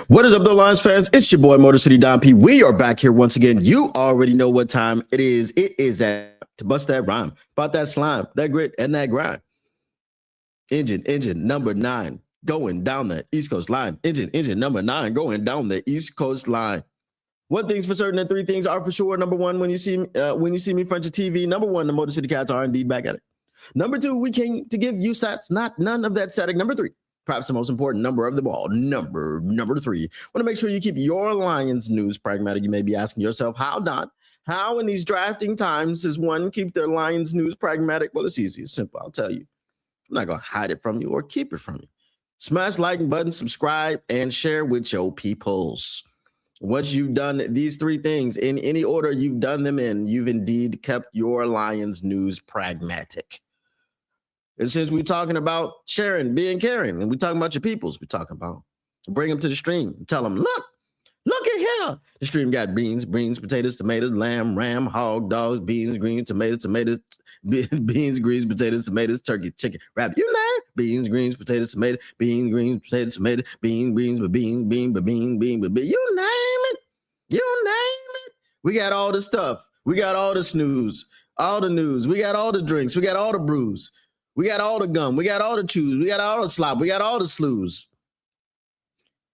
What is up, though, Lions fans? It's your boy, Motor City Don P. We are back here once again. You already know what time it is. It is that to bust that rhyme about that slime, that grit, and that grind. Engine number 9 going down the East Coast line. Engine number 9 going down the East Coast line. One thing's for certain, and 3 things are for sure. Number 1, when you see me in front of TV. Number 1, the Motor City Cats are indeed back at it. Number 2, we came to give you stats, none of that static. Number 3. Perhaps the most important number of them all, number 3. Want to make sure you keep your Lions news pragmatic. You may be asking yourself, how not? How in these drafting times does one keep their Lions news pragmatic? Well, it's easy. It's simple. I'll tell you. I'm not going to hide it from you or keep it from you. Smash like button, subscribe, and share with your peoples. Once you've done these 3 things in any order you've done them in, you've indeed kept your Lions news pragmatic. And since we're talking about sharing, being caring, and we're talking about your peoples, we're talking about bring them to the stream. Tell them, look at here. The stream got beans, potatoes, tomatoes, lamb, ram, hog, dogs, beans, greens, tomatoes, beans, greens, potatoes, tomatoes, turkey, chicken, rabbit. You name it. Beans, greens, potatoes, tomatoes, beans, greens, potatoes, tomatoes, bean, greens, bean. You name it. You name it. We got all the stuff. We got all the snooze, all the news. We got all the drinks. We got all the brews. We got all the gum. We got all the chews. We got all the slop. We got all the slews.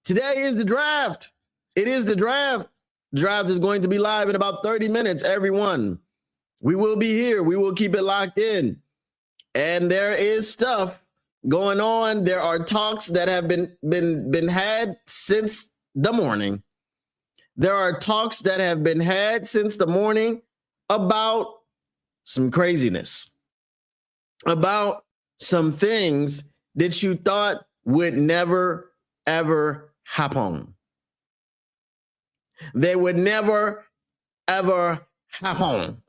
Today is the draft. It is the draft. The draft is going to be live in about 30 minutes, everyone. We will be here. We will keep it locked in. And there is stuff going on. There are talks that have been had since the morning. There are talks that have been had since the morning about some craziness, about some things that you thought would never, ever happen. They would never, ever happen.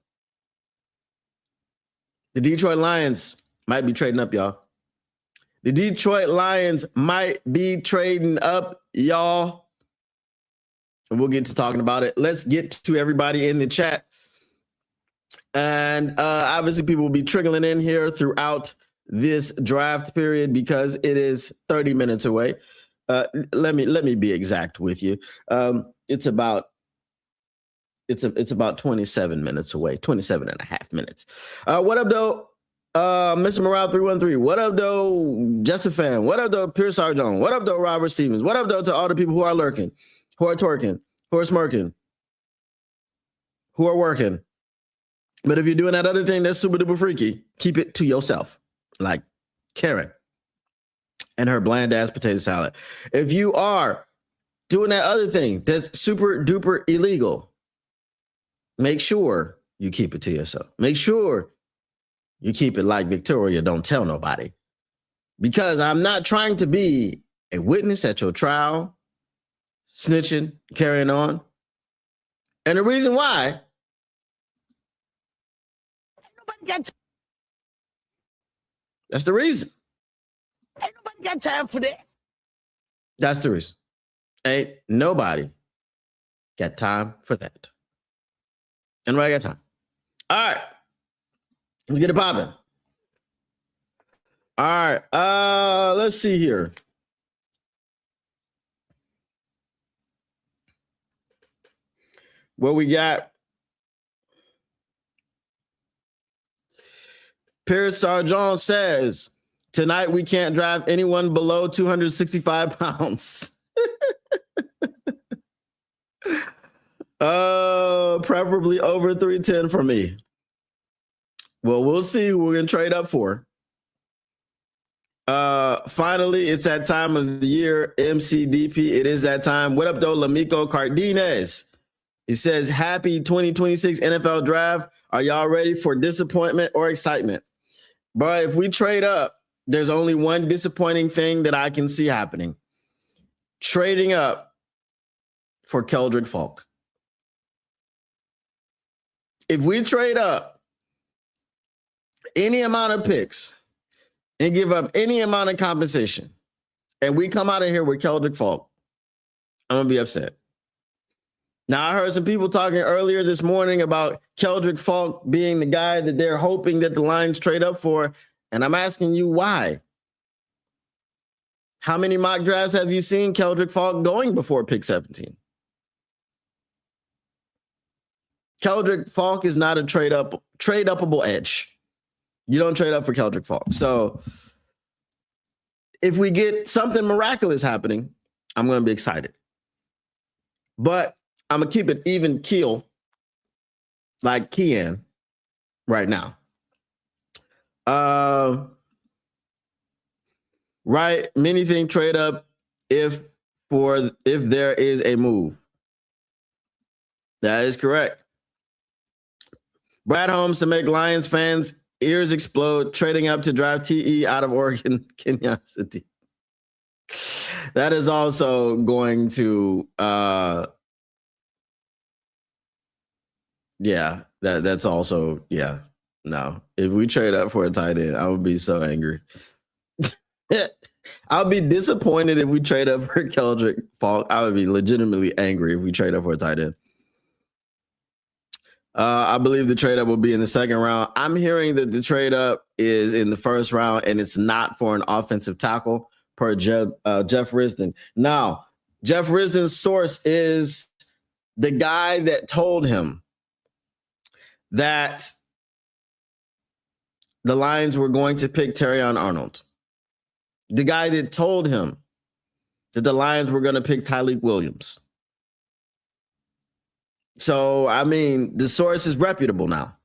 The Detroit Lions might be trading up, y'all. The Detroit Lions might be trading up, y'all. And we'll get to talking about it. Let's get to everybody in the chat. And obviously people will be trickling in here throughout this draft period because it is 30 minutes away. Let me be exact with you. It's about 27 minutes away, 27 and a half minutes. What up, though? Mr. Morale 313. What up, though? Just a fan. What up, though? Pierce Sarjon. What up, though? Robert Stevens. What up, though? To all the people who are lurking, who are twerking, who are smirking, who are working. But if you're doing that other thing that's super duper freaky, keep it to yourself, like Karen and her bland ass potato salad. If you are doing that other thing that's super duper illegal, make sure you keep it to yourself. Make sure you keep it like Victoria, don't tell nobody. Because I'm not trying to be a witness at your trial, snitching, carrying on. And the reason why, that's the reason. Ain't nobody got time for that. That's the reason. Ain't nobody got time for that. And I got time. All right. Let's get it popping. All right. Let's see here. What we got? Pierce Sarjon says, tonight we can't draft anyone below 265 pounds. Preferably over 310 for me. Well, we'll see who we're going to trade up for. Finally, it's that time of the year, MCDP. It is that time. What up, though, Lamico Cardenas? He says, happy 2026 NFL draft. Are y'all ready for disappointment or excitement? But if we trade up, there's only one disappointing thing that I can see happening. Trading up for Keldrick Falk. If we trade up any amount of picks and give up any amount of compensation, and we come out of here with Keldrick Falk, I'm going to be upset. Now, I heard some people talking earlier this morning about Keldrick Falk being the guy that they're hoping that the Lions trade up for, and I'm asking you why. How many mock drafts have you seen Keldrick Falk going before pick 17? Keldrick Falk is not a trade upable edge. You don't trade up for Keldrick Falk. So if we get something miraculous happening, I'm going to be excited. But I'm going to keep it even keel like Kian right now. Right. Many think trade up if there is a move. That is correct. Brad Holmes to make Lions fans' ears explode, trading up to draft TE out of Oregon, Kenyon City. That is also going to that's also, no. If we trade up for a tight end, I would be so angry. I'll be disappointed if we trade up for Keldrick Falk. I would be legitimately angry if we trade up for a tight end. I believe the trade up will be in the second round. I'm hearing that the trade up is in the first round, and it's not for an offensive tackle per Jeff Risdon. Now, Jeff Risdon's source is the guy that told him that the Lions were going to pick Terrion Arnold. The guy that told him that the Lions were going to pick Tyleik Williams. So, I mean, the source is reputable now.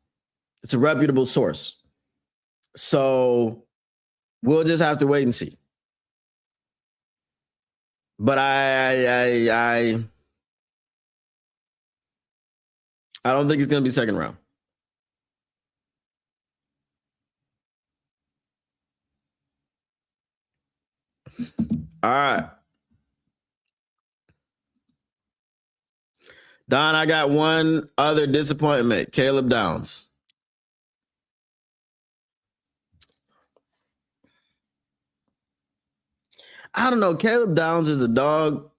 It's a reputable source. So, we'll just have to wait and see. But I don't think it's going to be second round. All right. Don, I got one other disappointment. Caleb Downs. I don't know. Caleb Downs is a dog.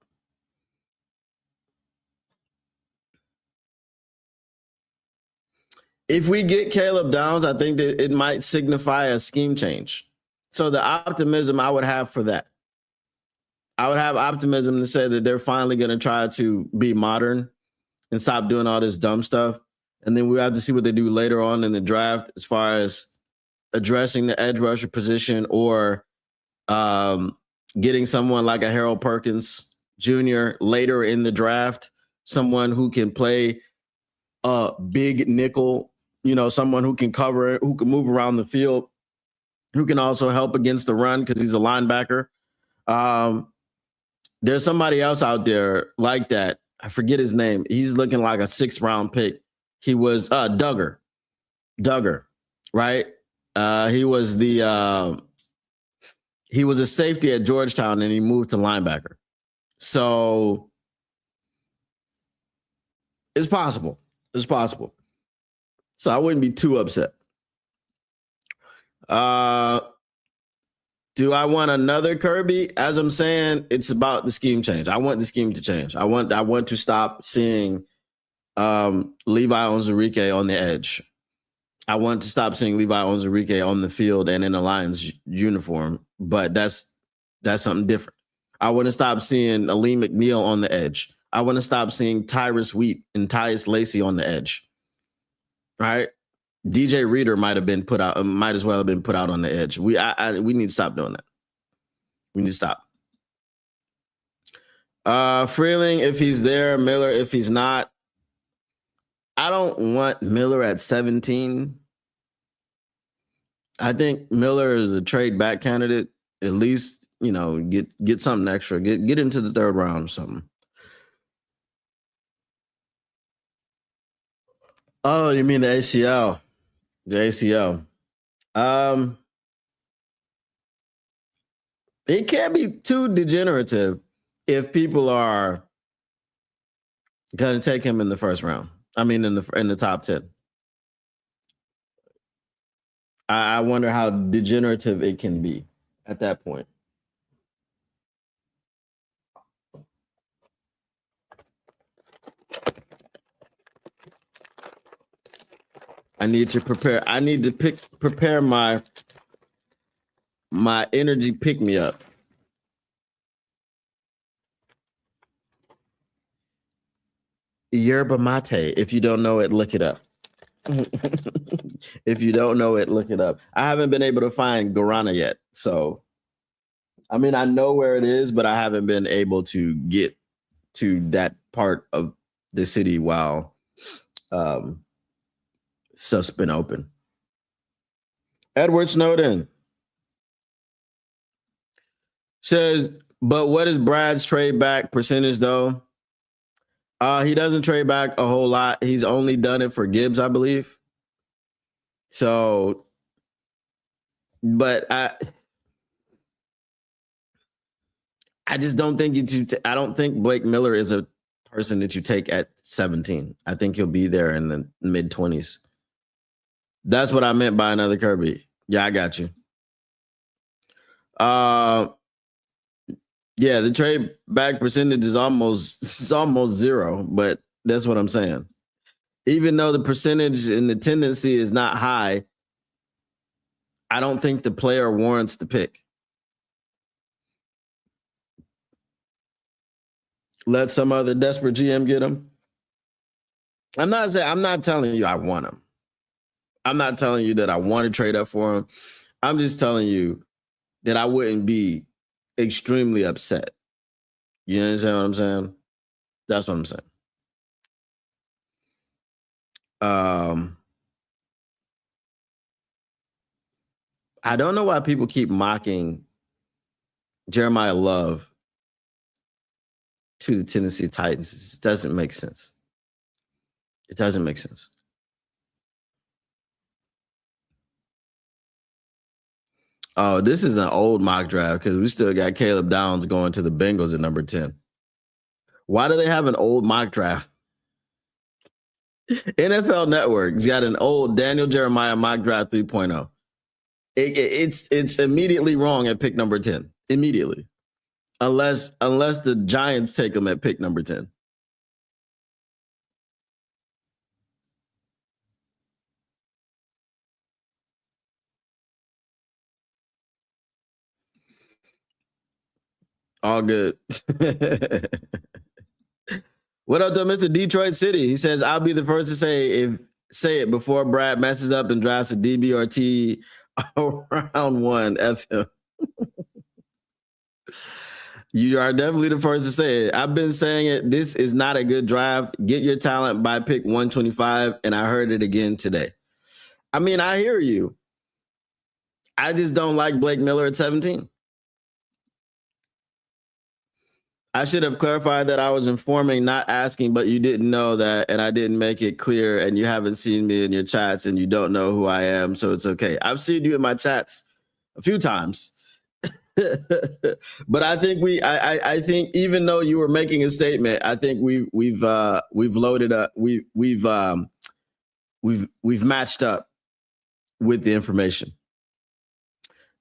If we get Caleb Downs, I think that it might signify a scheme change. So the optimism I would have for that. I would have optimism to say that they're finally going to try to be modern and stop doing all this dumb stuff. And then we have to see what they do later on in the draft as far as addressing the edge rusher position or getting someone like a Harold Perkins Jr. later in the draft, someone who can play a big nickel, someone who can cover it, who can move around the field, who can also help against the run because he's a linebacker. There's somebody else out there like that. I forget his name. He's looking like a 6th round pick. He was Duggar, right? He was a safety at Georgetown and he moved to linebacker. So it's possible. It's possible. So I wouldn't be too upset. Do I want another Kirby? As I'm saying, it's about the scheme change. I want the scheme to change. I want to stop seeing Levi Onwuzurike on the edge. I want to stop seeing Levi Onwuzurike on the field and in a Lions uniform, but that's something different. I want to stop seeing Aleem McNeil on the edge. I want to stop seeing Tyrus Wheat and Tyus Lacey on the edge. Right? DJ Reader might as well have been put out on the edge. We need to stop doing that. We need to stop. Freeling, if he's there, Miller, if he's not. I don't want Miller at 17. I think Miller is a trade back candidate. At least, get something extra. Get into the 3rd round or something. Oh, you mean the ACL? The ACL. It can't be too degenerative if people are going to take him in the first round. I mean, in the top 10. I wonder how degenerative it can be at that point. I need to prepare my energy pick me up. Yerba mate. If you don't know it, look it up. If you don't know it, look it up. I haven't been able to find guarana yet. So, I mean, I know where it is, but I haven't been able to get to that part of the city while um, stuff's been open. Edward Snowden says, but what is Brad's trade back percentage though? He doesn't trade back a whole lot. He's only done it for Gibbs, I believe. So, but I just don't think I don't think Blake Miller is a person that you take at 17. I think he'll be there in the mid 20s. That's what I meant by another Kirby. Yeah, I got you. Yeah, the trade back percentage is almost zero, but that's what I'm saying. Even though the percentage and the tendency is not high, I don't think the player warrants the pick. Let some other desperate GM get him. I'm not telling you I want him. I'm not telling you that I want to trade up for him. I'm just telling you that I wouldn't be extremely upset. You understand what I'm saying? That's what I'm saying. I don't know why people keep mocking Jeremiah Love to the Tennessee Titans. It doesn't make sense. It doesn't make sense. Oh, this is an old mock draft because we still got Caleb Downs going to the Bengals at number 10. Why do they have an old mock draft? NFL Network's got an old Daniel Jeremiah mock draft 3.0. It's immediately wrong at pick number 10. Immediately. Unless the Giants take him at pick number 10. All good. What up, though, Mr. Detroit City? He says, I'll be the first to say it before Brad messes up and drafts a DB or T round one. F him. You are definitely the first to say it. I've been saying it. This is not a good draft. Get your talent by pick 125, and I heard it again today. I mean, I hear you. I just don't like Blake Miller at 17. I should have clarified that I was informing, not asking, but you didn't know that, and I didn't make it clear, and you haven't seen me in your chats, and you don't know who I am, so it's okay. I've seen you in my chats a few times. But I think I think even though you were making a statement, I think we've loaded up, we've matched up with the information.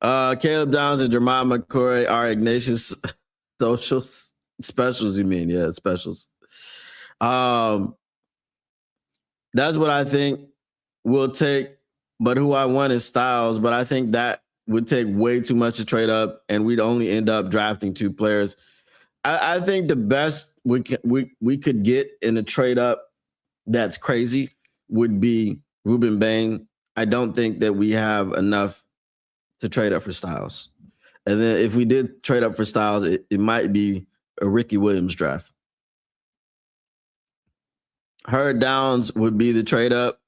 Caleb Downs and Jeremiah McCoy are Ignatius socials specials. You mean? Yeah, specials. That's what I think will take. But who I want is Styles. But I think that would take way too much to trade up, and we'd only end up drafting two players. I think the best we could get in a trade up that's crazy would be Ruben Bain. I don't think that we have enough to trade up for Styles. And then if we did trade up for Styles, it might be a Ricky Williams draft. Herb Downs would be the trade up.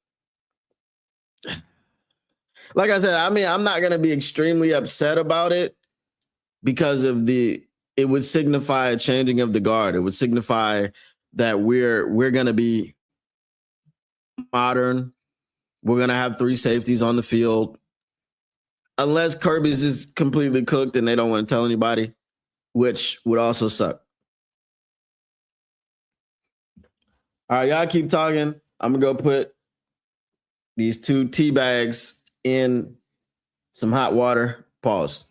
Like I said, I mean, I'm not going to be extremely upset about it because of it would signify a changing of the guard. It would signify that we're going to be modern. We're going to have three safeties on the field. Unless Kirby's is completely cooked and they don't want to tell anybody, which would also suck. All right, y'all keep talking. I'm going to go put these two tea bags in some hot water. Pause.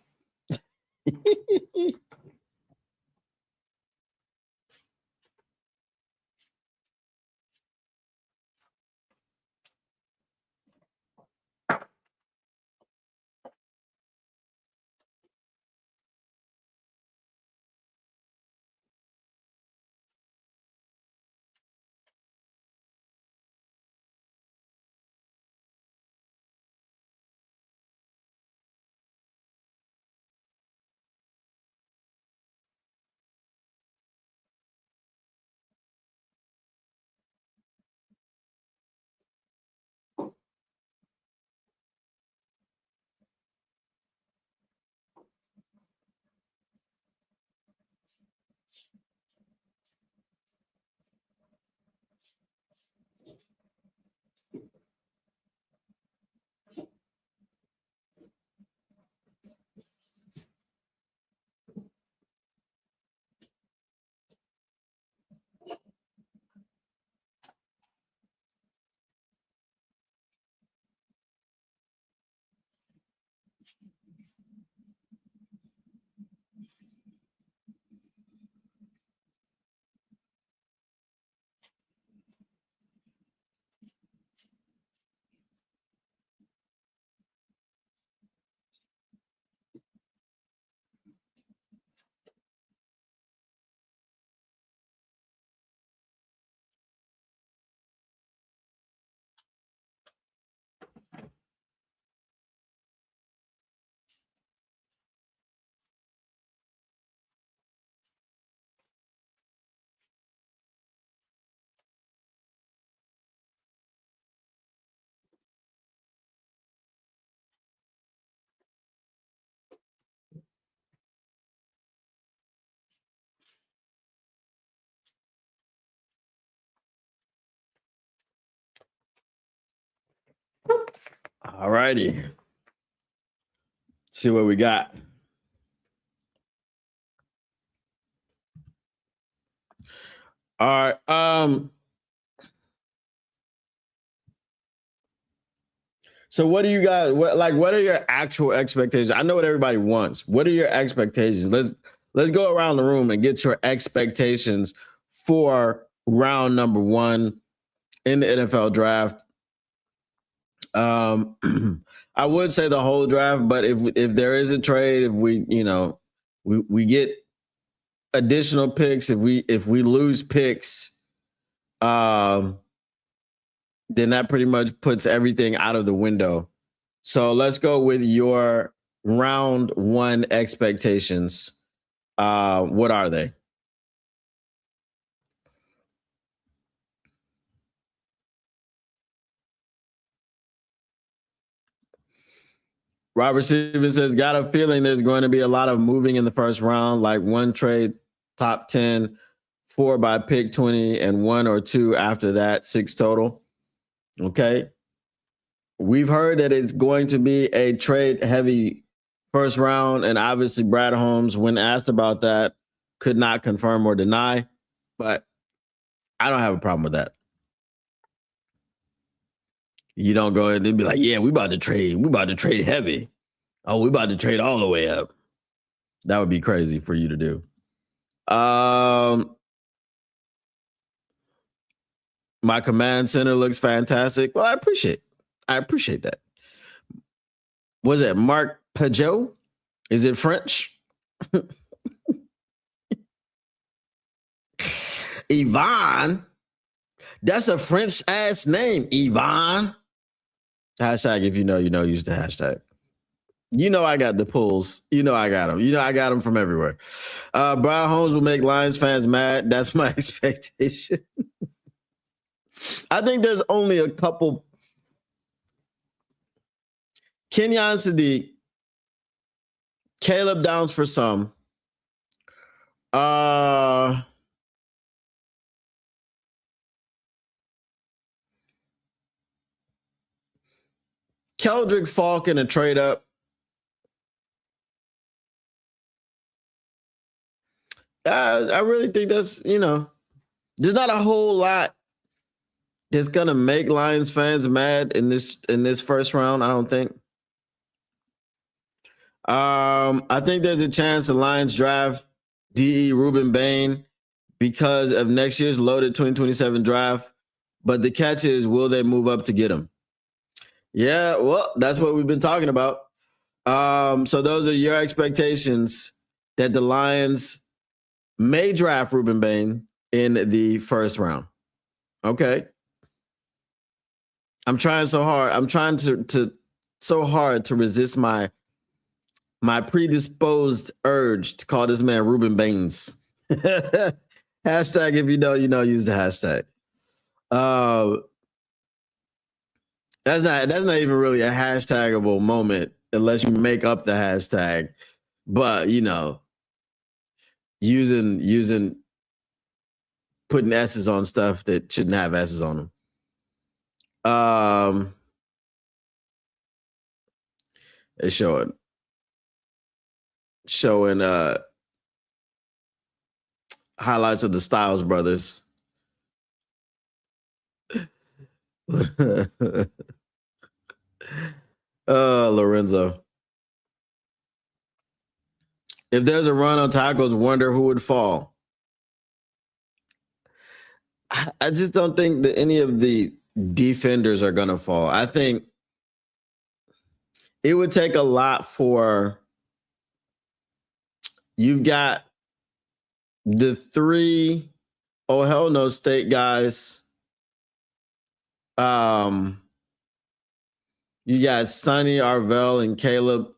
All righty. See what we got. All right. So what do you guys what are your actual expectations? I know what everybody wants. What are your expectations? Let's go around the room and get your expectations for round number 1 in the NFL draft. I would say the whole draft, but if there is a trade, if we get additional picks, if we lose picks, then that pretty much puts everything out of the window. So let's go with your round 1 expectations. What are they? Robert Stevens says, got a feeling there's going to be a lot of moving in the first round, like 1 trade, top 10, 4 by pick 20, and 1 or 2 after that, 6 total. Okay. We've heard that it's going to be a trade heavy first round. And obviously, Brad Holmes, when asked about that, could not confirm or deny. But I don't have a problem with that. You don't go in and be like, yeah, we about to trade heavy. Oh, we about to trade all the way up. That would be crazy for you to do. My command center looks fantastic. Well, I appreciate that. Was it Mark Pajot? Is it French? Yvonne. That's a French ass name, Yvonne. Hashtag if you know, use the hashtag. You know I got the pulls. You know I got them. You know I got them from everywhere. Brian Holmes will make Lions fans mad. That's my expectation. I think there's only a couple. Kenyon Sadiq, Caleb Downs for some. Keldrick Falk in a trade up. I really think that's, there's not a whole lot that's gonna make Lions fans mad in this first round. I don't think. I think there's a chance the Lions draft D.E. Ruben Bain because of next year's loaded 2027 draft. But the catch is, will they move up to get him? Yeah, well, that's what we've been talking about. So those are your expectations that the Lions may draft Ruben Bain in the first round. Okay. I'm trying so hard. I'm trying to so hard to resist my predisposed urge to call this man Ruben Baines. Hashtag if you know, use the hashtag. That's not even really a hashtagable moment unless you make up the hashtag. But using putting S's on stuff that shouldn't have S's on them. It's showing highlights of the Styles brothers. Lorenzo. If there's a run on tackles, wonder who would fall. I just don't think that any of the defenders are going to fall. I think it would take a lot for. You've got the 3 Oh Hell No State guys. You got Sonny, Arvell, and Caleb.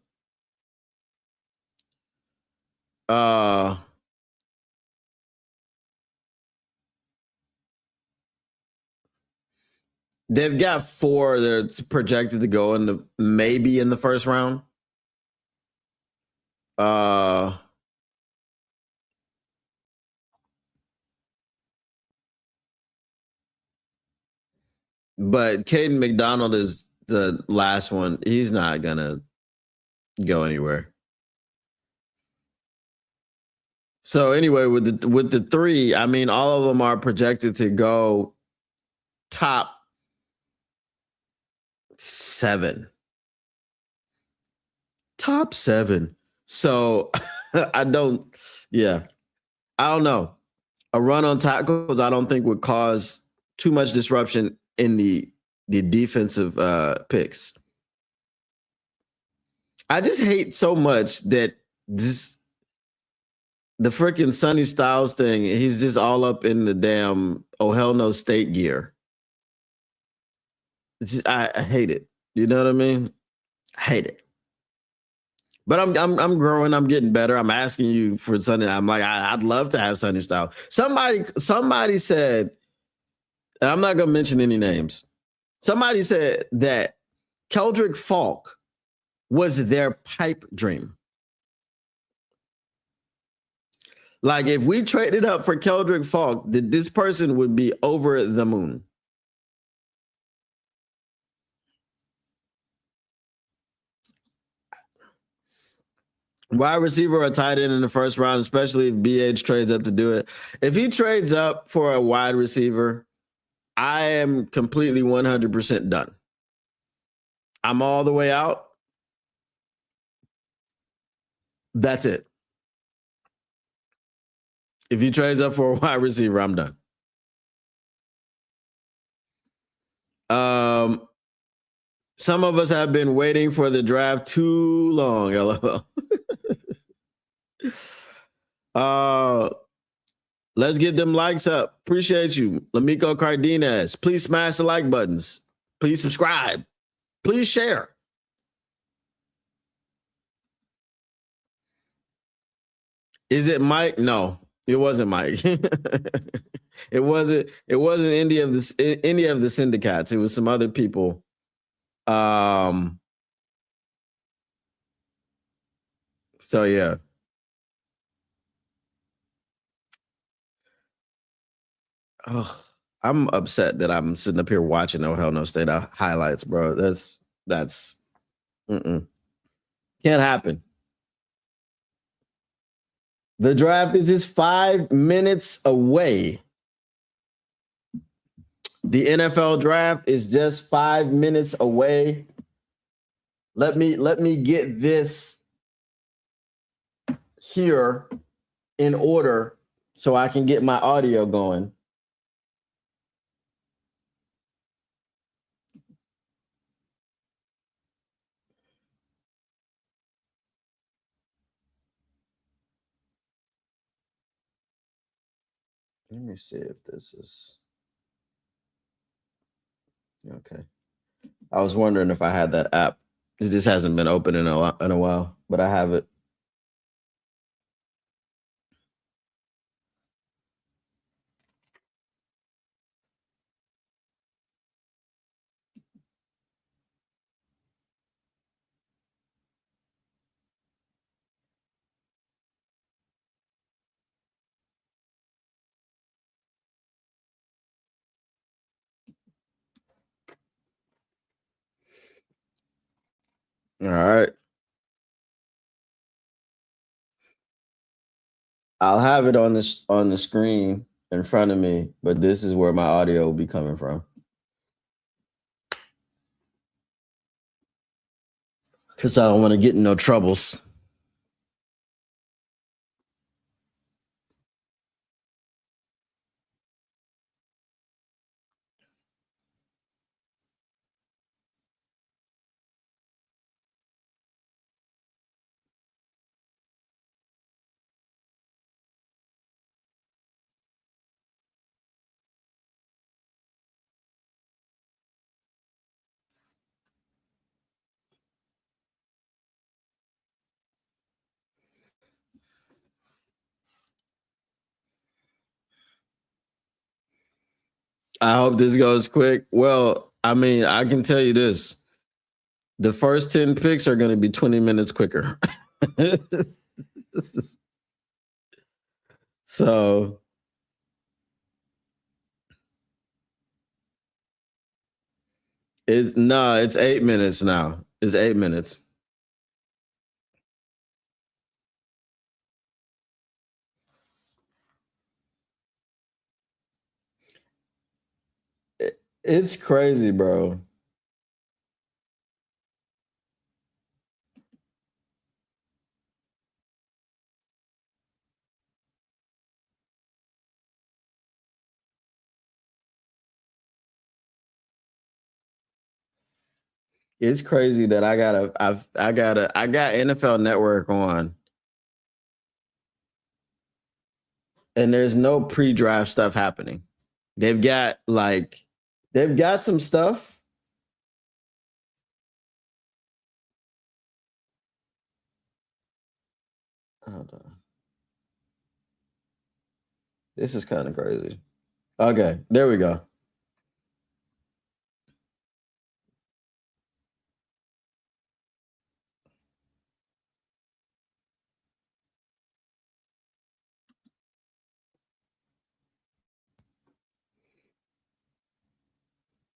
They've got 4 that's projected to go maybe in the first round. But Caden McDonald is the last one, he's not gonna go anywhere. So anyway, with the three, I mean, all of them are projected to go top 7. Top 7. So I don't know. A run on tackles, I don't think would cause too much disruption in the defensive picks. I just hate so much that the freaking Sonny Styles thing, he's just all up in the damn oh hell no state gear. I hate it. You know what I mean? I hate it. But I'm growing. I'm getting better. I'm asking you for Sonny. I'm like, I'd love to have Sonny Styles. Somebody said, and I'm not gonna mention any names. Somebody said that Keldrick Falk was their pipe dream. Like if we traded up for Keldrick Falk, this person would be over the moon. Wide receiver or tight end in the first round, especially if BH trades up to do it. If he trades up for a wide receiver, I am completely 100% done. I'm all the way out. That's it. If he trades up for a wide receiver, I'm done. Some of us have been waiting for the draft too long. LOL. Let's get them likes up. Appreciate you, Lamico Cardenas. Please smash the like buttons. Please subscribe. Please share. Is it Mike? No, it wasn't Mike. It wasn't any of the syndicates. It was some other people. So yeah. Oh, I'm upset that I'm sitting up here watching Oh Hell No State highlights, bro. That's can't happen. The draft is just 5 minutes away. The NFL draft is just 5 minutes away. Let me get this here in order so I can get my audio going. Let me see if this is okay. I was wondering if I had that app. It just hasn't been open in a while, but I have it. All right. I'll have it on the screen in front of me, but this is where my audio will be coming from. Because I don't want to get in no troubles. I hope this goes quick. Well, I mean, I can tell you this. The first 10 picks are going to be 20 minutes quicker. So It's 8 minutes now. It's 8 minutes. It's crazy, bro. It's crazy that I got NFL Network on, and there's no pre-draft stuff happening. They've got some stuff. Hold on. This is kind of crazy. Okay, there we go.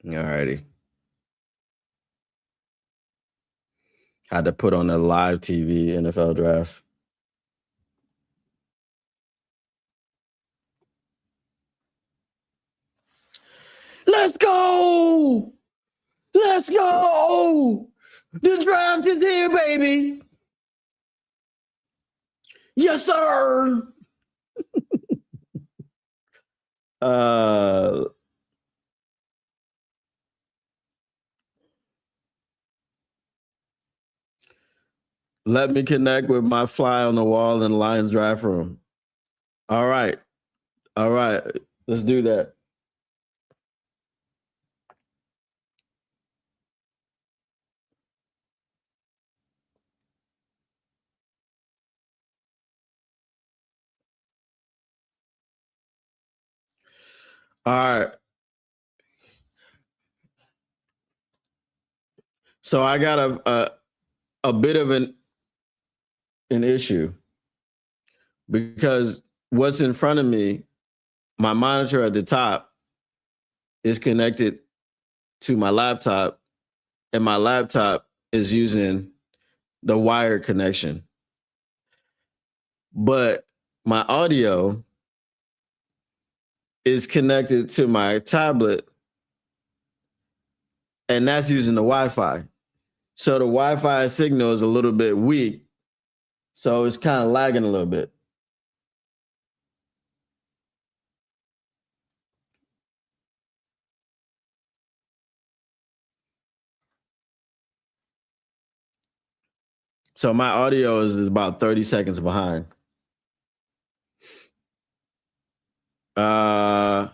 Alrighty. Had to put on a live TV NFL draft. Let's go! Let's go! The draft is here, baby. Yes, sir. Let me connect with my fly on the wall in the Lions draft room. All right. Let's do that. All right. So I got a bit of an issue because what's in front of me, my monitor at the top, is connected to my laptop, and my laptop is using the wired connection. But my audio is connected to my tablet, and that's using the Wi-Fi. So the Wi-Fi signal is a little bit weak. So it's kind of lagging a little bit. So my audio is about 30 seconds behind. What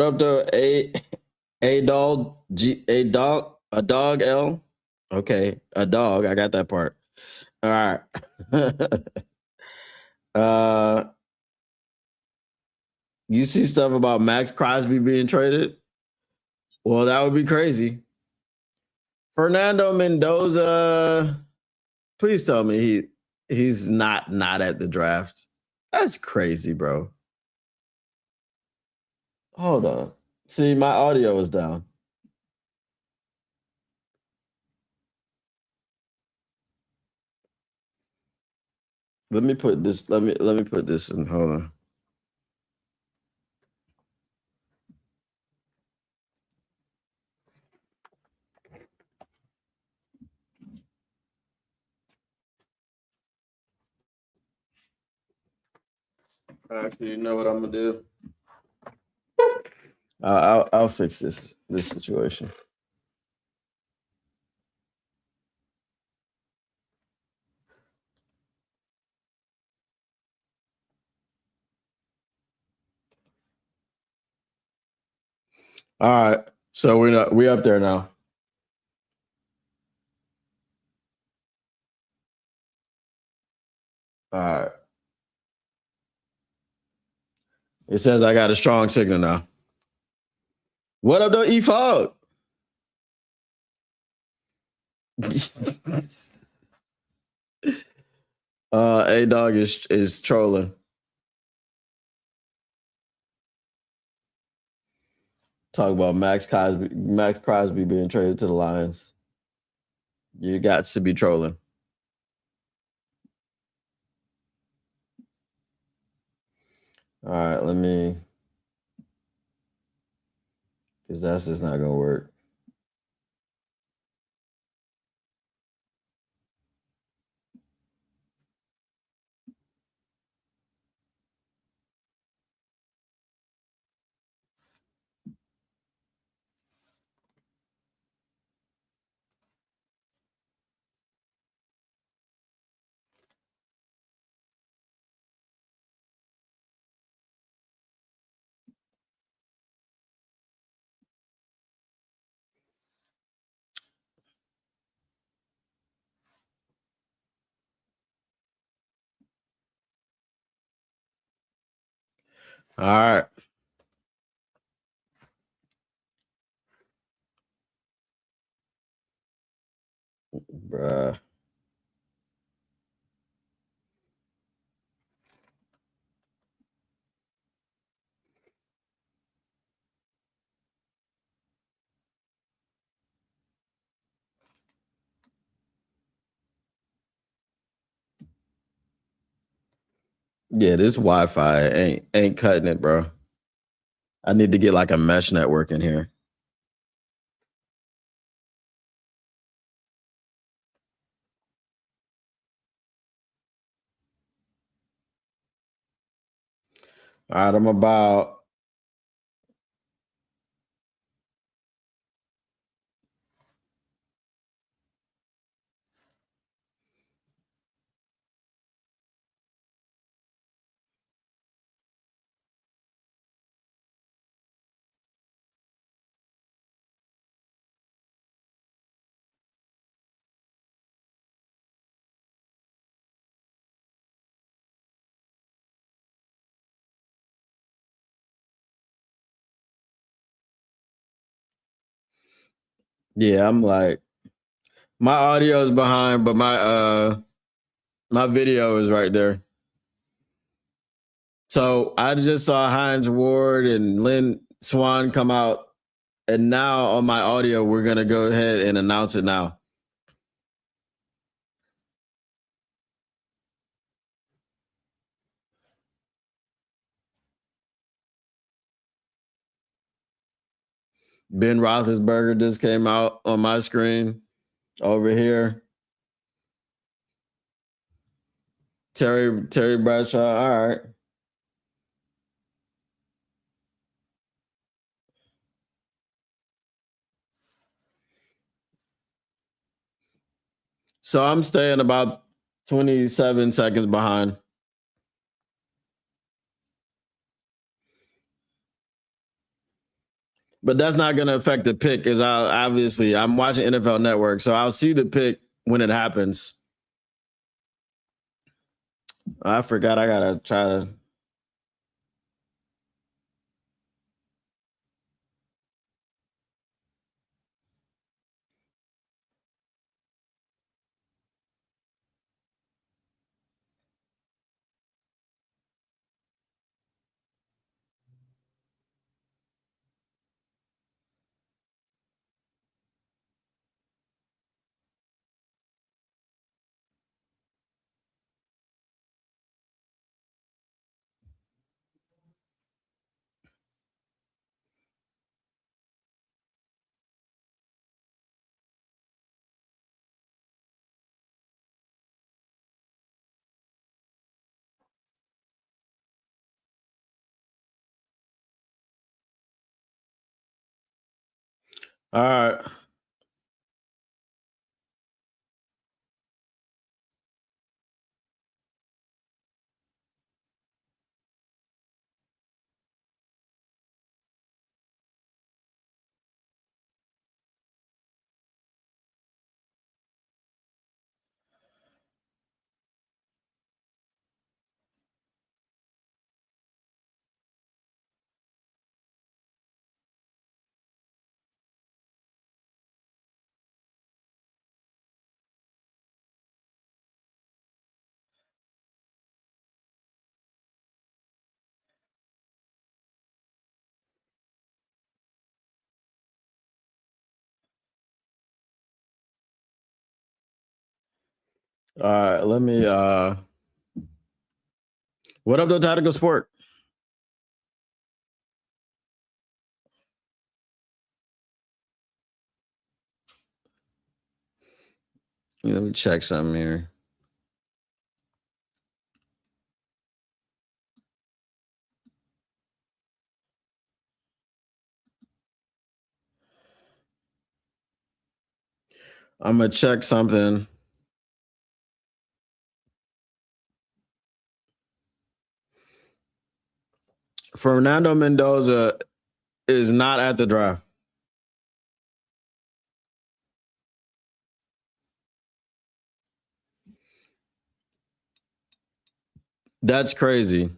up, though? A dog L. Okay, a dog. I got that part. All right. You see stuff about Max Crosby being traded? Well, that would be crazy. Fernando Mendoza. Please tell me he's not at the draft. That's crazy, bro. Hold on. See, my audio is down. Let me put this. Let me put this in. Hold on. Actually, you know what I'm gonna do? I'll fix this situation. All right, so we up there now. All right. It says I got a strong signal now. What up, though, E-Fog? A dog is trolling. Talk about Max Crosby being traded to the Lions. You got to be trolling. All right, let me, because that's just not gonna work. All right. Bruh. Yeah, this Wi-Fi ain't cutting it, bro. I need to get like a mesh network in here. All right, I'm about yeah, I'm like my audio is behind, but my video is right there. So I just saw Hines Ward and Lynn Swan come out, and now on my audio, we're gonna go ahead and announce it now. Ben Roethlisberger just came out on my screen over here. Terry Bradshaw. All right. So I'm staying about 27 seconds behind. But that's not going to affect the pick because I'm watching NFL Network, so I'll see the pick when it happens. I forgot I gotta try to. All right. All right, let me what up though, Tactical Sport? Let me check something here. I'm gonna check something. Fernando Mendoza is not at the draft. That's crazy.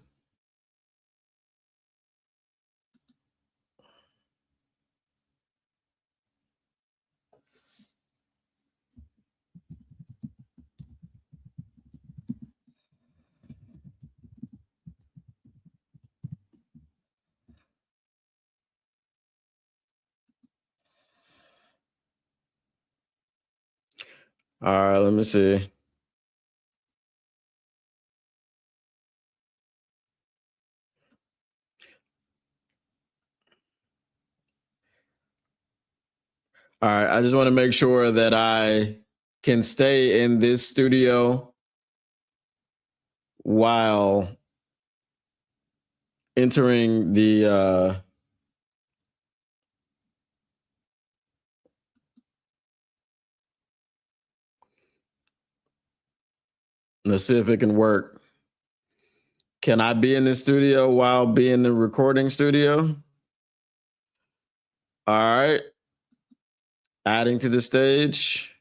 All right, let me see. All right, I just want to make sure that I can stay in this studio while entering the let's see if it can work. Can I be in the studio while being in the recording studio? All right. Adding to the stage.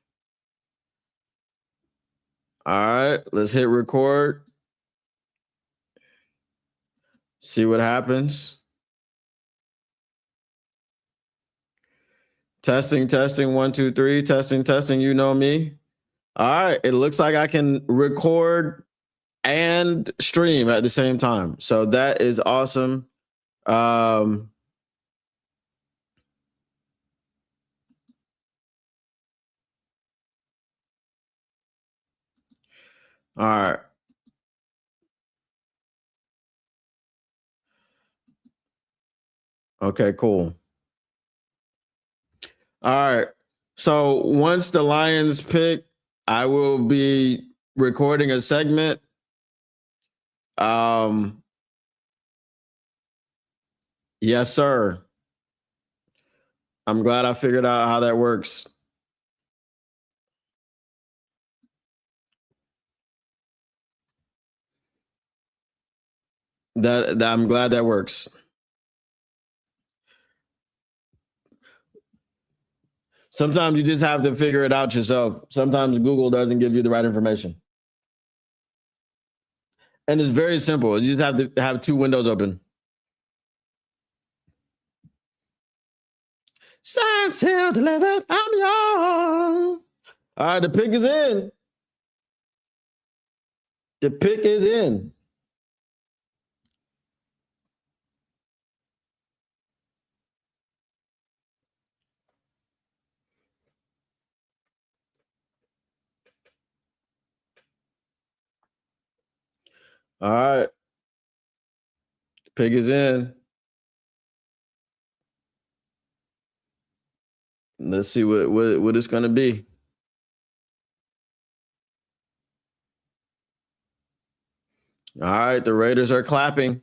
All right, let's hit record. See what happens. Testing, testing, 1, 2, 3. Testing, testing. You know me. All right. It looks like I can record and stream at the same time. So that is awesome. All right. Okay, cool. All right. So once the Lions pick, I will be recording a segment. Yes, sir. I'm glad I figured out how that works. That I'm glad that works. Sometimes you just have to figure it out yourself. Sometimes Google doesn't give you the right information. And it's very simple. You just have to have 2 windows open. Sign seal delivered. I'm young. All right, the pick is in. The pick is in. All right. Pick is in. Let's see what it's going to be. All right, the Raiders are clapping.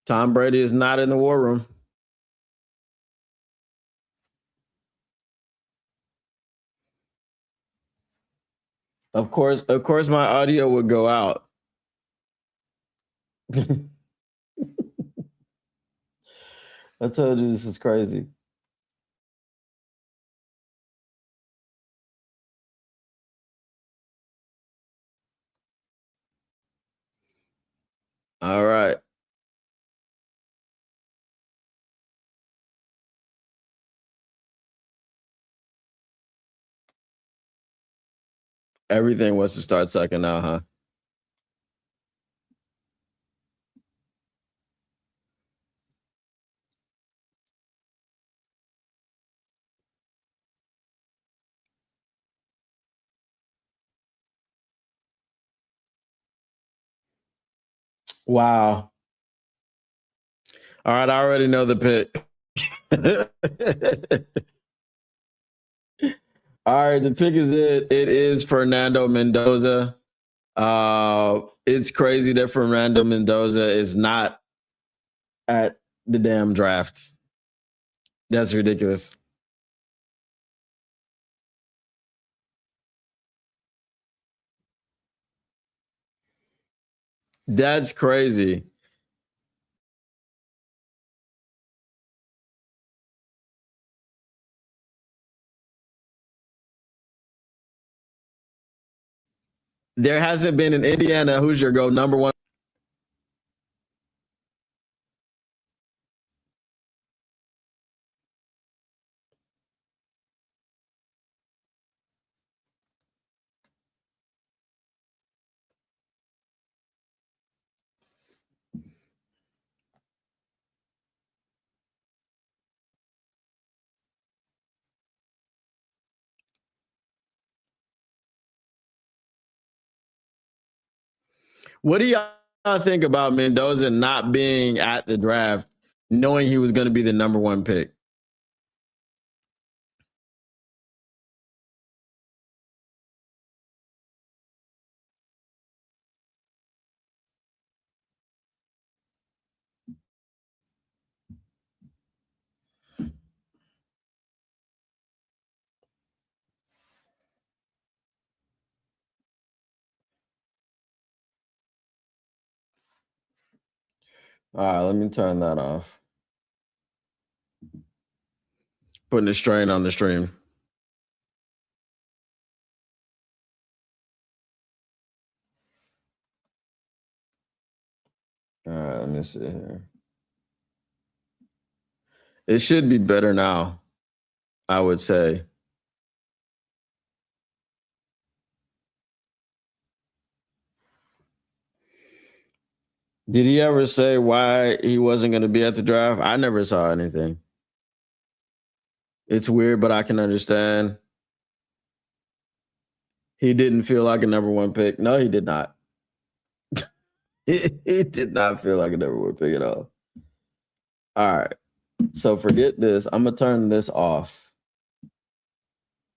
Tom Brady is not in the war room. Of course, my audio would go out. I told you this is crazy. All right. Everything wants to start sucking now, huh? Wow. All right, I already know the pick. All right, the pick is it. It is Fernando Mendoza. It's crazy that Fernando Mendoza is not at the damn draft. That's ridiculous. That's crazy. There hasn't been an Indiana Hoosier go number one. What do y'all think about Mendoza not being at the draft, knowing he was going to be the number one pick? All right, let me turn that off. Putting a strain on the stream. All right, let me see here. It should be better now, I would say. Did he ever say why he wasn't going to be at the draft? I never saw anything. It's weird, but I can understand. He didn't feel like a number one pick. No, he did not. He did not feel like a number one pick at all. All right. So forget this. I'm going to turn this off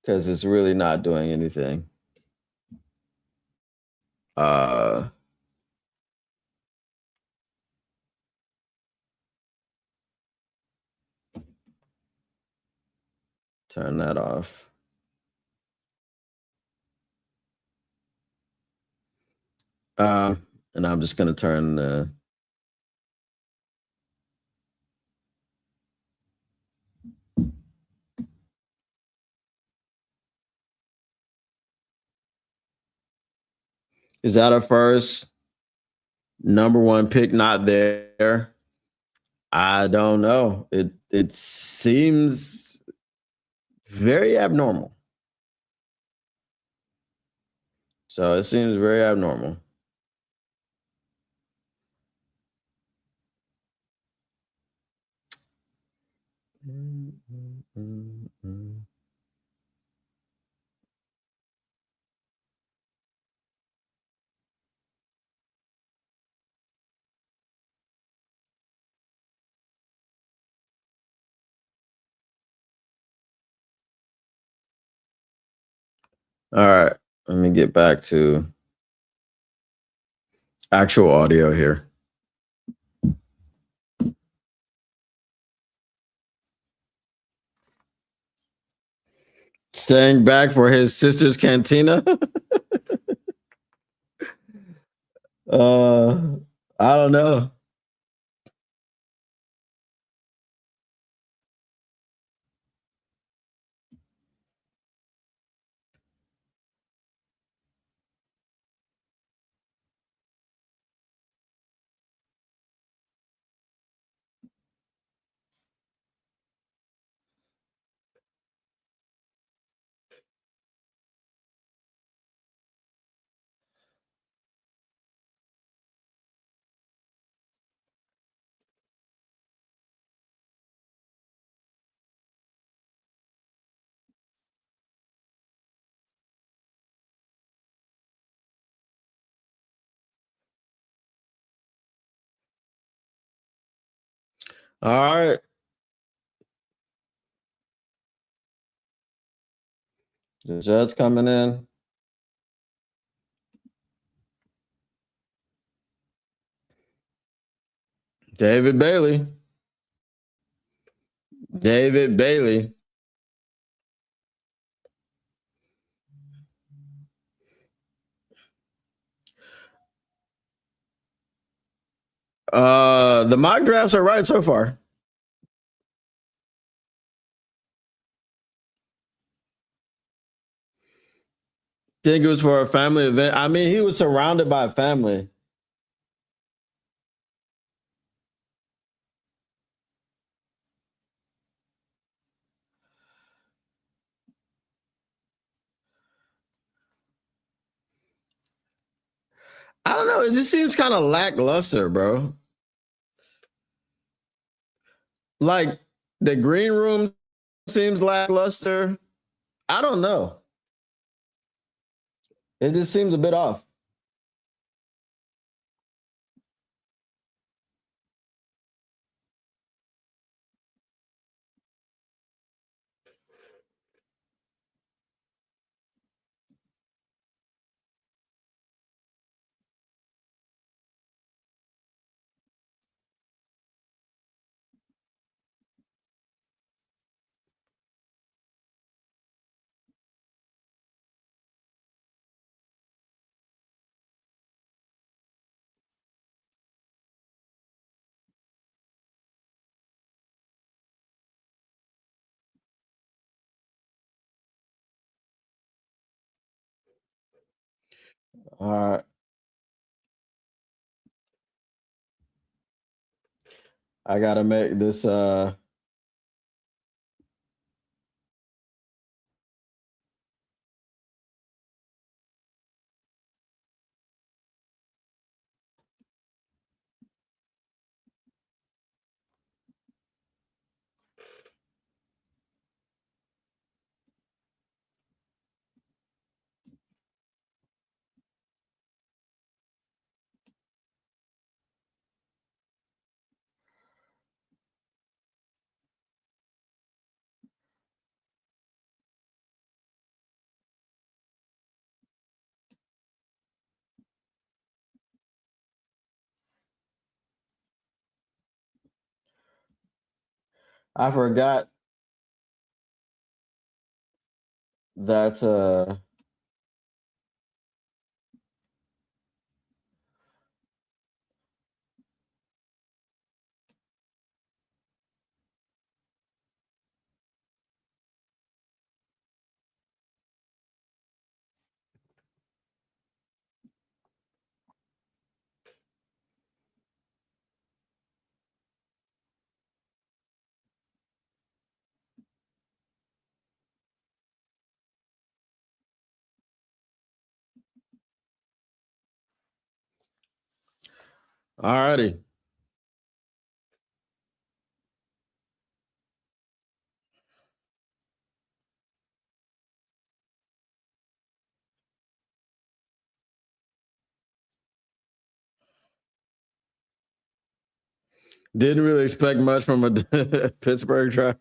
because it's really not doing anything. Turn that off. And I'm just going to turn the. Is that a first number one pick not there? I don't know. It seems very abnormal. So it seems very abnormal. All right. Let me get back to actual audio here. Staying back for his sister's cantina. uh, I don't know. All right. The Jets coming in. David Bailey. David Bailey. The mock drafts are right so far. Think it was for a family event. I mean, he was surrounded by family. I don't know. It just seems kind of lackluster, bro. Like the green room seems lackluster. I don't know. It just seems a bit off. All right. I gotta make this I forgot that alrighty. Didn't really expect much from a Pittsburgh draft.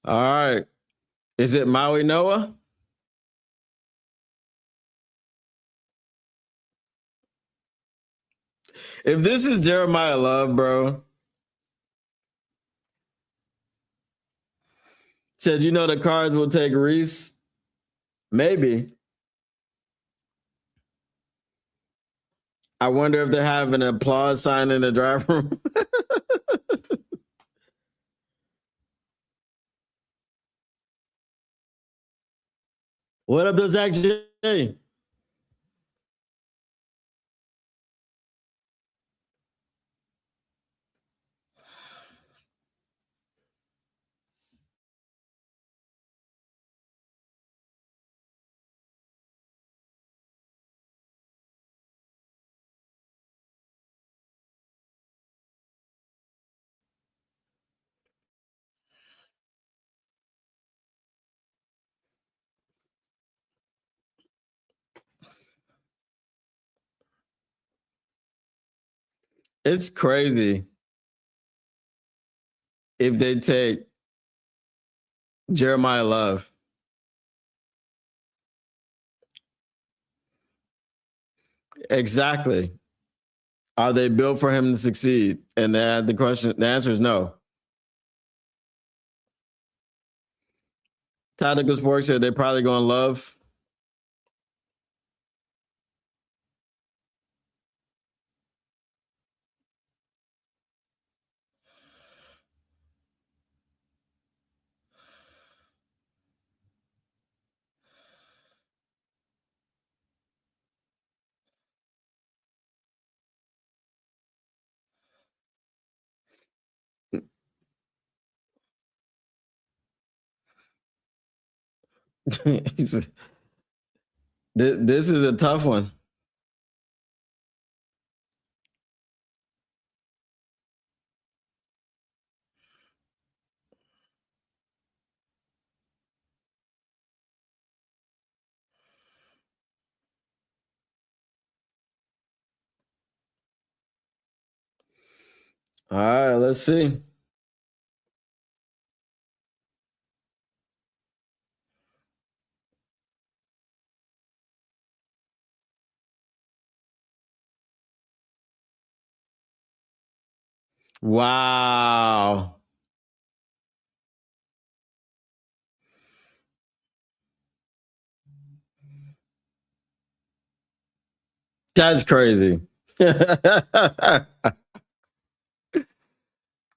All right. Is it Maui Noah? If this is Jeremiah Love, bro, said you know the Cards will take Reese. Maybe. I wonder if they have an applause sign in the draft room. What up to Zach J? It's crazy if they take Jeremiah Love. Exactly. Are they built for him to succeed? And the answer is no. Tactical Sports said they're probably going to Love. This is a tough one. All right, let's see. Wow. That's crazy.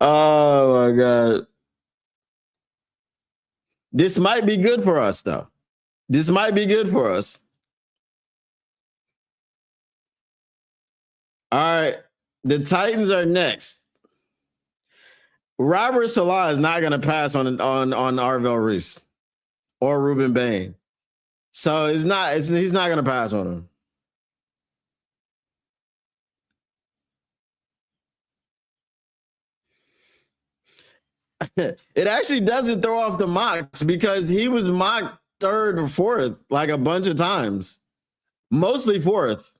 Oh my God. This might be good for us, though. This might be good for us. All right. The Titans are next. Robert Salah is not going to pass on Arvell Reese or Ruben Bain. So he's not going to pass on him. It actually doesn't throw off the mocks because he was mocked third or fourth like a bunch of times, mostly fourth.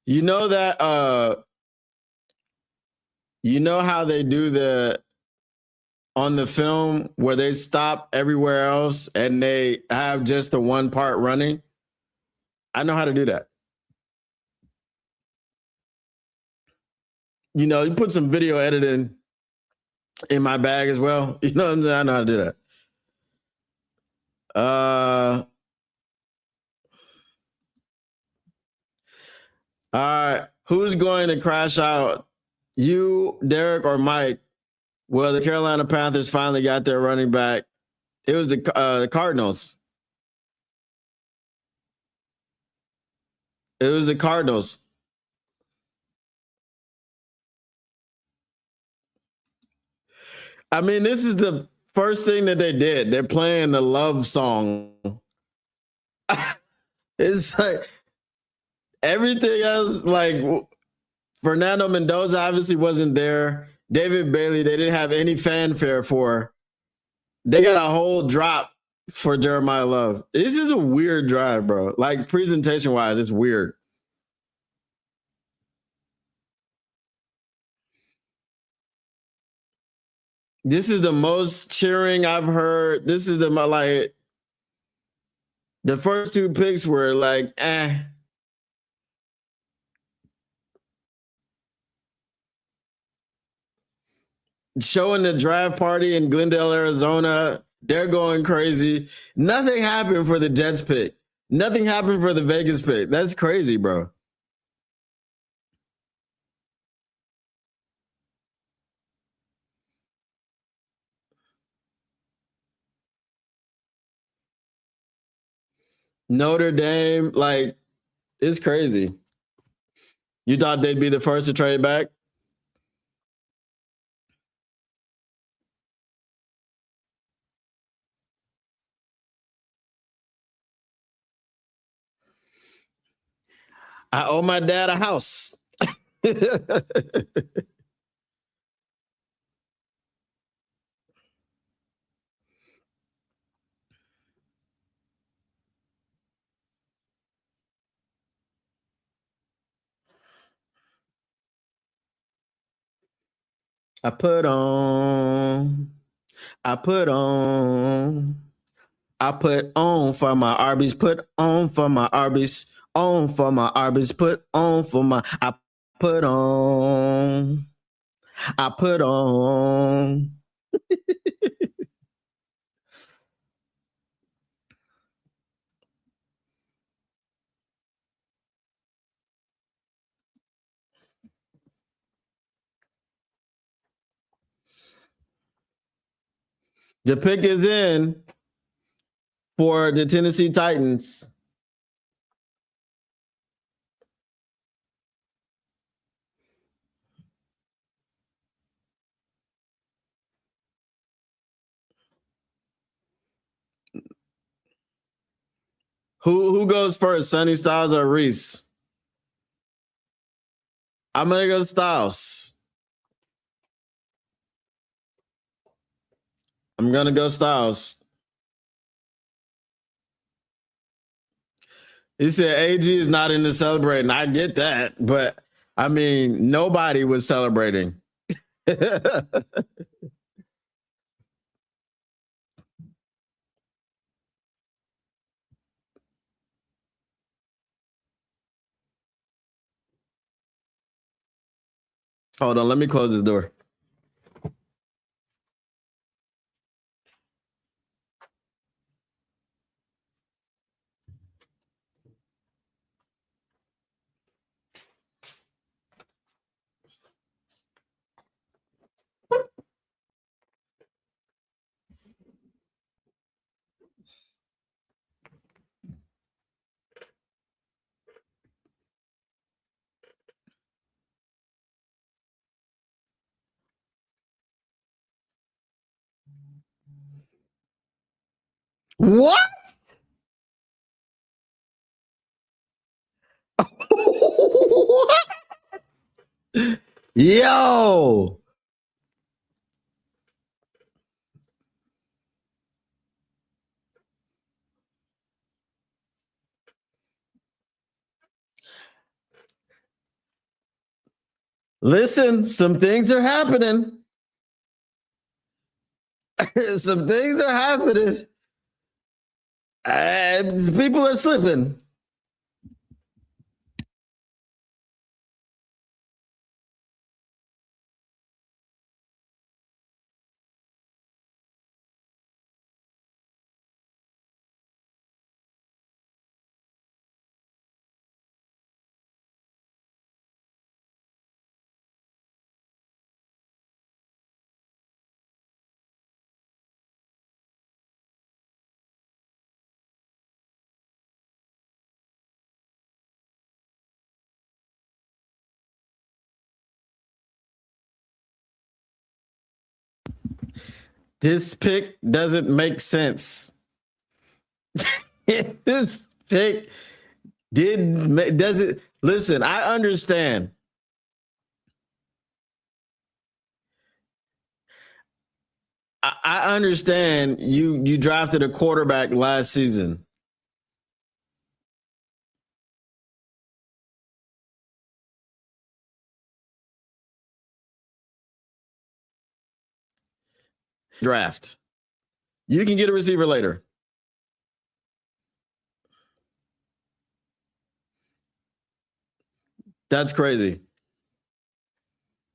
You know that you know how they do the on the film where they stop everywhere else and they have just the one part running? I know how to do that. You know, you put some video editing in my bag as well. You know what I'm saying? I know how to do that. All right. Who's going to crash out? You, Derek, or Mike? Well, the Carolina Panthers finally got their running back. It was the Cardinals. It was the Cardinals. I mean, this is the first thing that they did. They're playing the love song. It's like everything else, like Fernando Mendoza obviously wasn't there. David Bailey, they didn't have any fanfare for. They got a whole drop for Jeremiah Love. This is a weird drive, bro. Like presentation wise, it's weird. This is the most cheering I've heard. This is the first two picks were like, eh. Showing the draft party in Glendale, Arizona. They're going crazy. Nothing happened for the Jets pick. Nothing happened for the Vegas pick. That's crazy, bro. Notre Dame, like, it's crazy. You thought they'd be the first to trade back? I owe my dad a house. I put on for my Arby's, put on for my Arby's, on for my Arby's, put on for my, I put on. The pick is in for the Tennessee Titans. Who goes first, Sonny Styles or Reese? I'm gonna go Styles. I'm gonna go Styles. He said AG is not into celebrating. I get that, but I mean, nobody was celebrating. Hold on, let me close the door. What? What? Yo. Listen, some things are happening. Some things are happening. People are slipping. This pick doesn't make sense. This pick doesn't listen. I understand. I understand you drafted a quarterback last season. Draft. You can get a receiver later. That's crazy.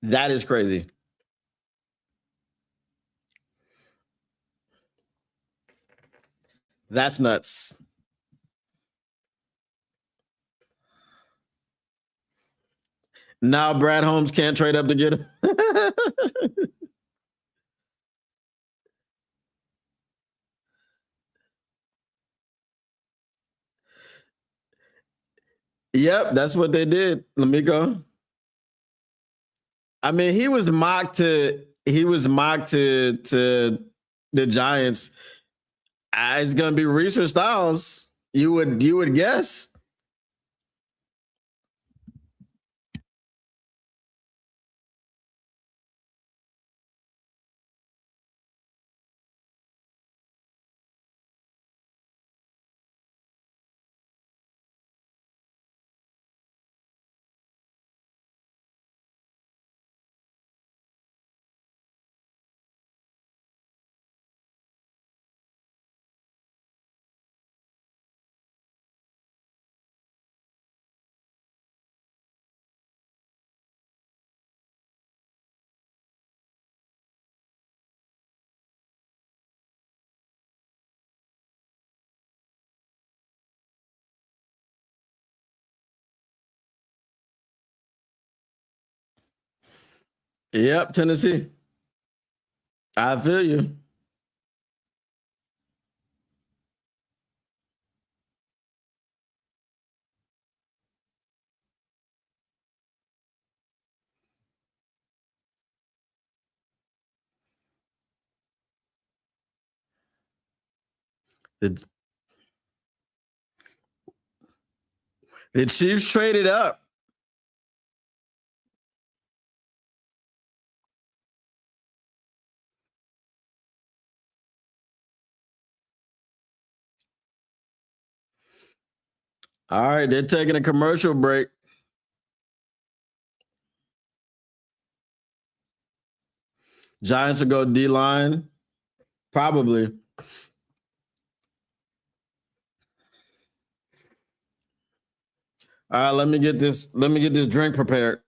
That is crazy. That's nuts. Now Brad Holmes can't trade up to get him. Yep, that's what they did. Let me go. I mean, he was mocked to the Giants. It's gonna be Reeser Styles. You would guess. Yep, Tennessee. I feel you. The, the Chiefs traded up. All right, they're taking a commercial break. Giants will go D line. Probably. All right, let me get this drink prepared.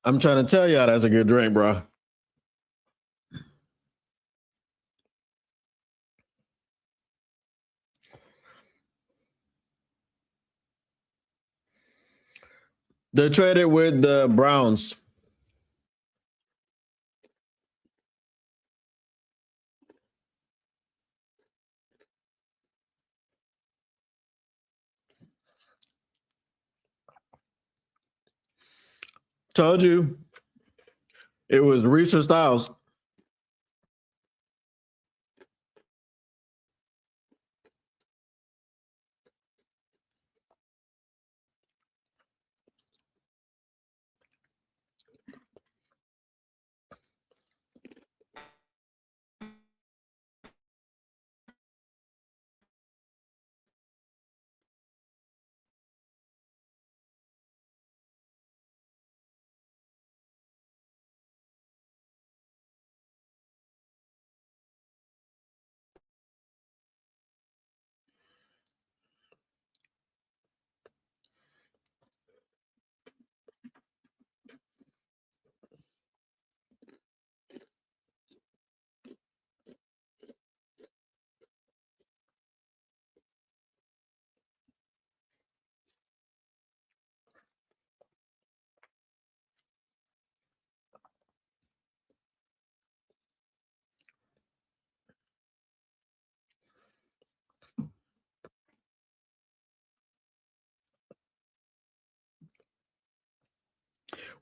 I'm trying to tell y'all that's a good drink, bro. They traded with the Browns. Told you it was Reeser Styles.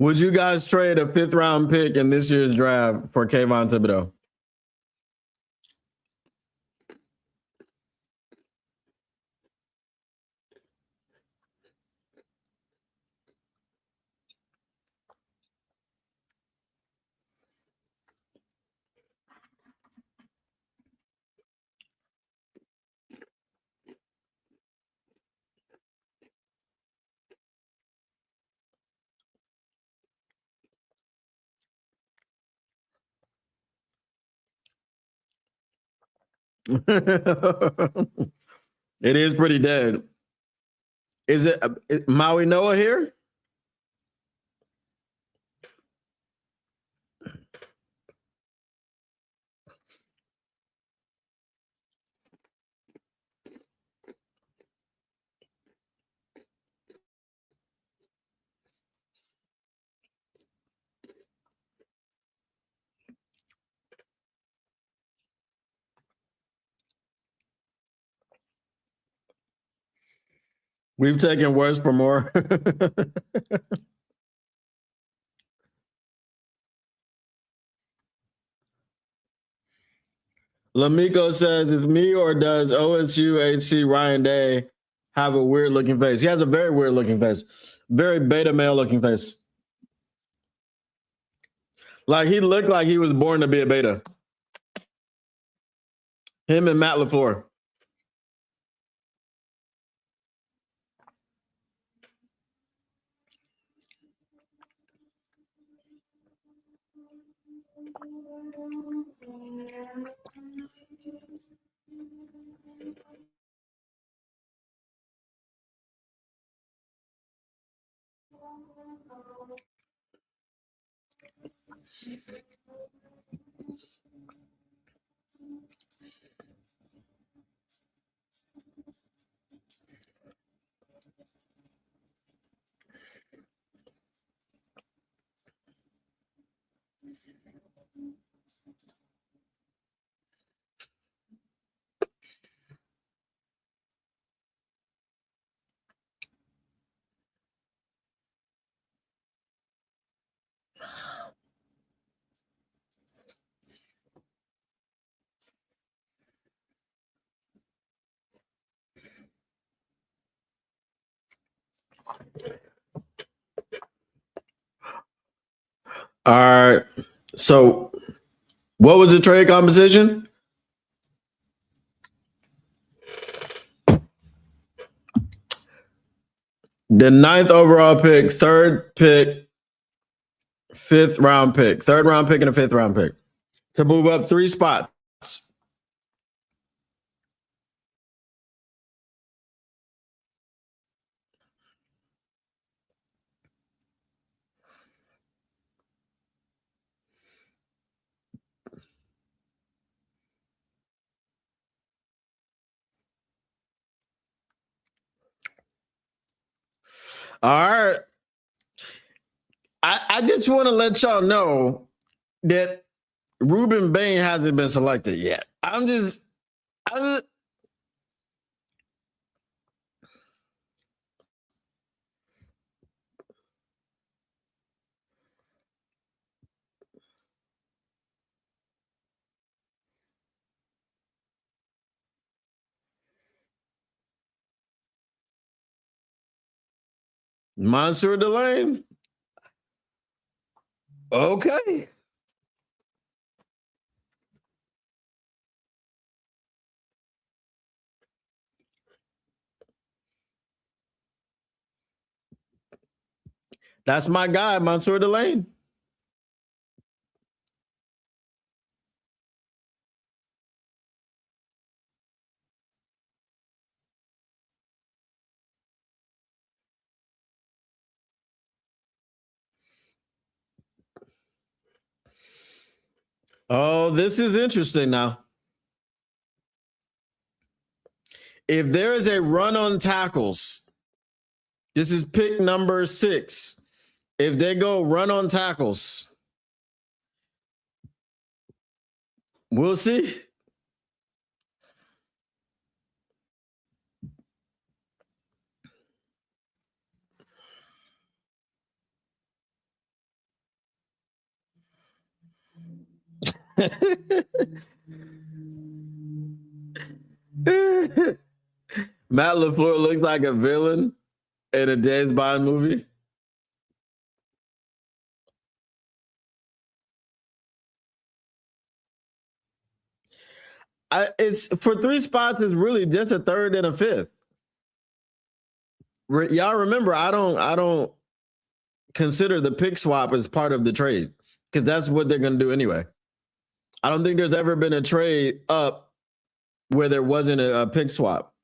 Would you guys trade a 5th round pick in this year's draft for Kayvon Thibodeau? It is pretty dead. Is it Maui Noah here? We've taken worse for more. Lamiko says, "Is me or does OSU HC Ryan Day have a weird looking face?" He has a very weird looking face, very beta male looking face. Like he looked like he was born to be a beta. Him and Matt LaFleur. All right. So, what was the trade composition? The 9th overall pick, 3rd pick, 5th round pick, 3rd round pick, and a 5th round pick to move up 3 spots. All right. I just want to let y'all know that Ruben Bain hasn't been selected yet. I'm just Monsieur Delane. Okay. That's my guy, Monsieur Delane. Oh, this is interesting now. If there is a run on tackles, this is pick number 6. If they go run on tackles, we'll see. Matt LaFleur looks like a villain in a James Bond movie. It's for 3 spots. It's really just a third and a fifth. Y'all remember, I don't consider the pick swap as part of the trade because that's what they're going to do anyway. I don't think there's ever been a trade up where there wasn't a pick swap.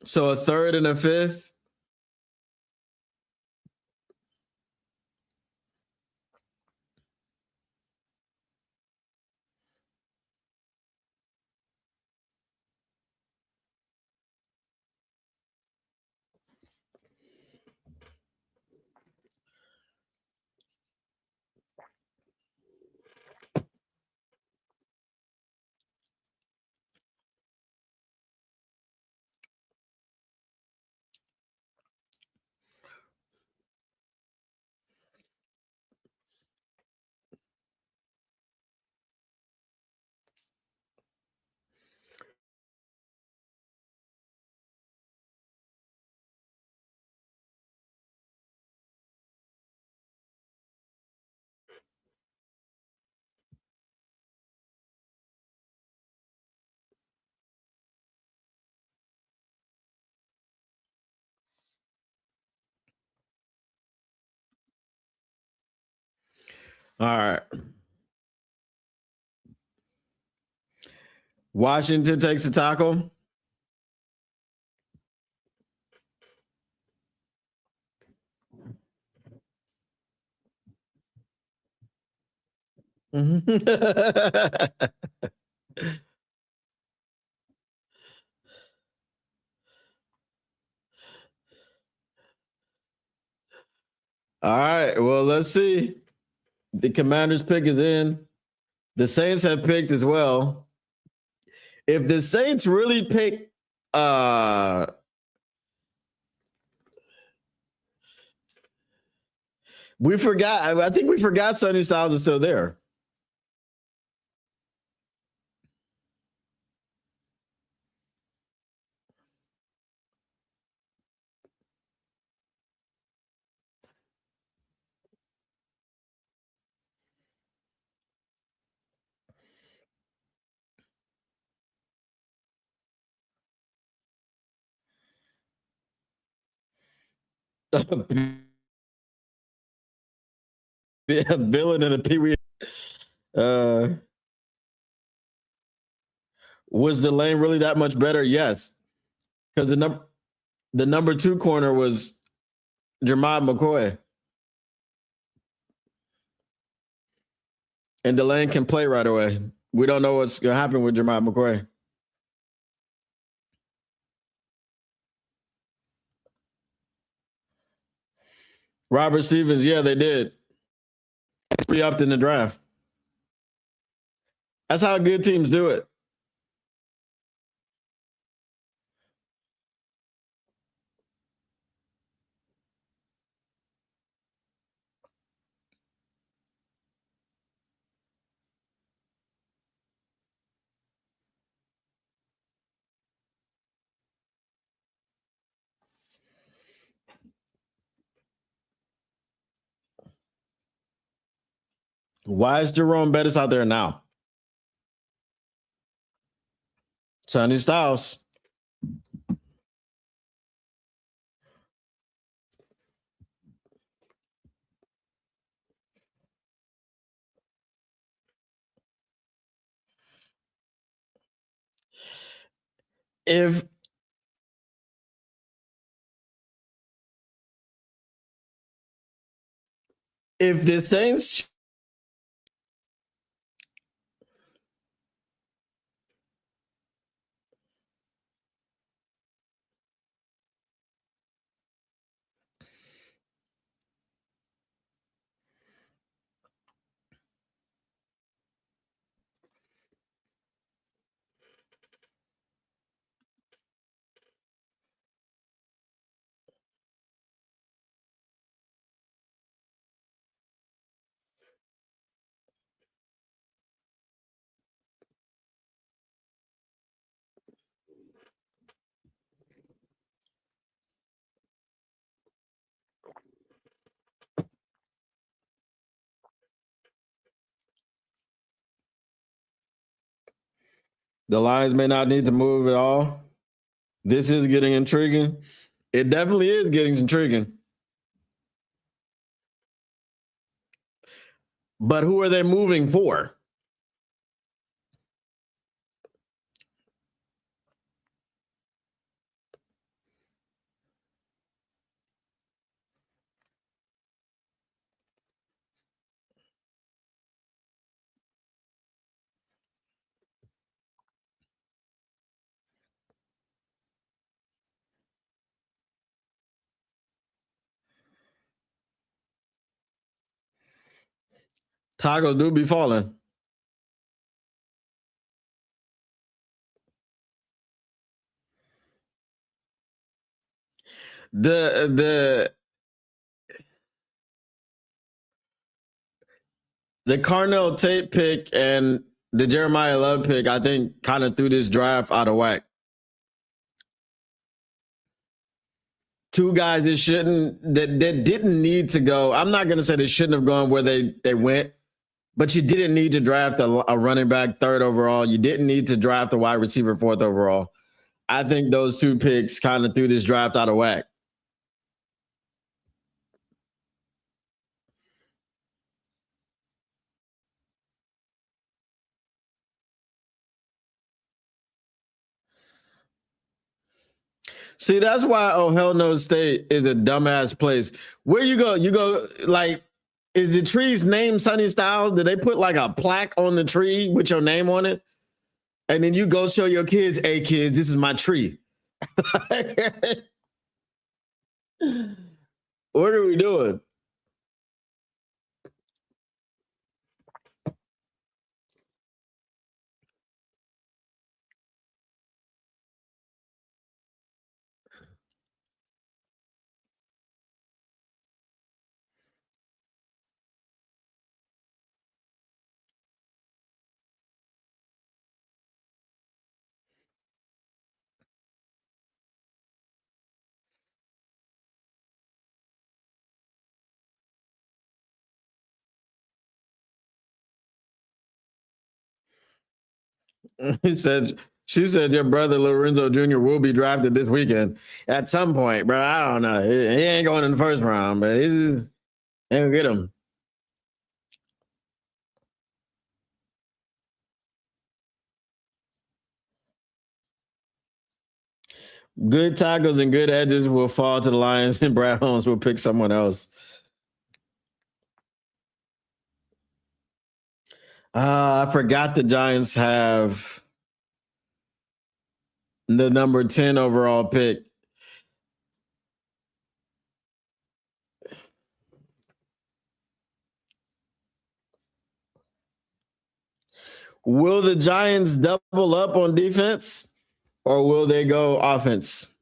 So a third and a fifth. All right. Washington takes the tackle. All right. Well, let's see. The Commanders pick is in. The Saints have picked as well. If the Saints really pick we forgot. I think we forgot Sonny Styles is still there. A villain and a Pee-wee. Was Delane really that much better? Yes, because the number 2 corner was Jermod McCoy, and Delane can play right away. We don't know what's going to happen with Jeremiah McCoy. Robert Stevens, yeah, they did. Re-upped in the draft. That's how good teams do it. Why is Jerome Bettis out there now? Sonny Styles. If the Saints the Lions may not need to move at all, this is getting intriguing. It definitely is getting intriguing. But who are they moving for? Tacos do be falling. The Carnell Tate pick and the Jeremiah Love pick, I think, kind of threw this draft out of whack. Two guys that didn't need to go. I'm not going to say they shouldn't have gone where they went, but you didn't need to draft a running back 3rd overall. You didn't need to draft a wide receiver 4th overall. I think those two picks kind of threw this draft out of whack. See, that's why Hell No State is a dumbass place. Where you go like, is the tree's name Sonny Styles? Did they put like a plaque on the tree with your name on it? And then you go show your kids, hey kids, this is my tree. What are we doing? She said your brother Lorenzo Jr. will be drafted this weekend at some point, bro. I don't know. He ain't going in the first round, but he's gonna get him. Good tackles and good edges will fall to the Lions, and Brad Holmes will pick someone else. I forgot the Giants have the number 10 overall pick. Will the Giants double up on defense or will they go offense?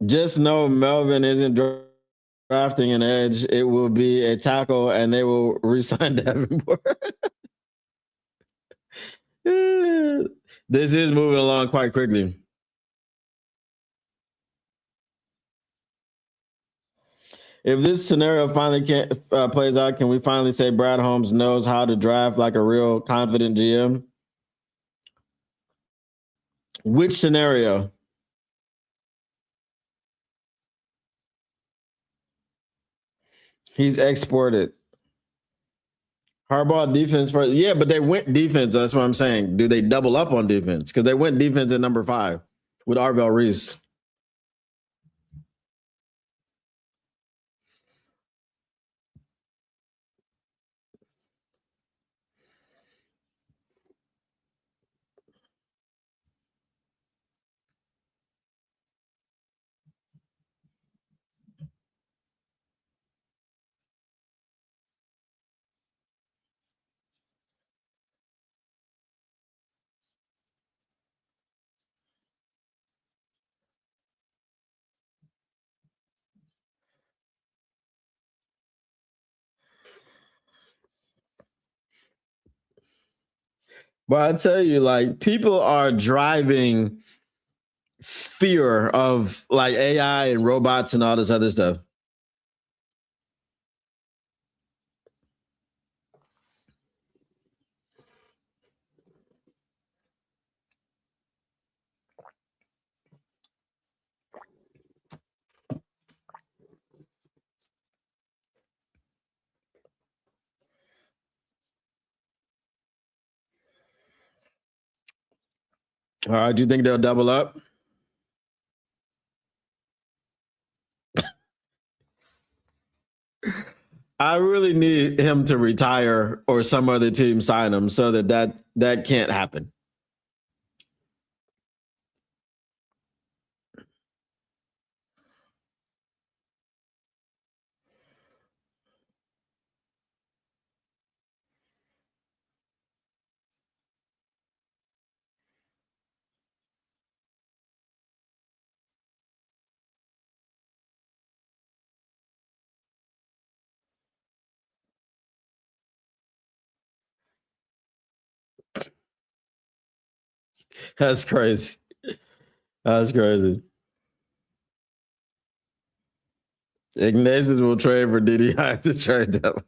Just know Melvin isn't drafting an edge. It will be a tackle and they will re-sign Davenport. This is moving along quite quickly. If this scenario finally plays out, can we finally say Brad Holmes knows how to draft like a real confident GM? Which scenario? He's exported. Harbaugh defense first. Yeah, but they went defense. That's what I'm saying. Do they double up on defense? Because they went defense at number 5 with Arvell Reese. But I tell you, like, people are driving fear of like AI and robots and all this other stuff. All right, do you think they'll double up? I really need him to retire or some other team sign him so that can't happen. That's crazy. That's crazy. Ignatius will trade for DDI to trade that.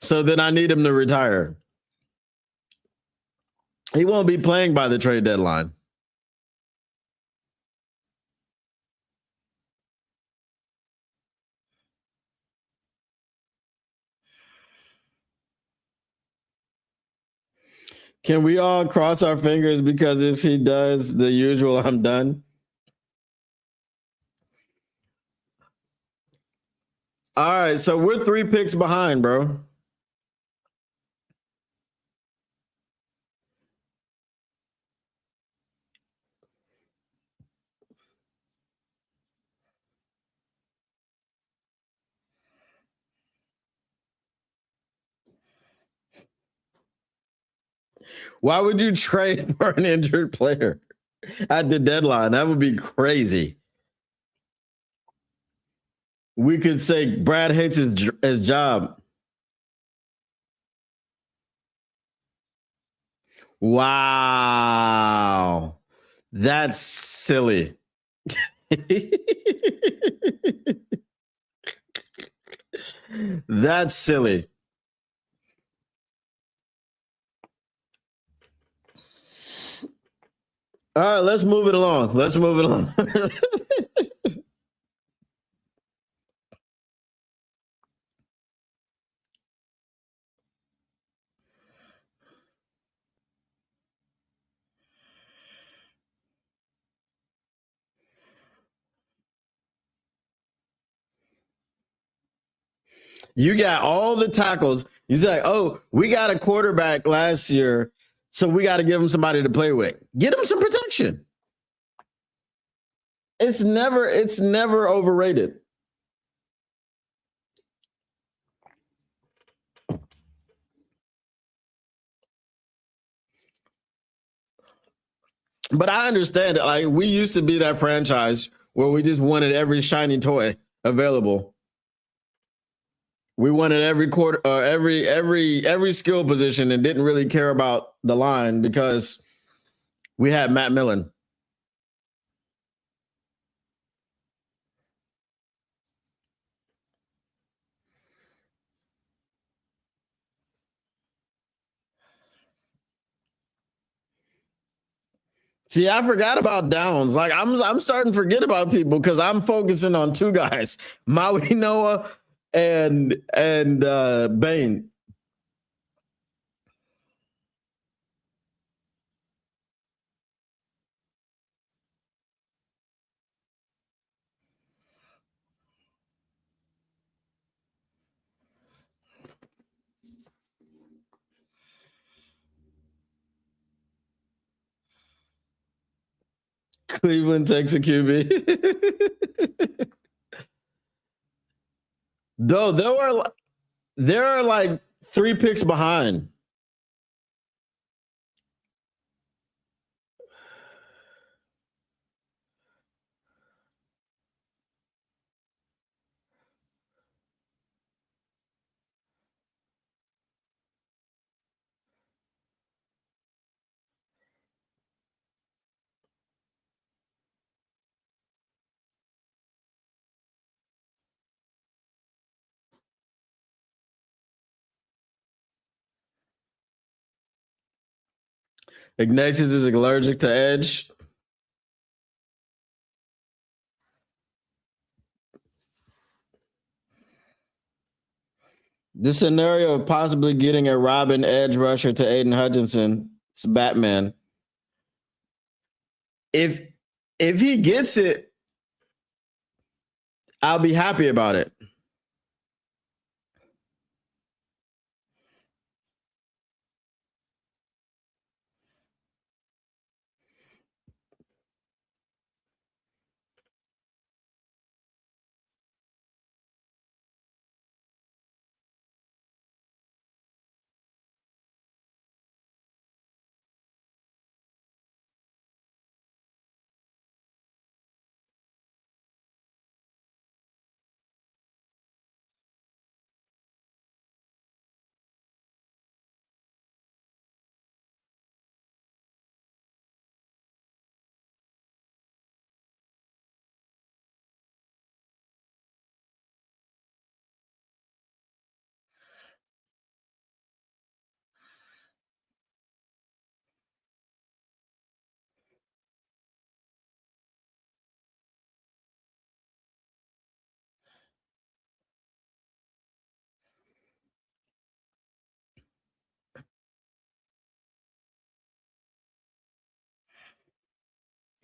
So then I need him to retire. He won't be playing by the trade deadline. Can we all cross our fingers because if he does the usual, I'm done? All right, so we're 3 picks behind, bro. Why would you trade for an injured player at the deadline? That would be crazy. We could say Brad hates his job. Wow. That's silly. That's silly. All right, let's move it along. Let's move it along. You got all the tackles. You say, oh, we got a quarterback last year, so we got to give him somebody to play with. Get him some protection. It's never overrated. But I understand it. Like, we used to be that franchise where we just wanted every shiny toy available. We wanted every quarter, every skill position, and didn't really care about the line because we had Matt Millen. See, I forgot about Downs. Like, I'm starting to forget about people because I'm focusing on two guys, Maui Noah and Bain. Cleveland takes a QB. Though there are like 3 picks behind. Ignatius is allergic to edge. This scenario of possibly getting a Robin edge rusher to Aiden Hutchinson, it's Batman. If he gets it, I'll be happy about it.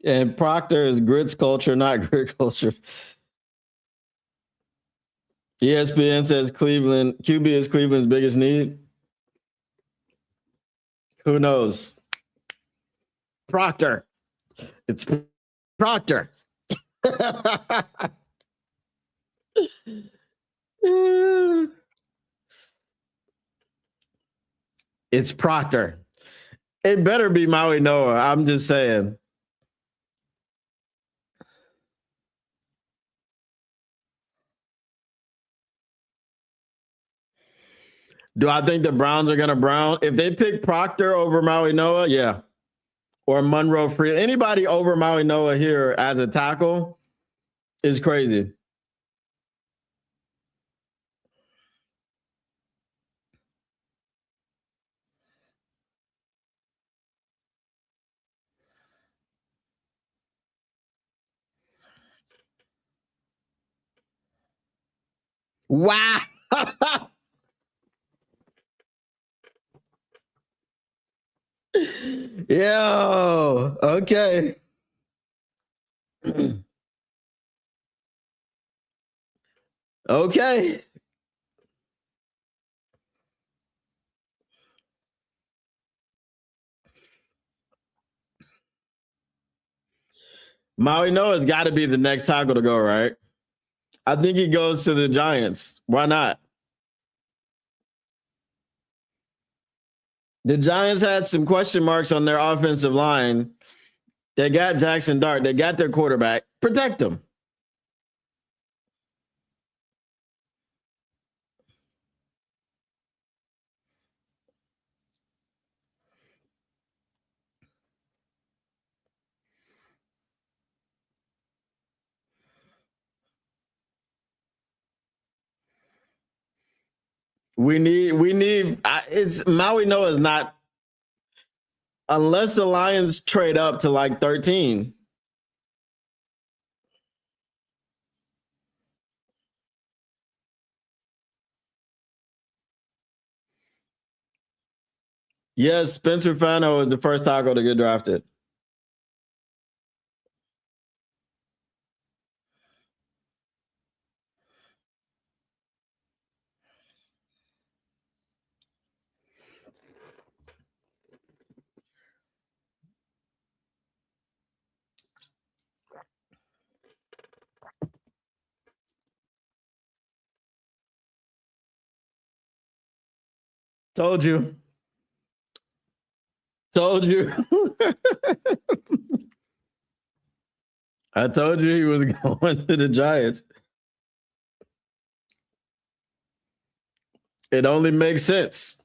And Proctor is grits culture, not grit culture. ESPN says Cleveland QB is Cleveland's biggest need. Who knows? Proctor. It's Proctor. It's Proctor. It better be Maui Noah. I'm just saying. Do I think the Browns are going to Brown? If they pick Proctor over Maui Noah, yeah. Or Monroe Free. Anybody over Maui Noah here as a tackle is crazy. Wow. Yo, okay. Okay. Maui Noah's got to be the next tackle to go, right? I think he goes to the Giants. Why not? The Giants had some question marks on their offensive line. They got Jackson Dart. They got their quarterback. Protect them. It's Maui Noah is not, unless the Lions trade up to like 13. Yes, Spencer Fano is the first tackle to get drafted. Told you. Told you. I told you he was going to the Giants. It only makes sense.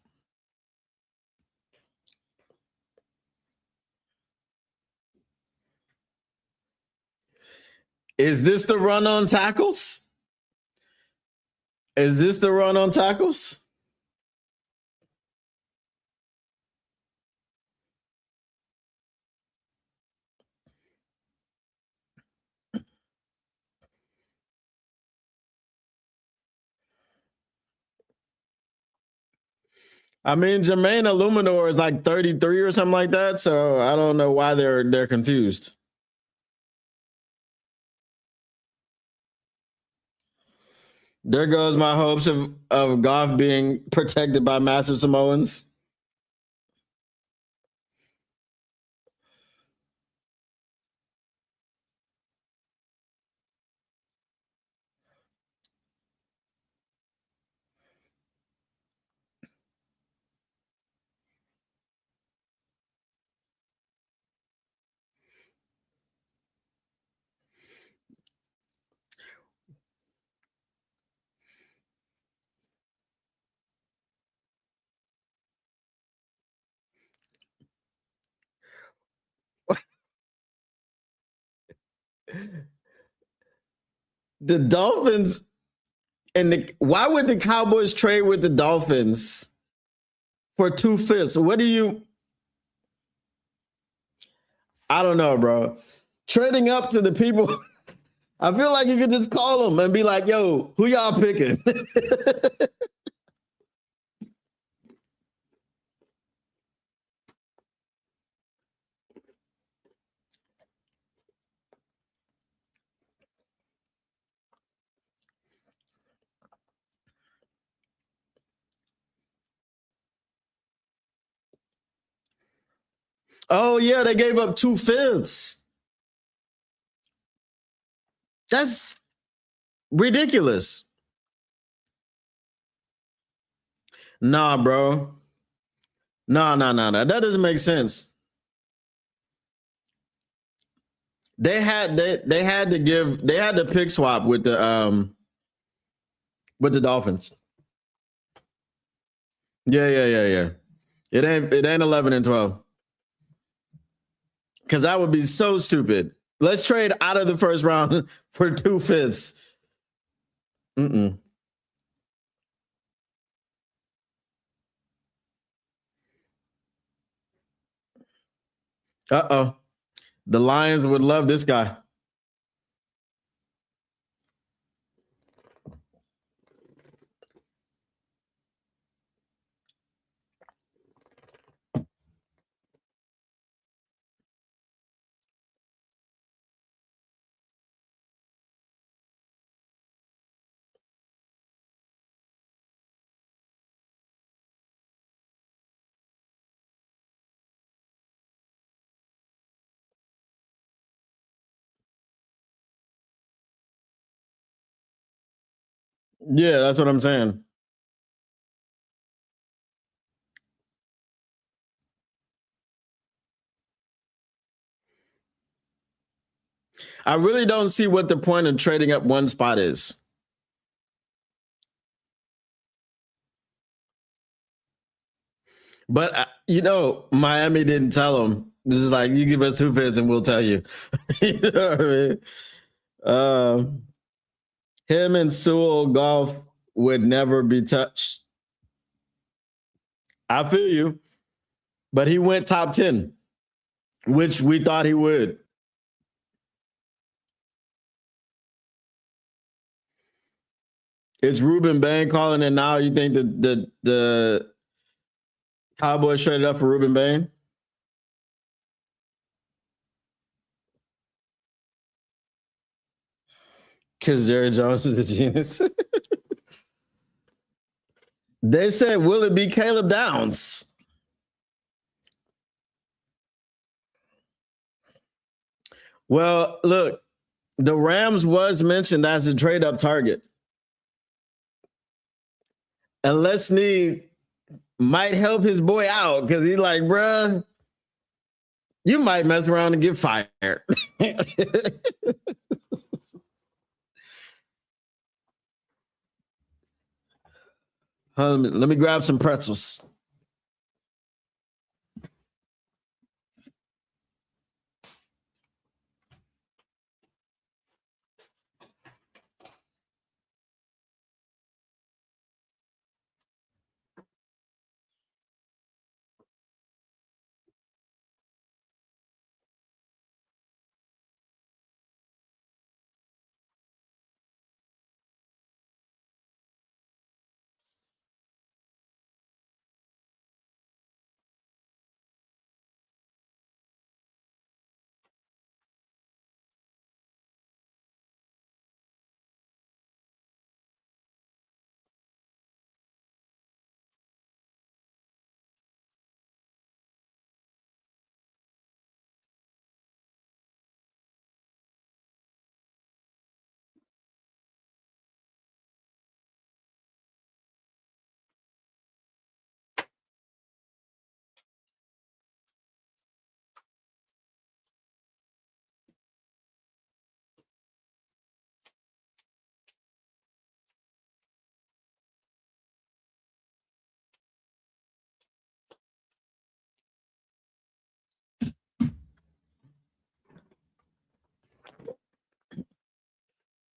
Is this the run on tackles? Is this the run on tackles? I mean, Jermaine Illuminor is like 33 or something like that. So I don't know why they're confused. There goes my hopes of Goff being protected by massive Samoans. The Dolphins why would the Cowboys trade with the Dolphins for 2/5? What do you? I don't know, bro. Trading up to the people. I feel like you could just call them and be like, "Yo, who y'all picking?" Oh yeah, they gave up 2/5. That's ridiculous. Nah, bro. Nah. That doesn't make sense. They had to pick swap with the Dolphins. Yeah. It ain't 11 and 12. Because that would be so stupid. Let's trade out of the first round for 2/5. Mm-mm. Uh-oh. The Lions would love this guy. Yeah, that's what I'm saying. I really don't see what the point of trading up one spot is. But Miami didn't tell him. This is like, you give us 2 fifths and we'll tell you. You know what I mean? Him and Sewell Golf would never be touched. I feel you, but he went top 10, which we thought he would. It's Ruben Bain calling it now. You think that the Cowboys traded up for Ruben Bain? Because Jerry Jones is a genius. They said, will it be Caleb Downs? Well, look, the Rams was mentioned as a trade up target. And Les Snead might help his boy out because he's like, bruh, you might mess around and get fired. Let me grab some pretzels.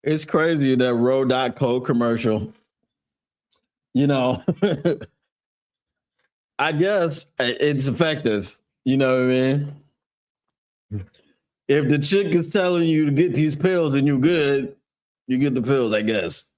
It's crazy that Row.co commercial. I guess it's effective. You know what I mean? If the chick is telling you to get these pills and you're good, you get the pills, I guess.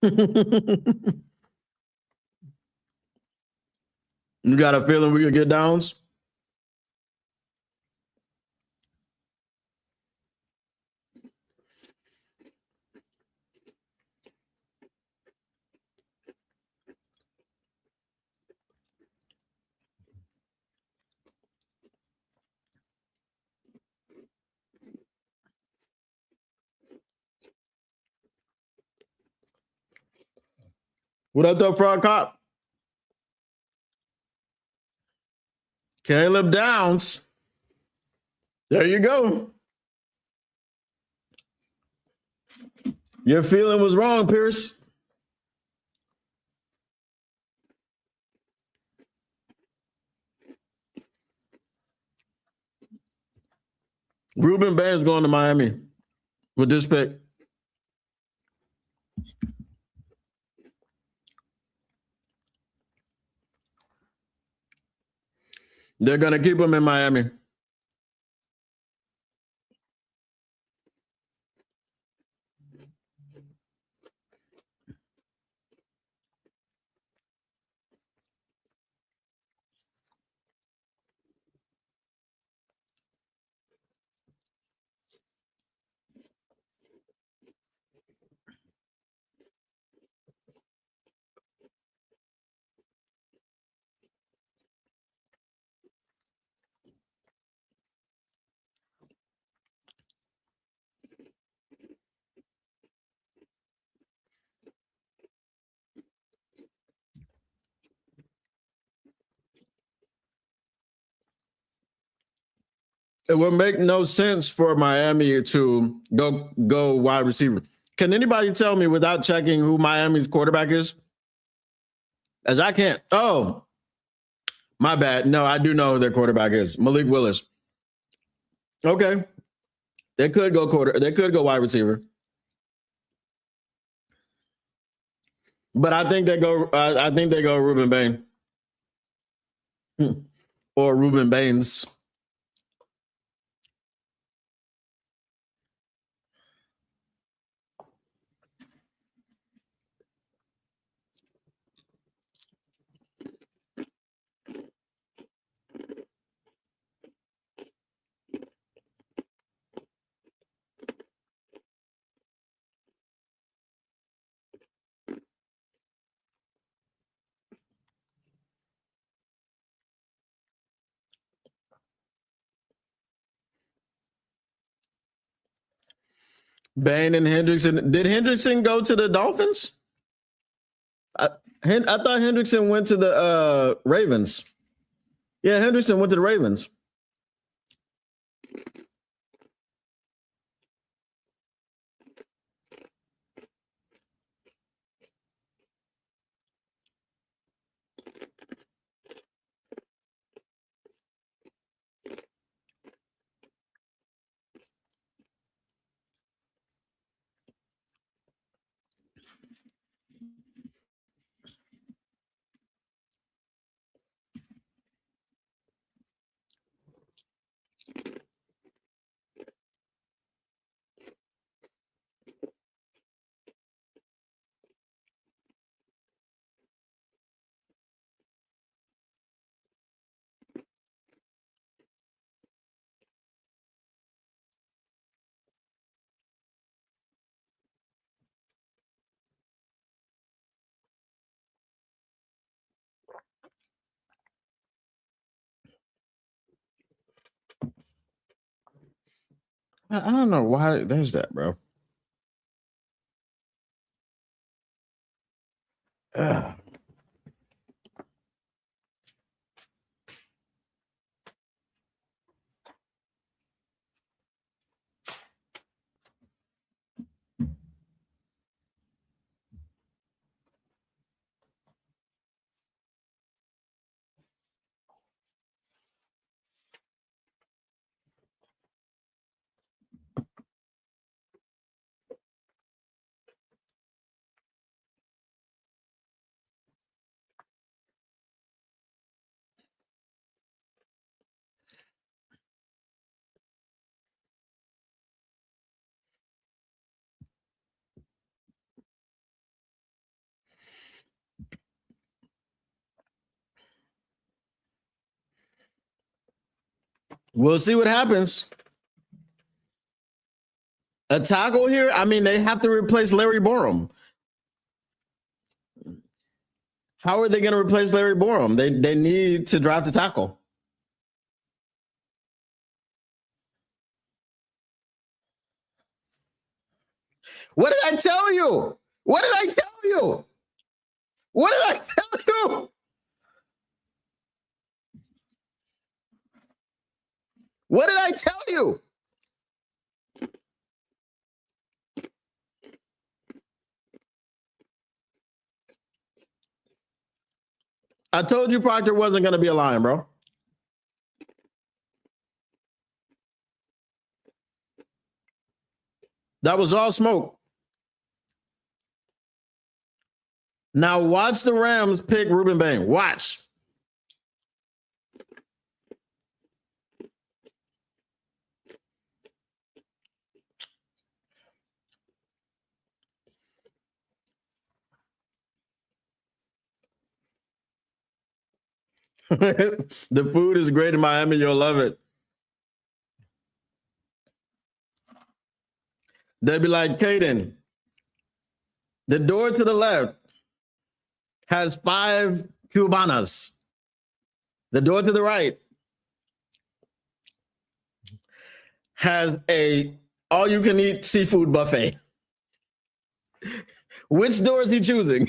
You got a feeling we could get downs? What up, though, Frog Cop? Caleb Downs. There you go. Your feeling was wrong, Pierce. Ruben Bain's going to Miami with this pick. They're going to keep him in Miami. It would make no sense for Miami to go wide receiver. Can anybody tell me without checking who Miami's quarterback is? As I can't. Oh, my bad. No, I do know who their quarterback is. Malik Willis. Okay. They could go wide receiver. But I think they go Ruben Bain. Or Ruben Baines. Bain and Hendrickson. Did Hendrickson go to the Dolphins? I thought Hendrickson went to the Ravens. Yeah, Hendrickson went to the Ravens. I don't know why there's that, bro. Ugh. We'll see what happens. A tackle here? I mean, they have to replace Larry Borum. How are they going to replace Larry Borum? They need to draft a tackle. What did I tell you? What did I tell you? What did I tell you? What did I tell you? I told you Proctor wasn't going to be a Lion, bro. That was all smoke. Now watch the Rams pick Ruben Bain. Watch. The food is great in Miami. You'll love it. They'd be like, Caden, the door to the left has 5 Cubanas. The door to the right has a all-you-can-eat seafood buffet. Which door is he choosing?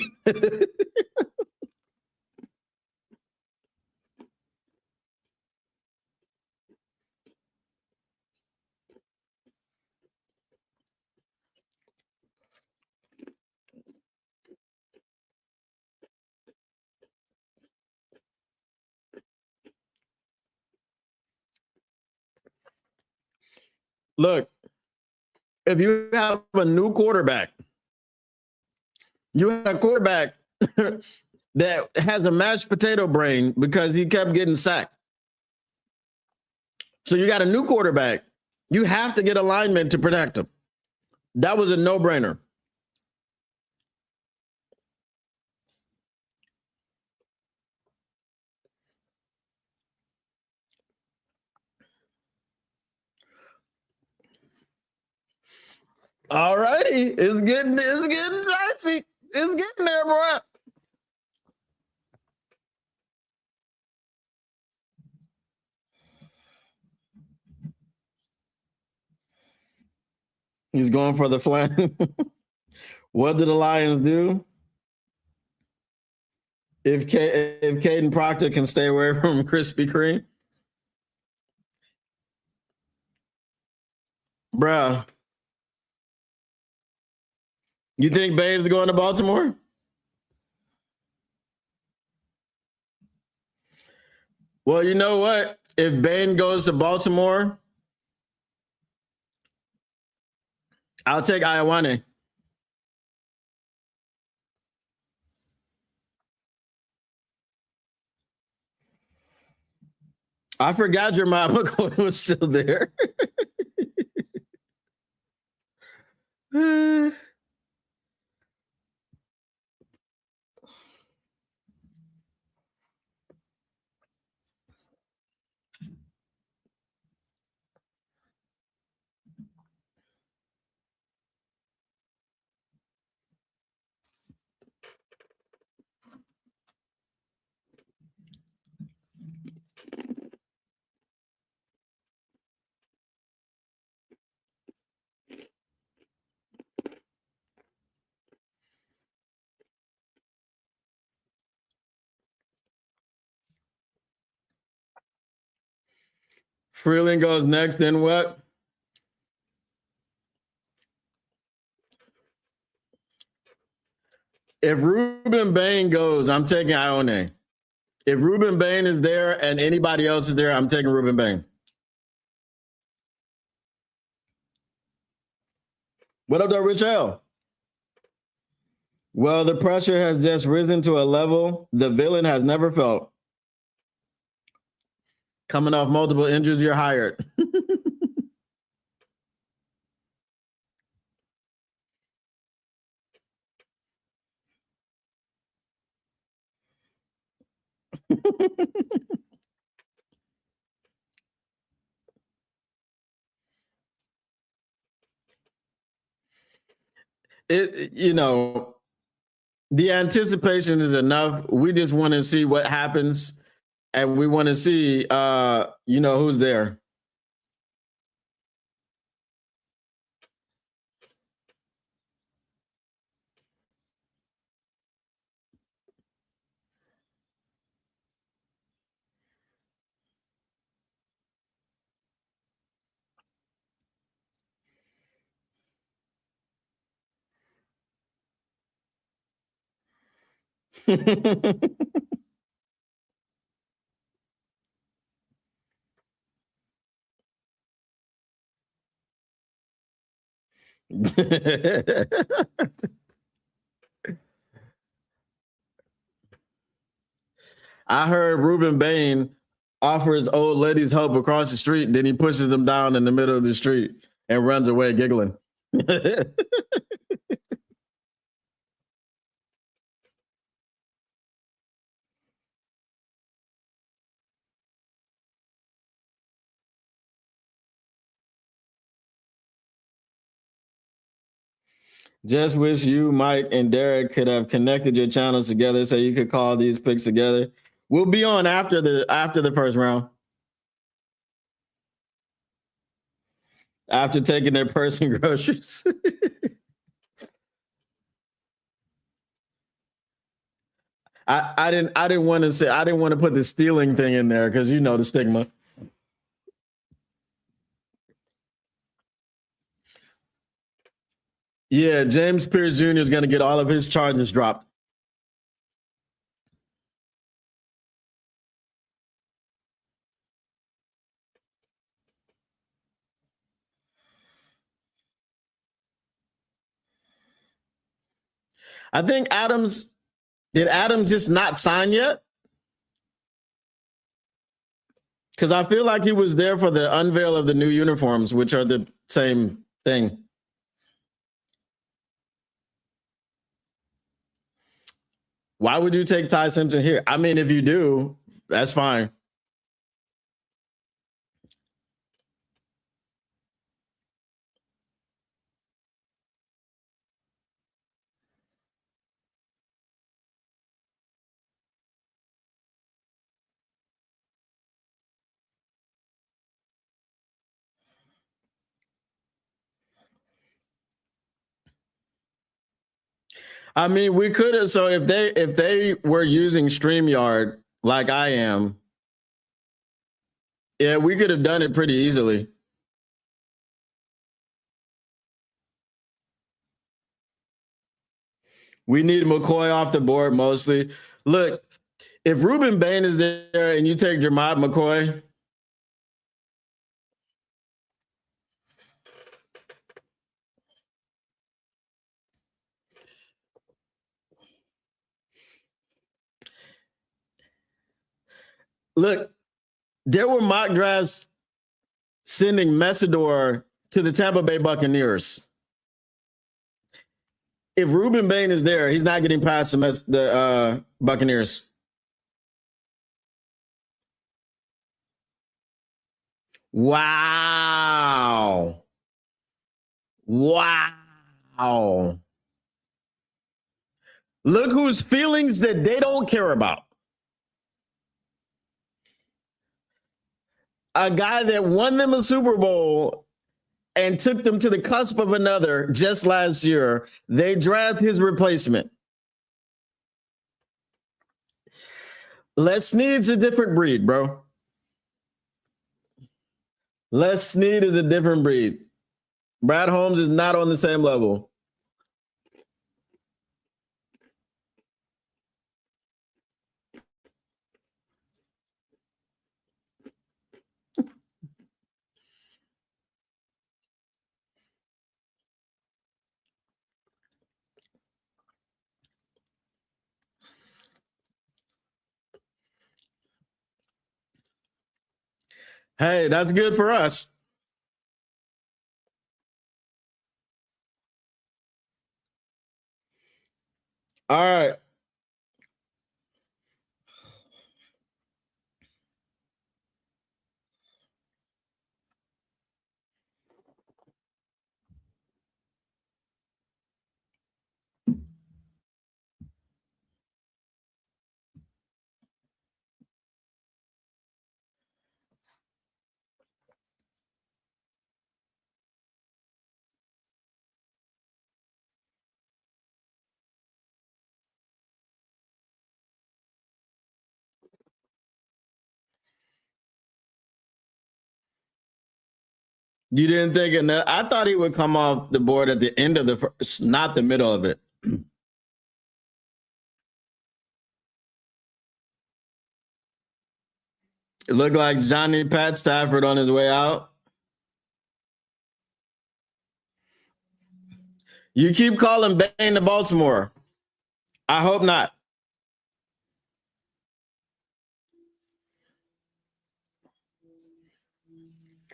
Look, if you have a new quarterback, you have a quarterback that has a mashed potato brain because he kept getting sacked. So you got a new quarterback. You have to get a lineman to protect him. That was a no-brainer. All righty. It's getting dicey. It's getting there, boy. He's going for the flag. What did the Lions do? If Caden Proctor can stay away from Krispy Kreme, bruh. You think Bane's going to Baltimore? Well, you know what? If Bane goes to Baltimore, I'll take Ioane. I forgot Jeremiah McCoy was still there. Freeland goes next, then what? If Ruben Bain goes, I'm taking Ioane. If Ruben Bain is there and anybody else is there, I'm taking Ruben Bain. What up, though, Rich L? Well, the pressure has just risen to a level the villain has never felt. Coming off multiple injuries, you're hired. The anticipation is enough. We just want to see what happens, and we want to see, who's there. I heard Ruben Bain offers old ladies help across the street, then he pushes them down in the middle of the street and runs away giggling. Just wish you, Mike, and Derek could have connected your channels together so you could call these picks together. We'll be on after the first round. After taking their person groceries. I didn't want to put the stealing thing in there because the stigma. Yeah, James Pierce Jr. is going to get all of his charges dropped. I think did Adams just not sign yet? Because I feel like he was there for the unveil of the new uniforms, which are the same thing. Why would you take Ty Simpson here? I mean, if you do, that's fine. I mean, we could have. So if they were using StreamYard like I am, yeah, we could have done it pretty easily. We need McCoy off the board mostly. Look, if Ruben Bain is there and you take Jermod McCoy, look, there were mock drafts sending Messidor to the Tampa Bay Buccaneers. If Ruben Bain is there, he's not getting past the Buccaneers. Wow. Wow. Look whose feelings that they don't care about. A guy that won them a Super Bowl and took them to the cusp of another just last year. They draft his replacement. Les Snead's a different breed, bro. Les Snead is a different breed. Brad Holmes is not on the same level. Hey, that's good for us. All right. You didn't think it? I thought he would come off the board at the end of the first, not the middle of it. It looked like Johnny Pat Stafford on his way out. You keep calling Bain to Baltimore. I hope not.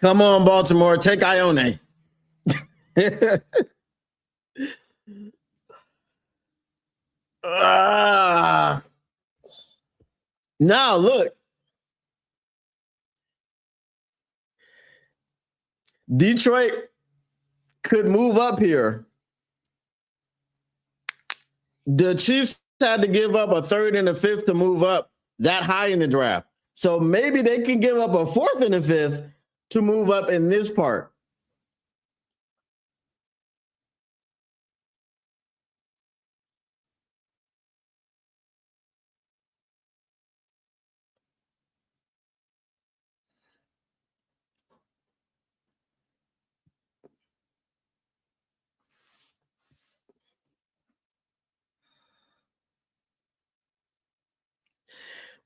Come on, Baltimore. Take Ione. Now, look. Detroit could move up here. The Chiefs had to give up a third and a fifth to move up that high in the draft. So maybe they can give up a fourth and a fifth to move up in this part.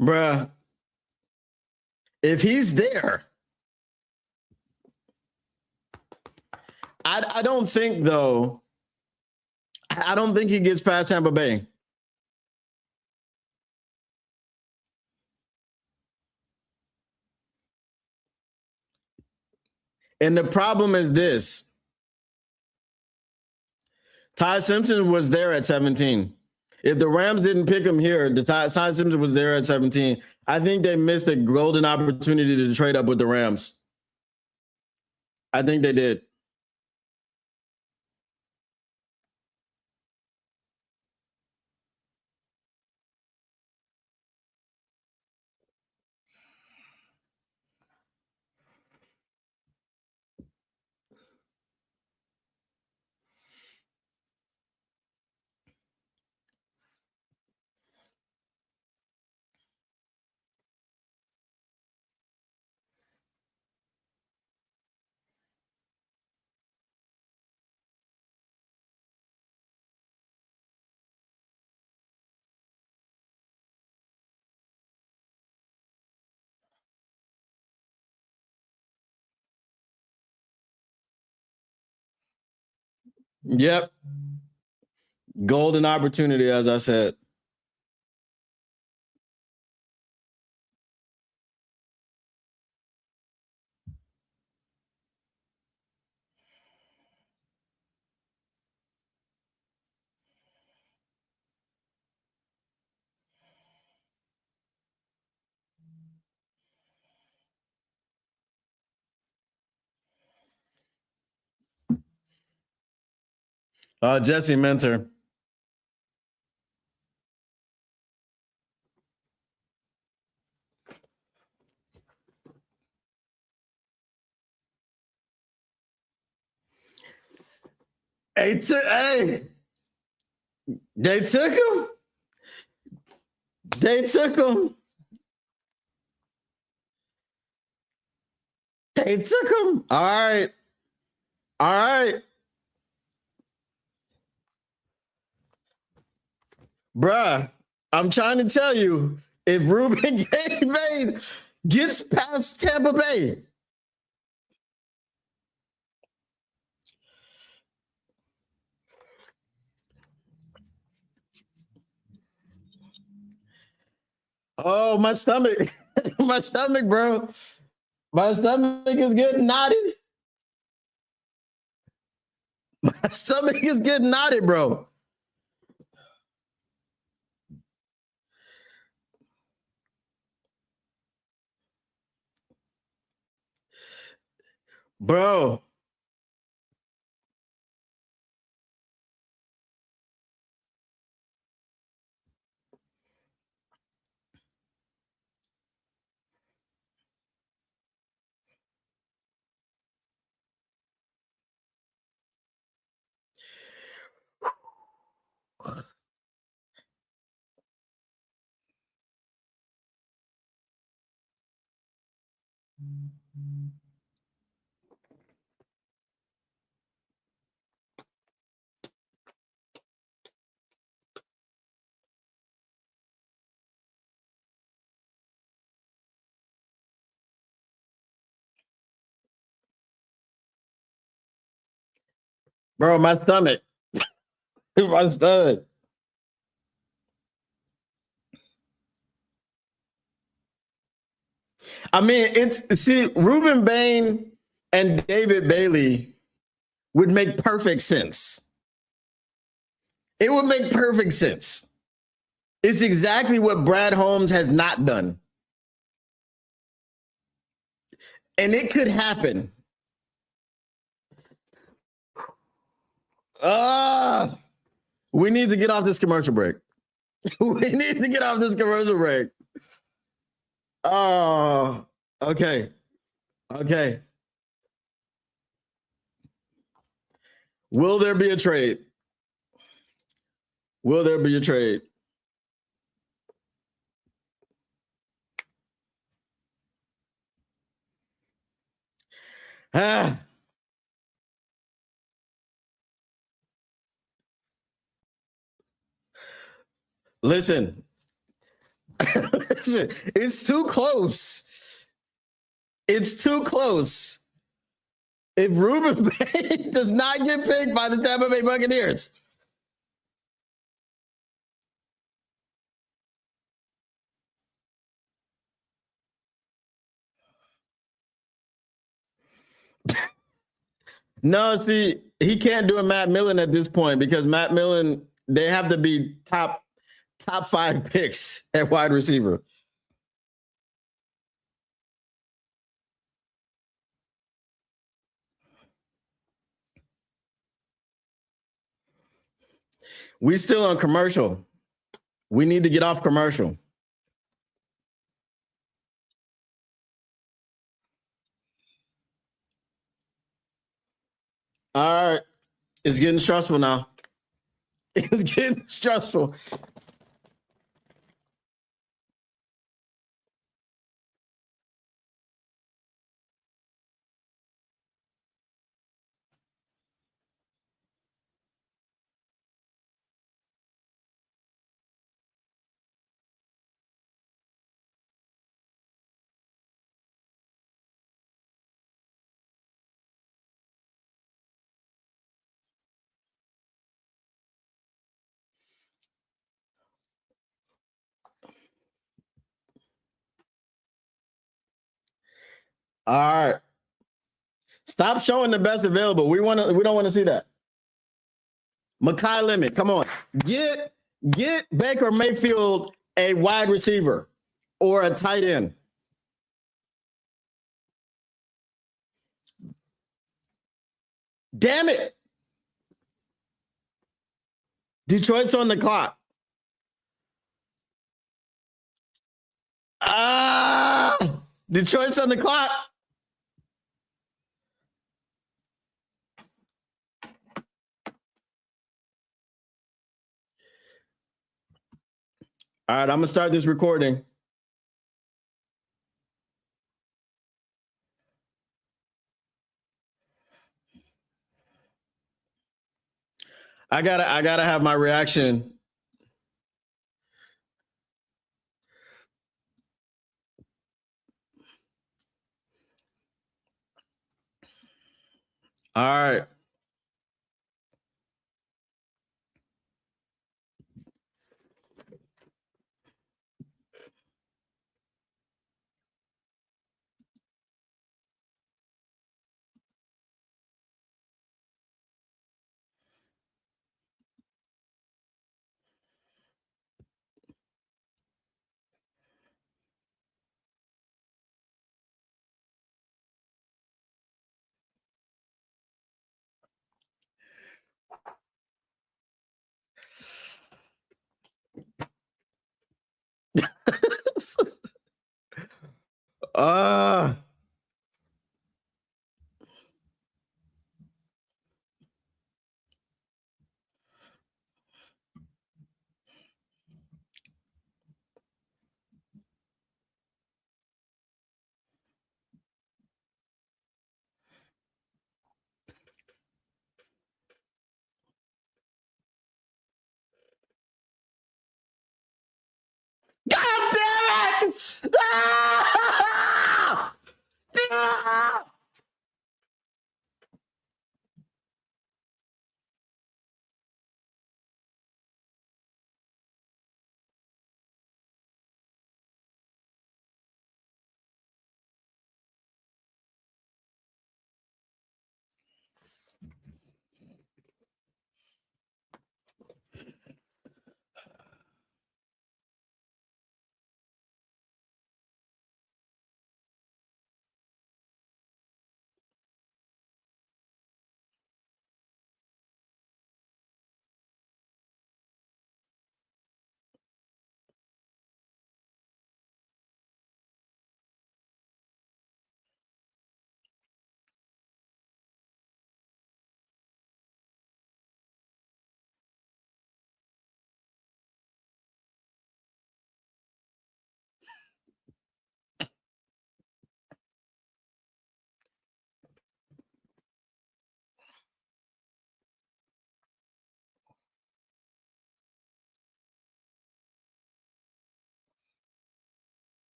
Bruh, if he's there, I don't think, though, I don't think he gets past Tampa Bay. And the problem is this. Ty Simpson was there at 17. If the Rams didn't pick him here, Ty Simpson was there at 17. I think they missed a golden opportunity to trade up with the Rams. I think they did. Yep. Golden opportunity, as I said. Jesse Mentor. Hey, they took him. They took him. They took him. All right. All right. Bruh, I'm trying to tell you, if Ruben Gay gets past Tampa Bay, oh, my stomach. My stomach, bro. My stomach is getting knotted. My stomach is getting knotted, bro. Bro. Bro, my stomach. My stomach. I mean, Ruben Bain and David Bailey would make perfect sense. It would make perfect sense. It's exactly what Brad Holmes has not done. And it could happen. We need to get off this commercial break. We need to get off this commercial break. Oh, okay. Okay. Will there be a trade? Will there be a trade? Listen. Listen, it's too close. It's too close. If Ruben Bain does not get picked by the Tampa Bay Buccaneers, No, see, he can't do a Matt Millen at this point because Matt Millen, they have to be top 5 picks at wide receiver. We still on commercial. We need to get off commercial. All right. It's getting stressful now. It's getting stressful. All right. Stop showing the best available. We don't want to see that. Makai Lemon, come on. Get Baker Mayfield a wide receiver or a tight end. Damn it. Detroit's on the clock. Detroit's on the clock. All right, I'm gonna start this recording. I gotta have my reaction. All right. uh God damn it! Ah! Ah!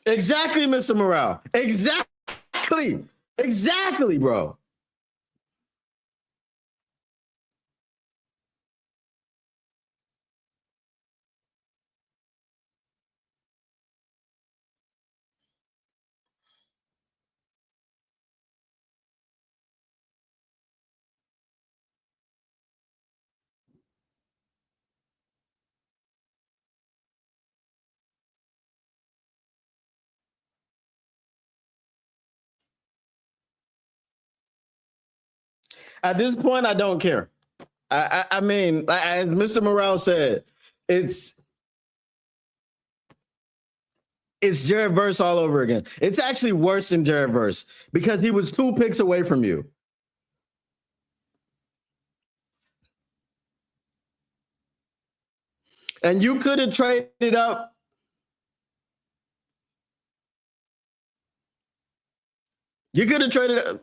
Exactly, Mr. Morale. Exactly, bro. At this point, I don't care. I mean, as Mr. Morale said, it's Jared Verse all over again. It's actually worse than Jared Verse because he was 2 picks away from you. And you could have traded up. You could have traded up.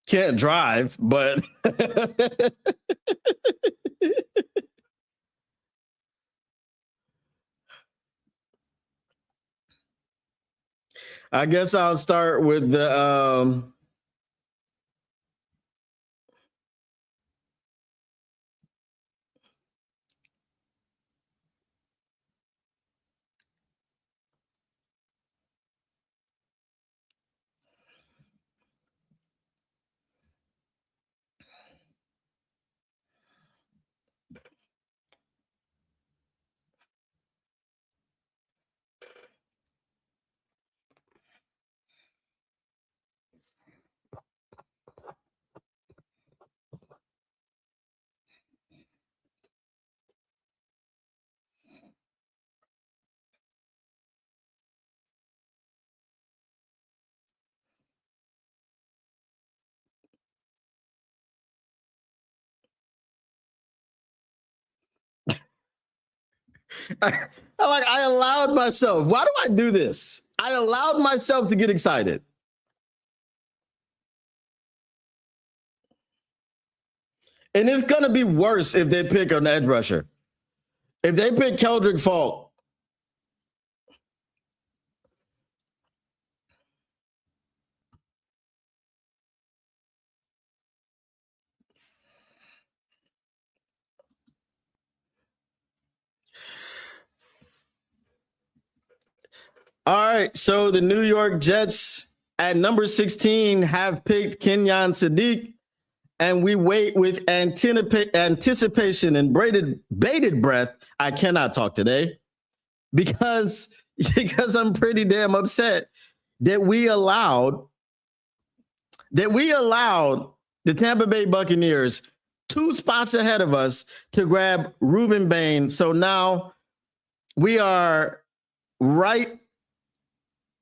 Can't drive, but I guess I'll start with the I allowed myself. Why do I do this? I allowed myself to get excited. And it's going to be worse if they pick an edge rusher. If they pick Keldrick Falk, all right, so the New York Jets at number 16 have picked Kenyon Sadiq, and we wait with anticipation and bated breath. I cannot talk today because I'm pretty damn upset that we allowed the Tampa Bay Buccaneers 2 spots ahead of us to grab Ruben Bain. So now we are right.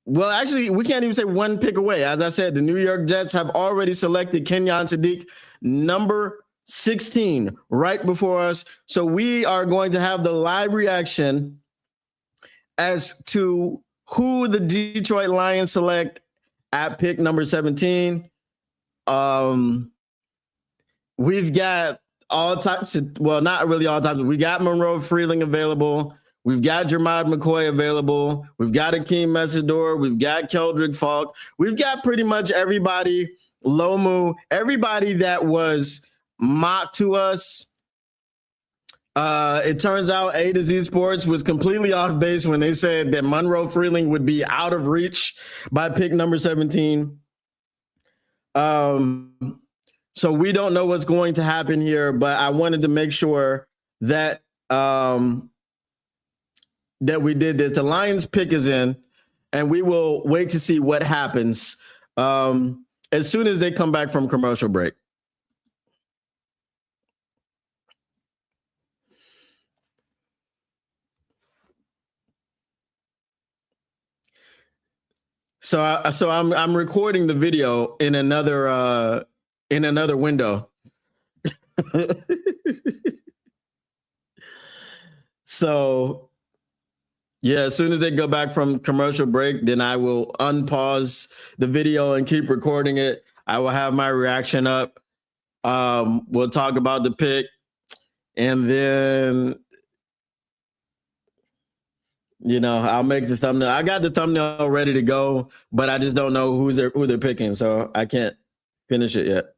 Well, actually, we can't even say 1 pick away. As I said, the New York Jets have already selected Kenyon Sadiq, number 16, right before us. So we are going to have the live reaction as to who the Detroit Lions select at pick number 17. We've got all types of, well, not really all types. We got Monroe Freeling available. We've got Jermod McCoy available. We've got Akeem Mesidor. We've got Keldrick Falk. We've got pretty much everybody, Lomu, everybody that was mocked to us. It turns out A to Z Sports was completely off base when they said that Monroe Freeling would be out of reach by pick number 17. So we don't know what's going to happen here, but I wanted to make sure that that we did this. The Lions pick is in, and we will wait to see what happens as soon as they come back from commercial break. So I'm recording the video in another window. So yeah, as soon as they go back from commercial break, then I will unpause the video and keep recording it. I will have my reaction up. We'll talk about the pick, and then I'll make the thumbnail. I got the thumbnail ready to go, but I just don't know who they're picking, so I can't finish it yet.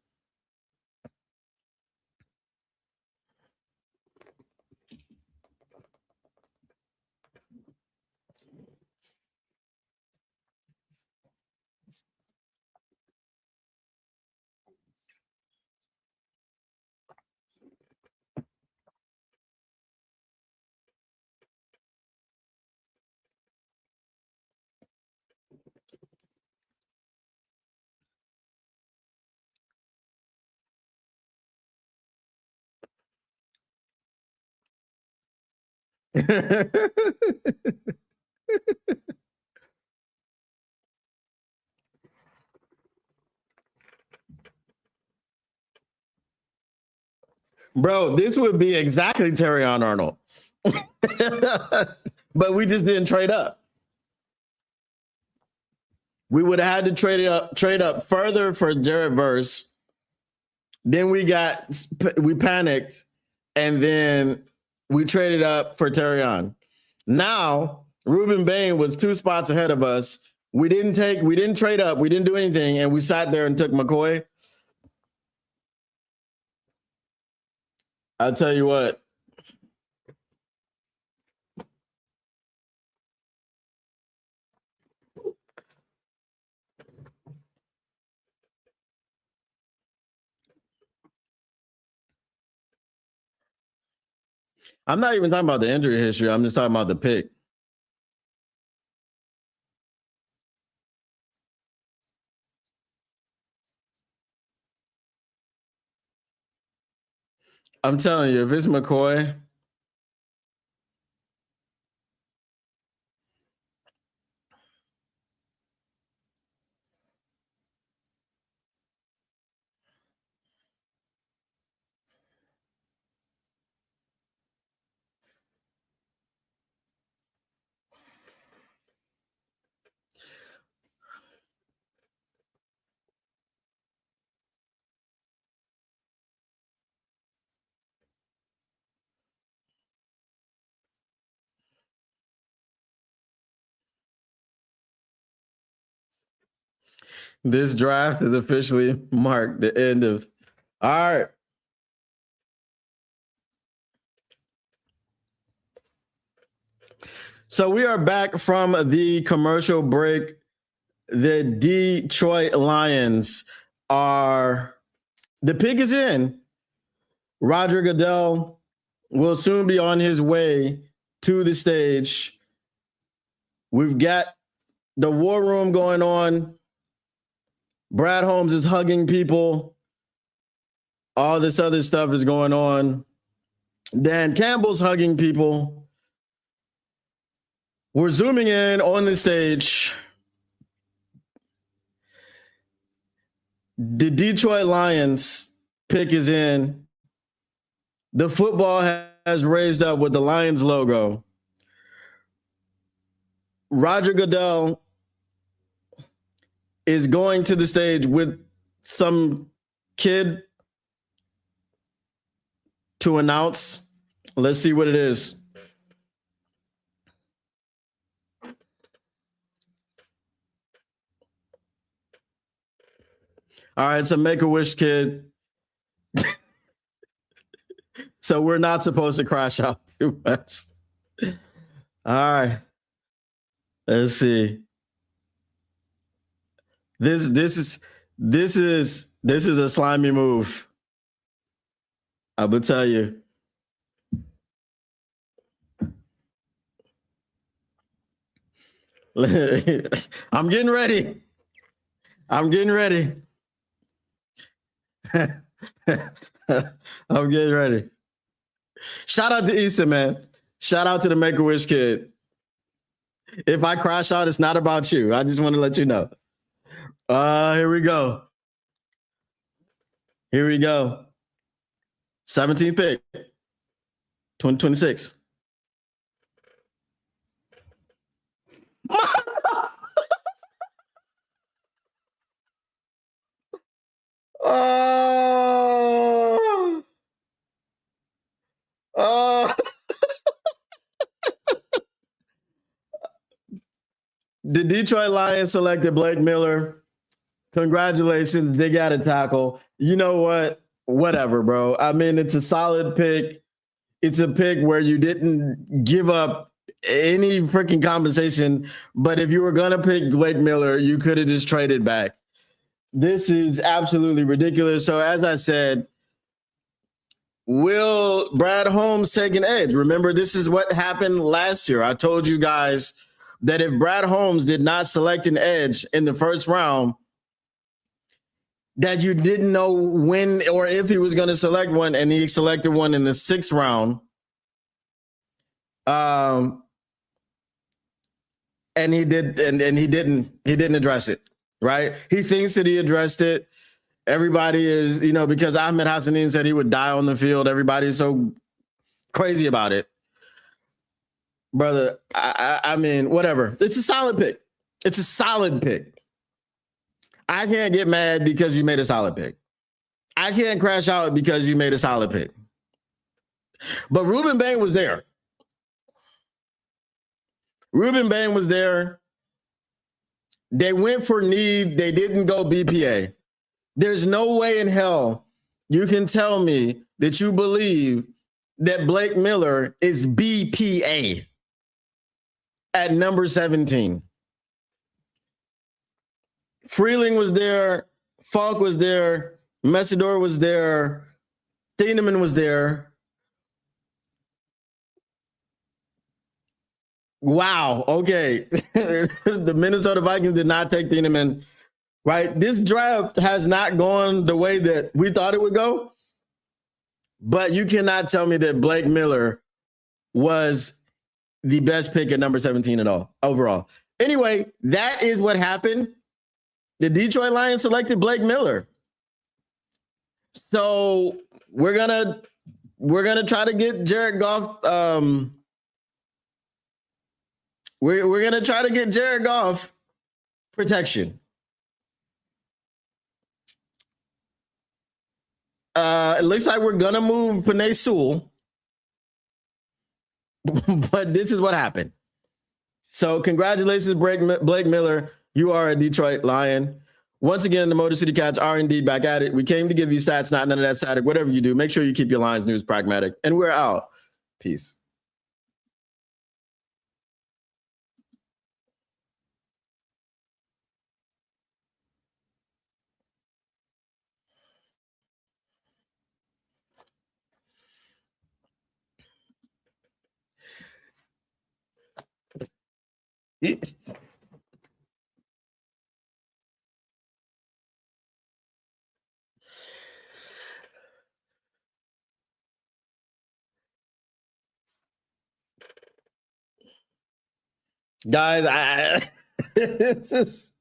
Bro, this would be exactly Terrion Arnold. But we just didn't trade up. We would have had to trade up further for Jared Verse. Then we panicked, and then we traded up for Terrion. Now, Ruben Bain was 2 spots ahead of us. We didn't trade up, we didn't do anything, and we sat there and took McCoy. I'll tell you what. I'm not even talking about the injury history. I'm just talking about the pick. I'm telling you, if it's McCoy, this draft is officially marked the end of. All right. So we are back from the commercial break. The Detroit Lions the pick is in. Roger Goodell will soon be on his way to the stage. We've got the war room going on. Brad Holmes is hugging people. All this other stuff is going on. Dan Campbell's hugging people. We're zooming in on the stage. The Detroit Lions pick is in. The football has raised up with the Lions logo. Roger Goodell is going to the stage with some kid to announce. Let's see what it is. All right, it's a Make-A-Wish kid. So we're not supposed to crash out too much. All right. Let's see. This is a slimy move. I will tell you. I'm getting ready. I'm getting ready. Shout out to Issa, man. Shout out to the Make-A-Wish kid. If I crash out, it's not about you. I just want to let you know. Here we go. 17th pick, 2026. Oh. The Detroit Lions selected Blake Miller. Congratulations. They got a tackle. You know what? Whatever, bro. I mean, it's a solid pick. It's a pick where you didn't give up any freaking compensation. But if you were going to pick Blake Miller, you could have just traded back. This is absolutely ridiculous. So, as I said, will Brad Holmes take an edge? Remember, this is what happened last year. I told you guys that if Brad Holmes did not select an edge in the first round, that you didn't know when or if he was going to select one, and he selected one in the 6th round. And he did, and he didn't address it, right? He thinks that he addressed it. Everybody is, because Ahmed Hassanin said he would die on the field. Everybody's so crazy about it. Brother, I mean, whatever. It's a solid pick. It's a solid pick. I can't get mad because you made a solid pick. I can't crash out because you made a solid pick. But Ruben Bain was there. Ruben Bain was there. They went for need. They didn't go BPA. There's no way in hell you can tell me that you believe that Blake Miller is BPA at number 17. Freeling was there. Falk was there. Messidor was there. Thieneman was there. Wow. Okay. The Minnesota Vikings did not take Thieneman, right? This draft has not gone the way that we thought it would go. But you cannot tell me that Blake Miller was the best pick at number 17 at all, overall. Anyway, that is what happened. The Detroit Lions selected Blake Miller. So we're gonna try to get Jared Goff. We're gonna try to get Jared Goff protection. It looks like we're gonna move Penei Sewell, but this is what happened. So congratulations, Blake Miller. You are a Detroit Lion. Once again, the Motor City Cats are indeed back at it. We came to give you stats, not none of that static. Whatever you do, make sure you keep your Lions news pragmatic. And we're out. Peace. Guys, it's just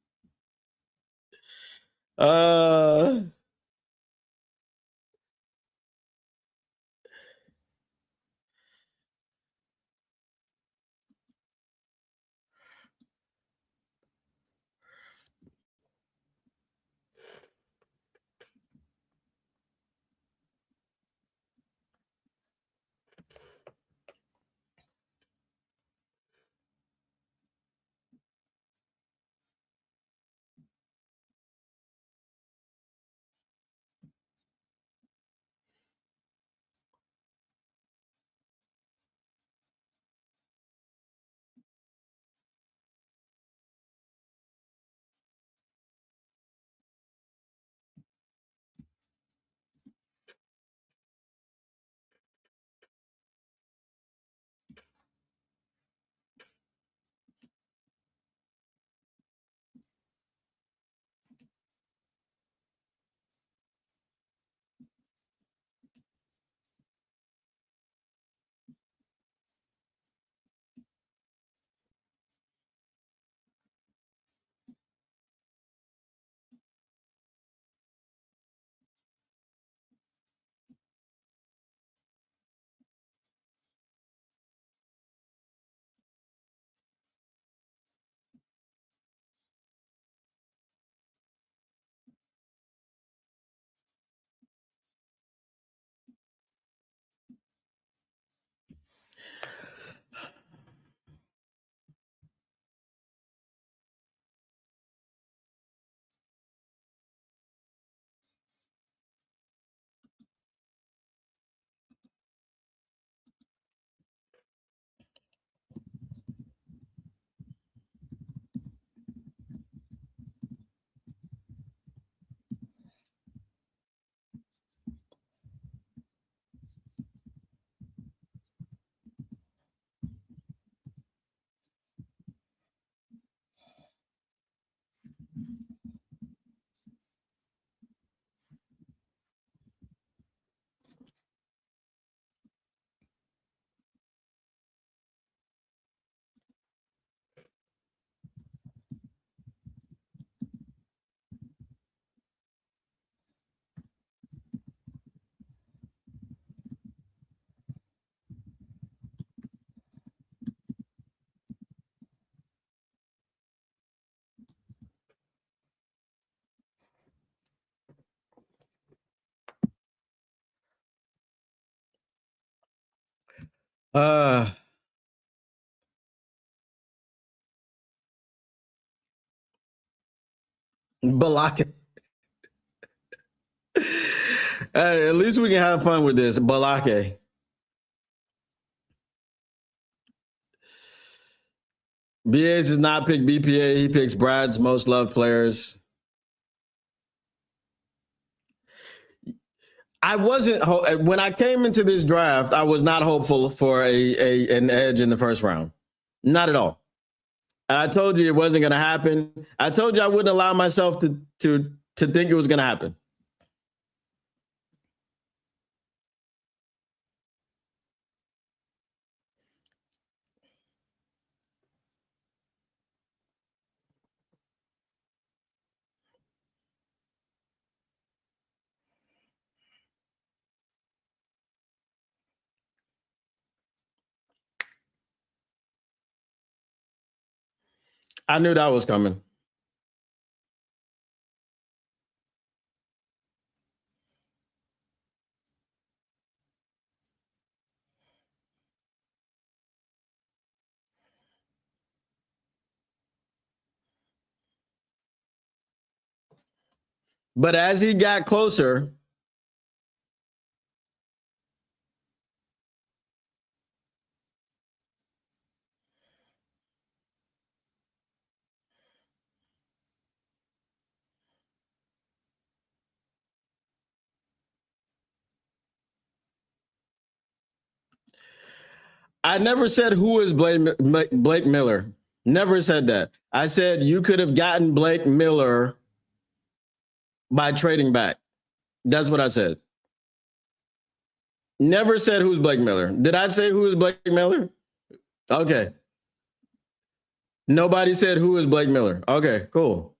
Uh Balake. Hey, at least we can have fun with this. Balake. BH does not pick BPA. He picks Brad's most loved players. I wasn't when I came into this draft. I was not hopeful for an edge in the first round, not at all. And I told you it wasn't going to happen. I told you I wouldn't allow myself to think it was going to happen. I knew that was coming. But as he got closer, I never said who is Blake Miller. Never said that. I said you could have gotten Blake Miller by trading back. That's what I said. Never said who's Blake Miller. Did I say who is Blake Miller? Okay. Nobody said who is Blake Miller. Okay, cool.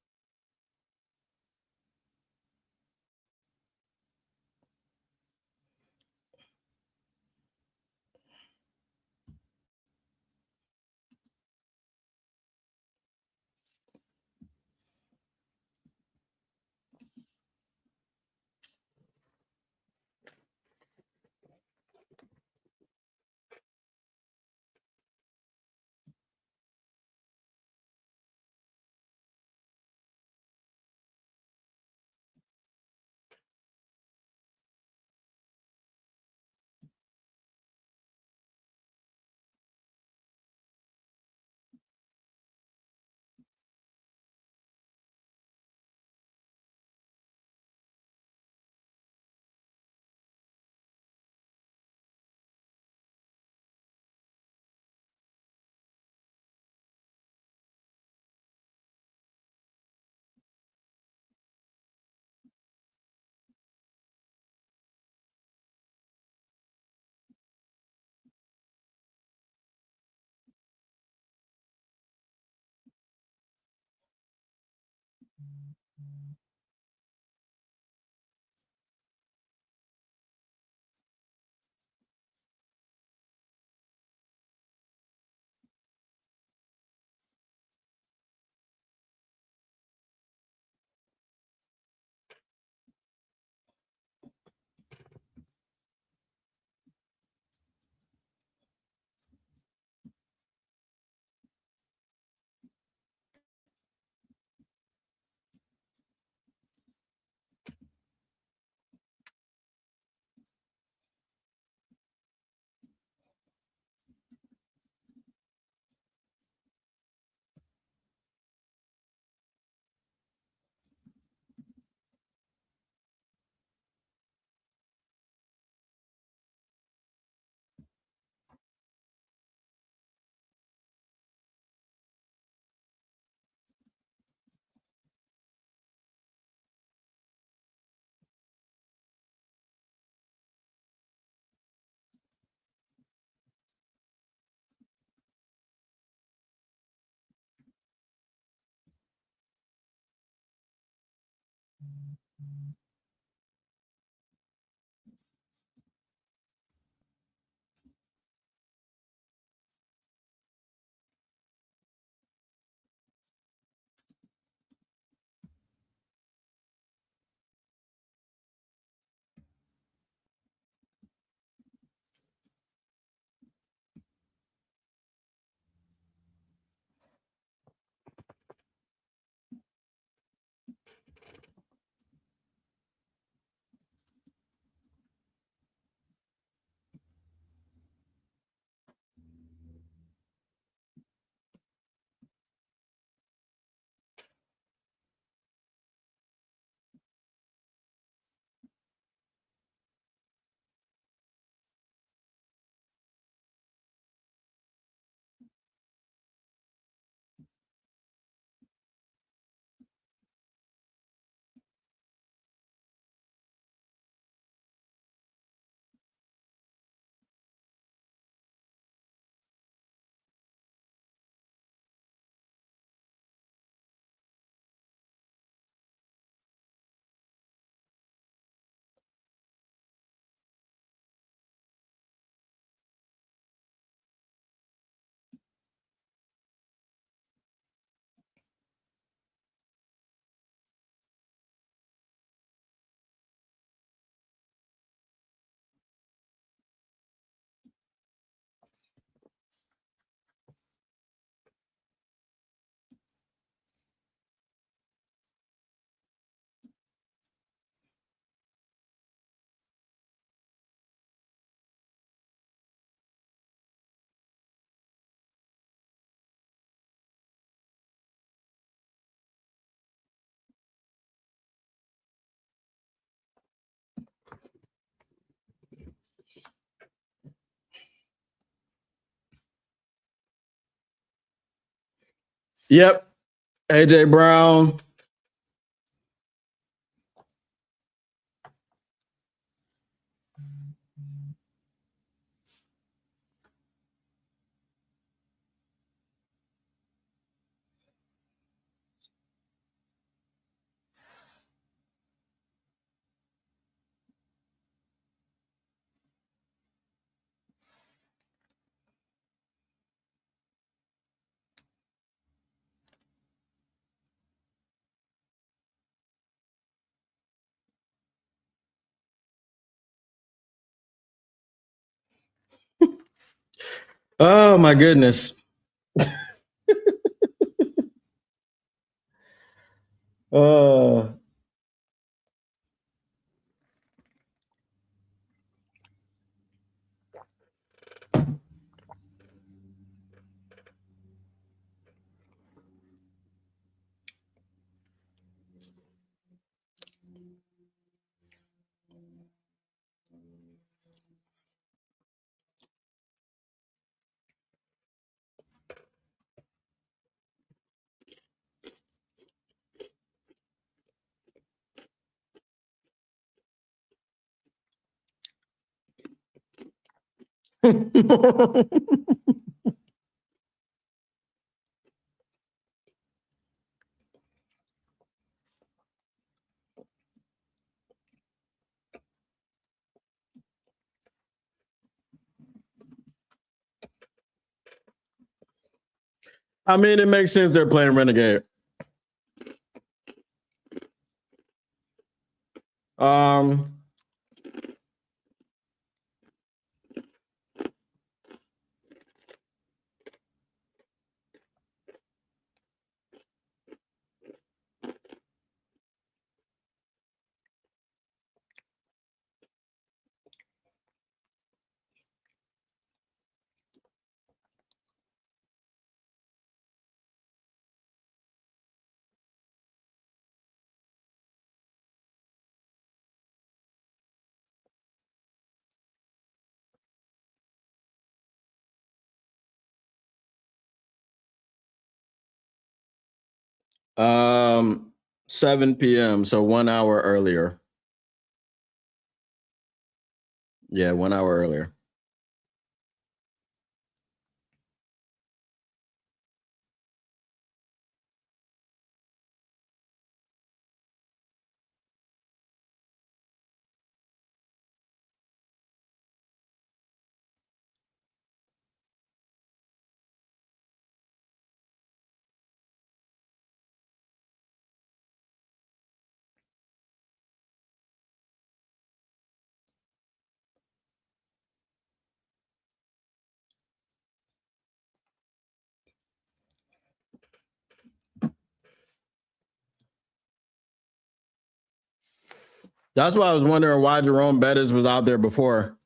Yep. AJ Brown. Oh my goodness. uh I mean, it makes sense they're playing Renegade. Um, um, 7 p.m. So 1 hour earlier. Yeah, 1 hour earlier. That's why I was wondering why Jerome Bettis was out there before.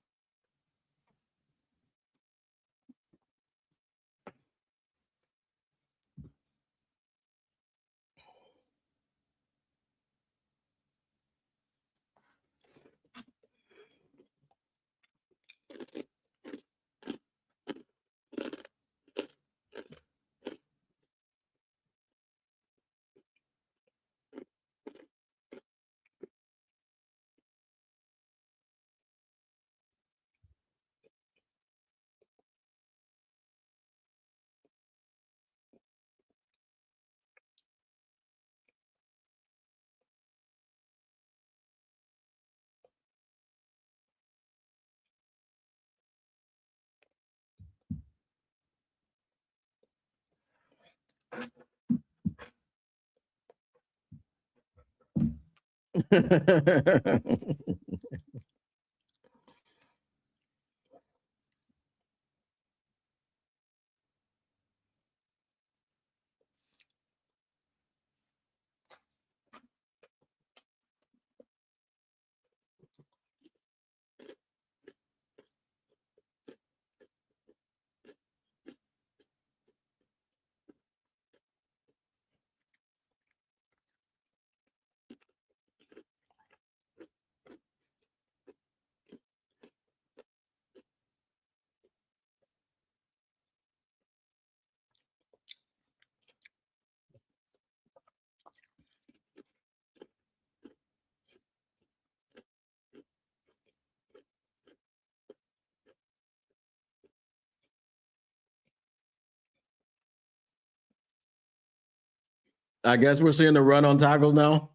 I guess we're seeing the run on tackles now.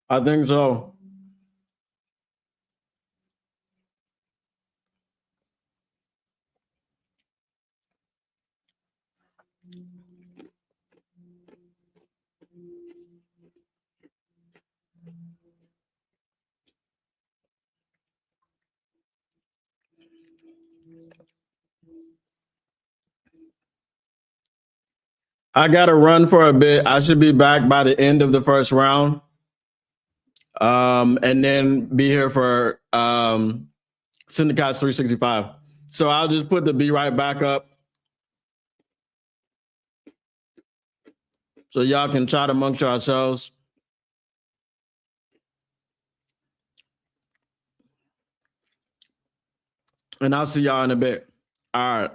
I think so. I got to run for a bit. I should be back by the end of the first round. And then be here for Syndicates 365. So I'll just put the be right back up so y'all can chat amongst yourselves. And I'll see y'all in a bit. All right.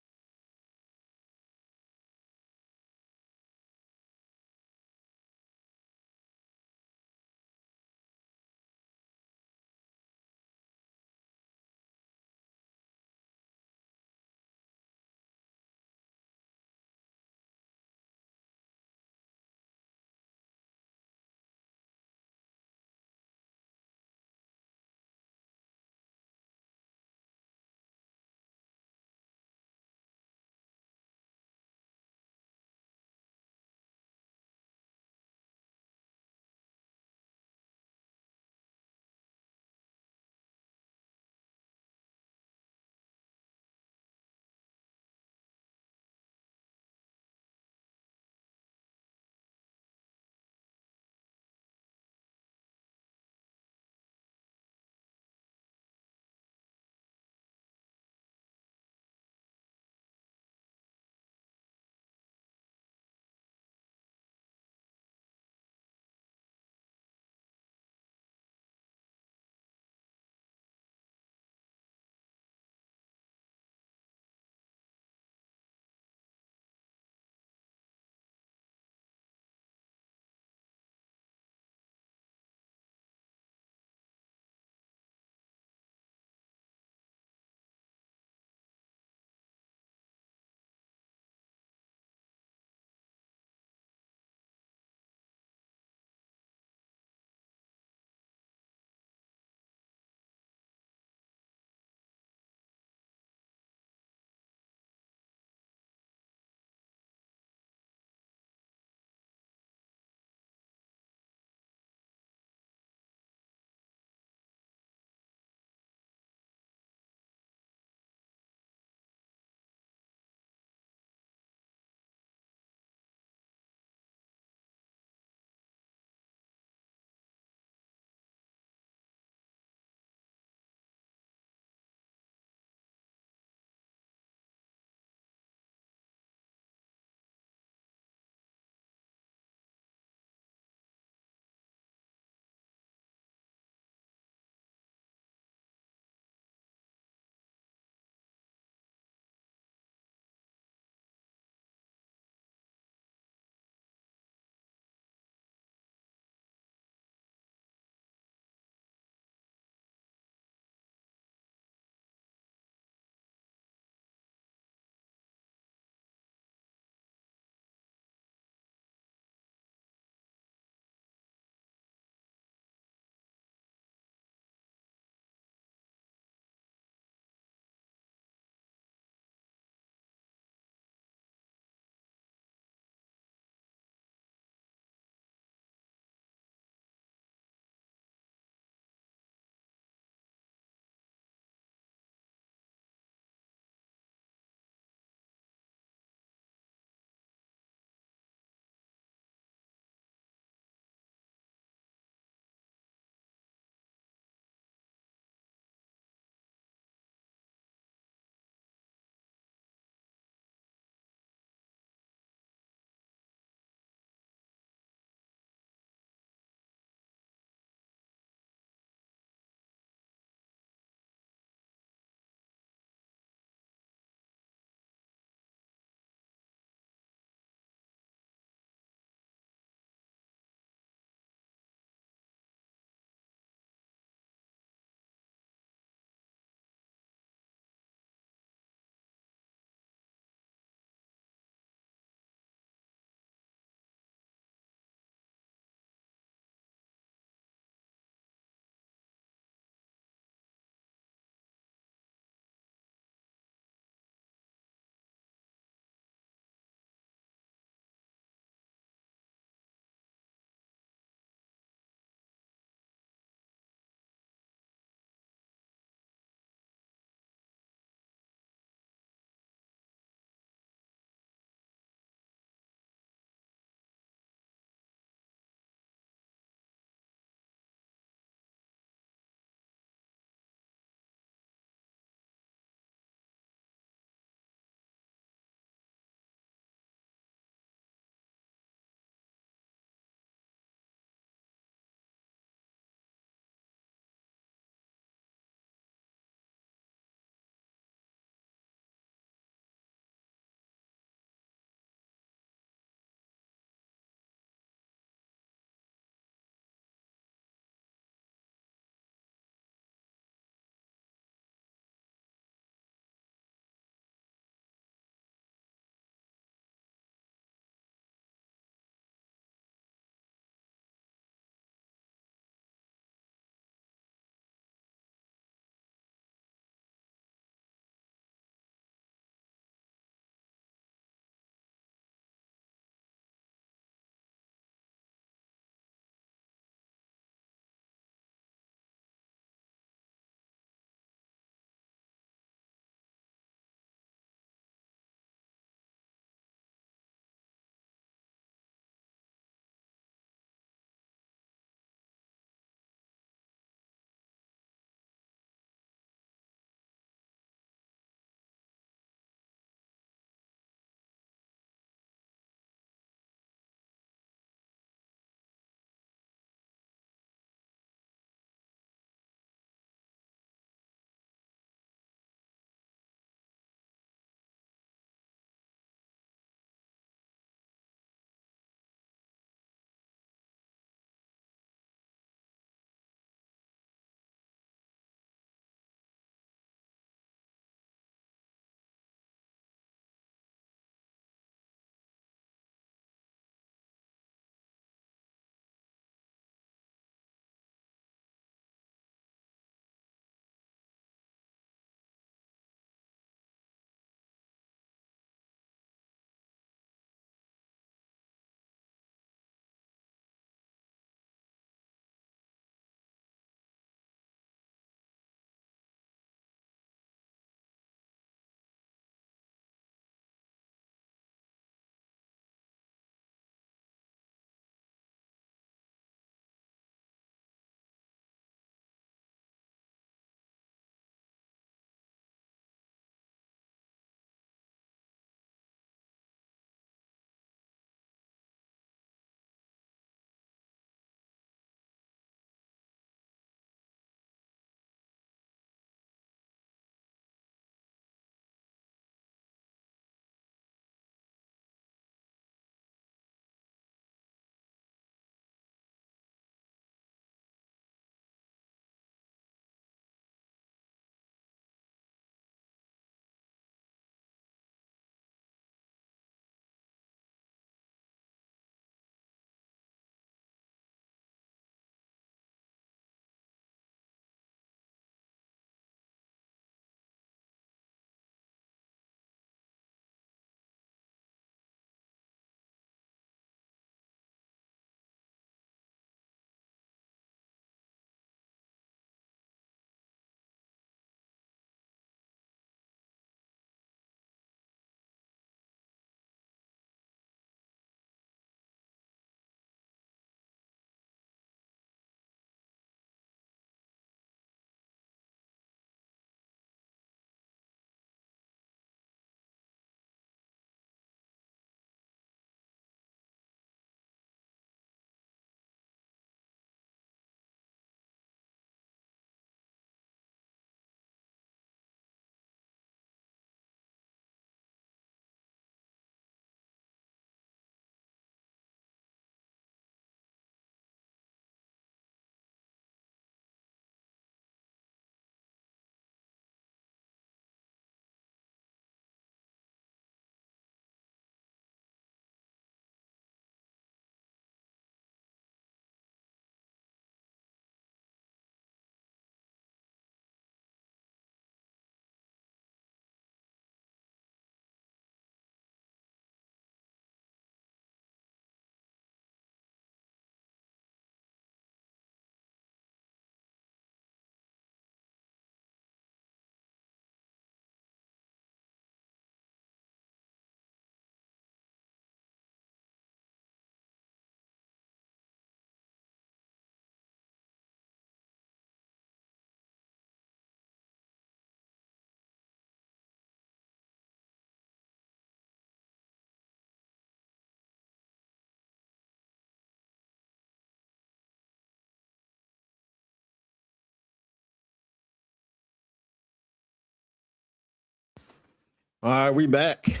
All right, we back.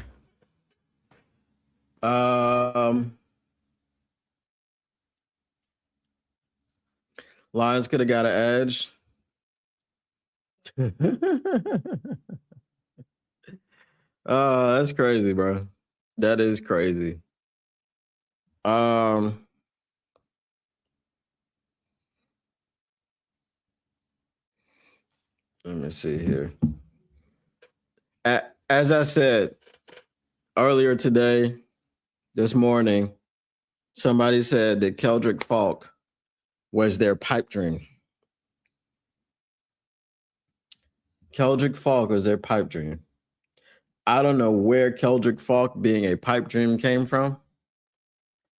Lions could have got an edge. That's crazy, bro. That is crazy. Let me see here. As I said earlier today, this morning, somebody said that Keldrick Falk was their pipe dream. Keldrick Falk was their pipe dream. I don't know where Keldrick Falk being a pipe dream came from.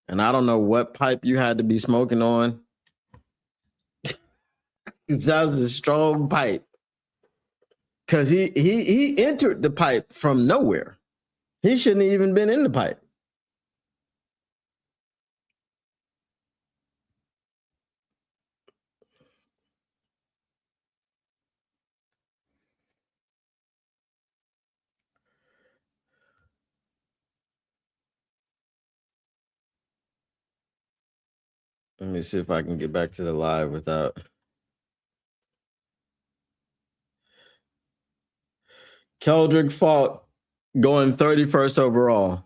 And I don't know what pipe you had to be smoking on. That was a strong pipe. Because he entered the pipe from nowhere. He shouldn't have even been in the pipe. Let me see if I can get back to the live without. Keldrick Falk going 31st overall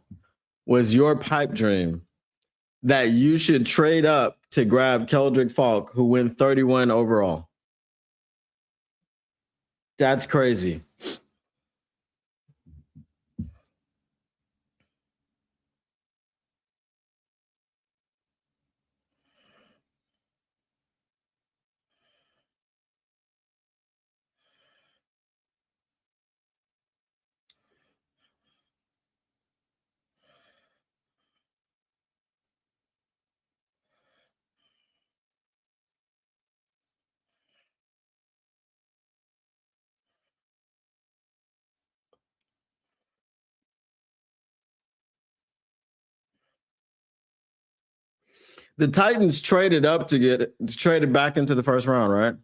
was your pipe dream that you should trade up to grab Keldrick Falk, who went 31 overall. That's crazy. The Titans traded up to traded back into the first round, right?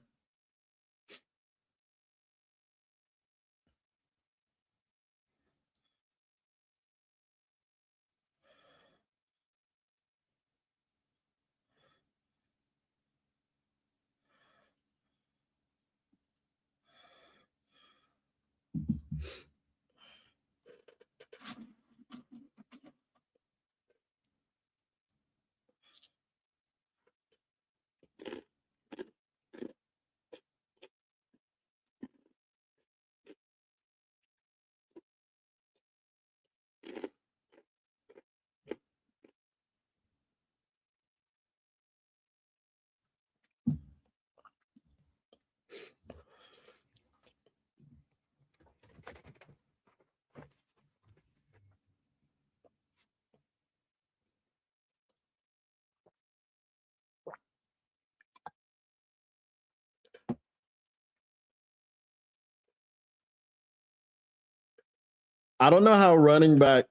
I don't know how running back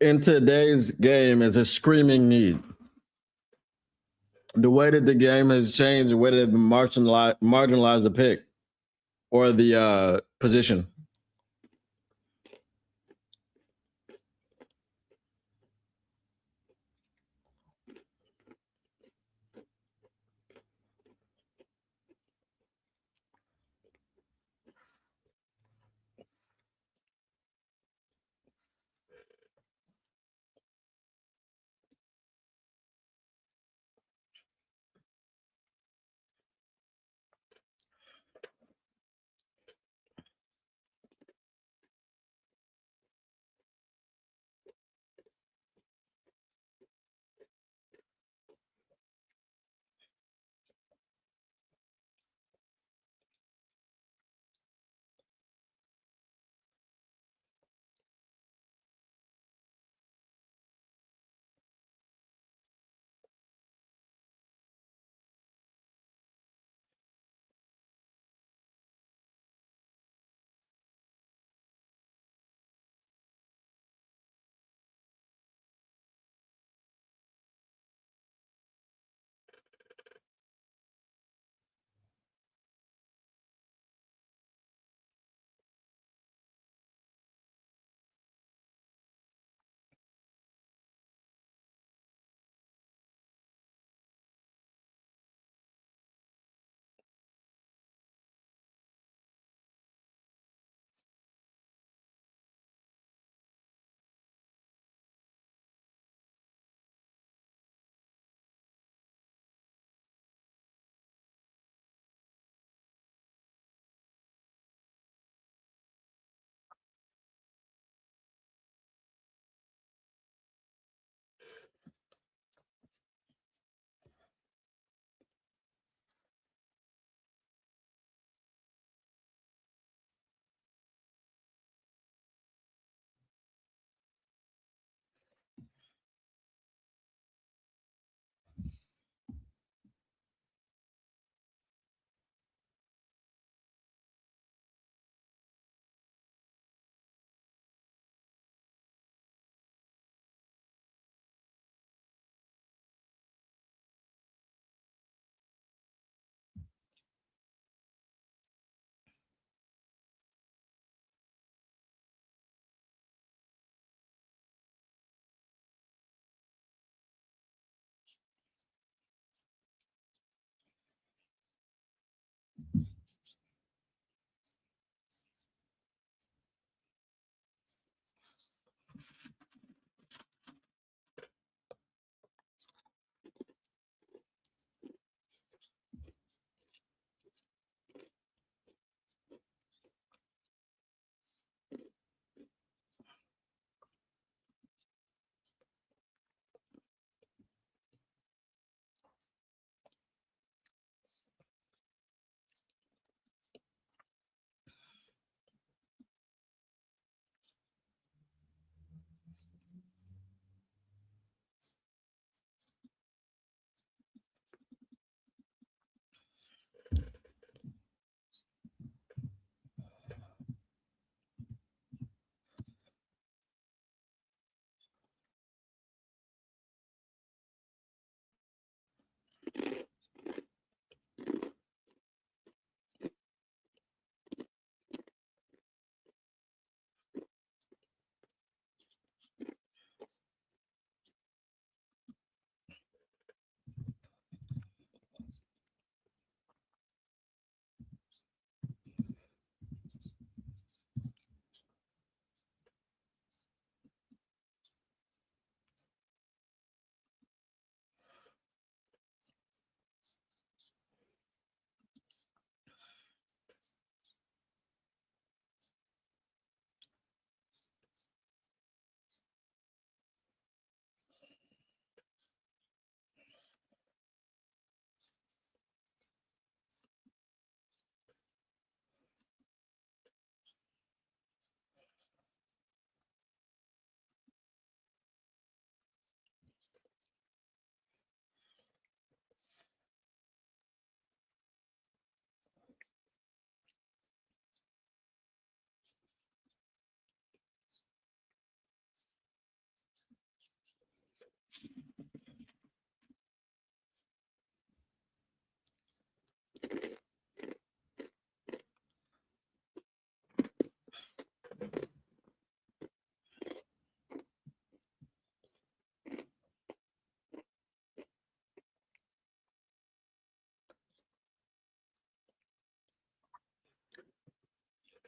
in today's game is a screaming need. The way that the game has changed, the way that they marginalize the pick or the position.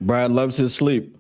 Brad loves his sleep.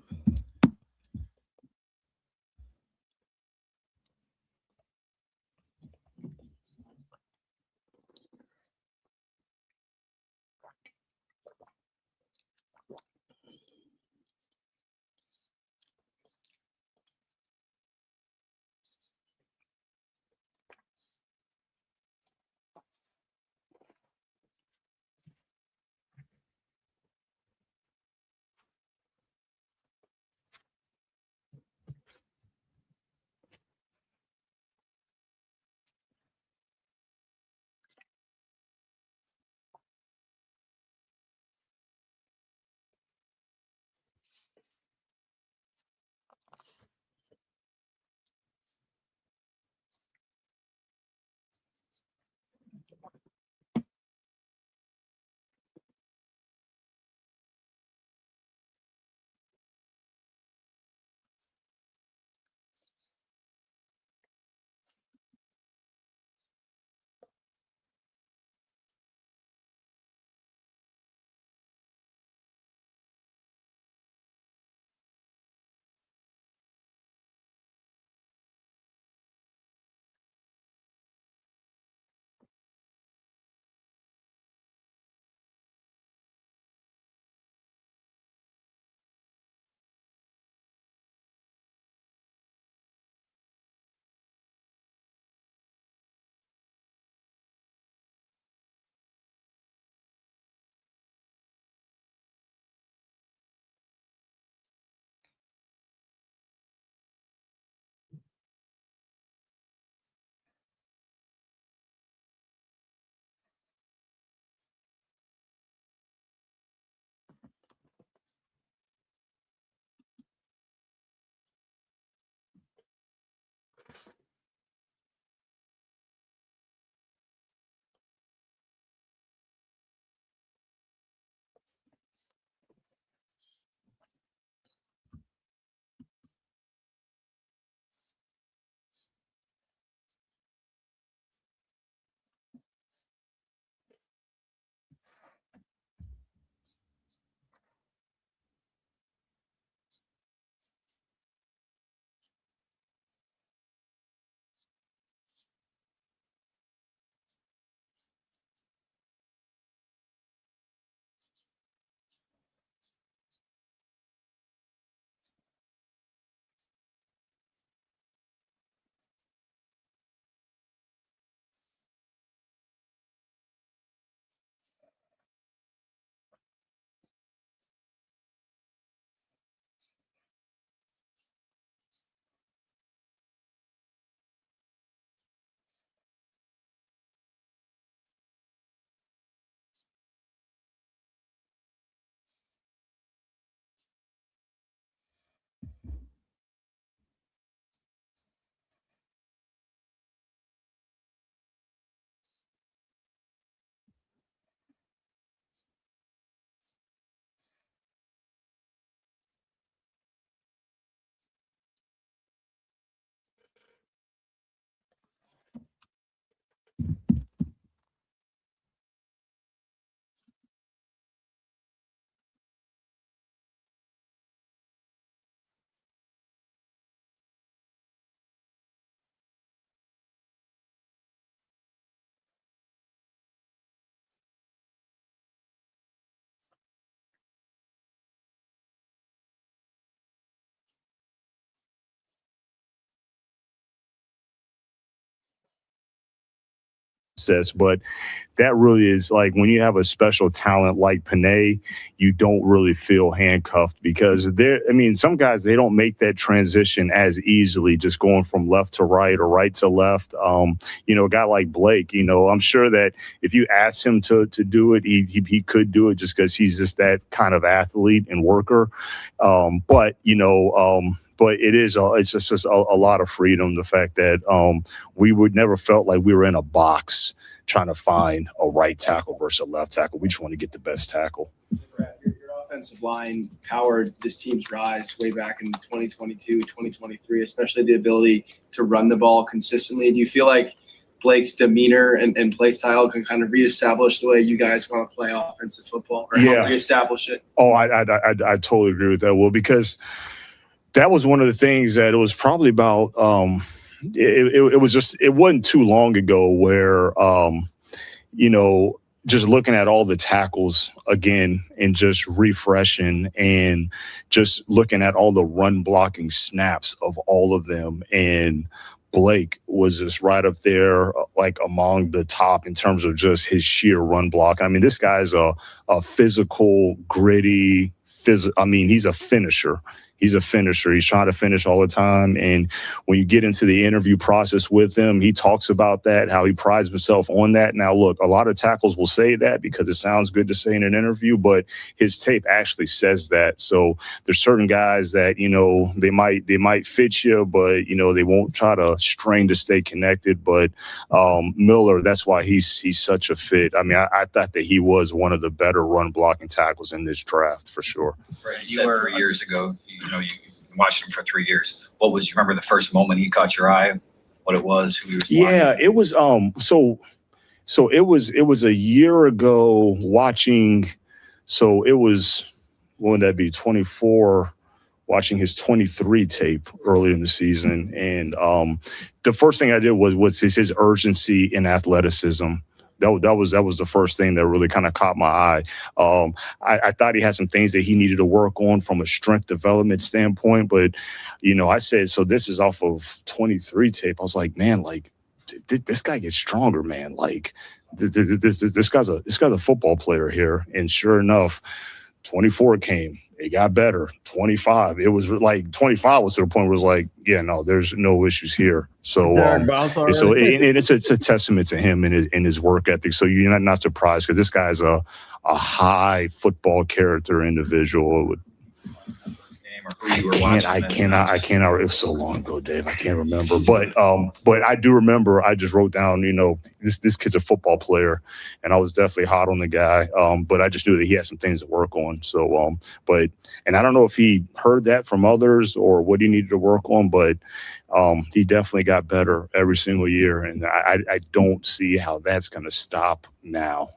But that really is like when you have a special talent like Panay, you don't really feel handcuffed because some guys, they don't make that transition as easily, just going from left to right or right to left. A guy like Blake, I'm sure that if you asked him to do it, he could do it just because he's just that kind of athlete and worker. But it's just a lot of freedom. The fact that we would never felt like we were in a box trying to find a right tackle versus a left tackle. We just want to get the best tackle. Your offensive line powered this team's rise way back in 2022, 2023, especially the ability to run the ball consistently. Do you feel like Blake's demeanor and play style can kind of reestablish the way you guys want to play offensive football, or help reestablish it? Oh, I totally agree with that, Will, because that was one of the things that it was probably about. It was just, it wasn't too long ago where just looking at all the tackles again and just refreshing and just looking at all the run blocking snaps of all of them, and Blake was just right up there, like among the top in terms of just his sheer run block. I mean, this guy's a physical, gritty, he's a finisher. He's a finisher. He's trying to finish all the time. And when you get into the interview process with him, he talks about that, how he prides himself on that. Now, look, a lot of tackles will say that because it sounds good to say in an interview, but his tape actually says that. So there's certain guys that, they might fit you, but, they won't try to strain to stay connected. But Miller, that's why he's such a fit. I mean, I thought that he was one of the better run blocking tackles in this draft for sure. Right. You were 3 years ago. You watched him for 3 years. What was, you remember the first moment he caught your eye? What it was? Who he was watching? Yeah, it was so it was a year ago watching. So it was, when would that be? 24, watching his 23 tape early in the season, and the first thing I did was his urgency and athleticism. That was the first thing that really kind of caught my eye. I thought he had some things that he needed to work on from a strength development standpoint, but I said, so this is off of 23 tape. I was like, man, like this guy gets stronger, man. Like this guy's a football player here. And sure enough, 24 came. It got better. 25. It was like 25 was to the point where it was like, yeah, no, there's no issues here. So, it's a testament to him and his work ethic. So you're not surprised because this guy's a high football character individual. I cannot. It was so long ago, Dave. I can't remember. But I do remember. I just wrote down. This kid's a football player, and I was definitely hot on the guy. But I just knew that he had some things to work on. So, and I don't know if he heard that from others or what he needed to work on, but he definitely got better every single year, and I don't see how that's going to stop now.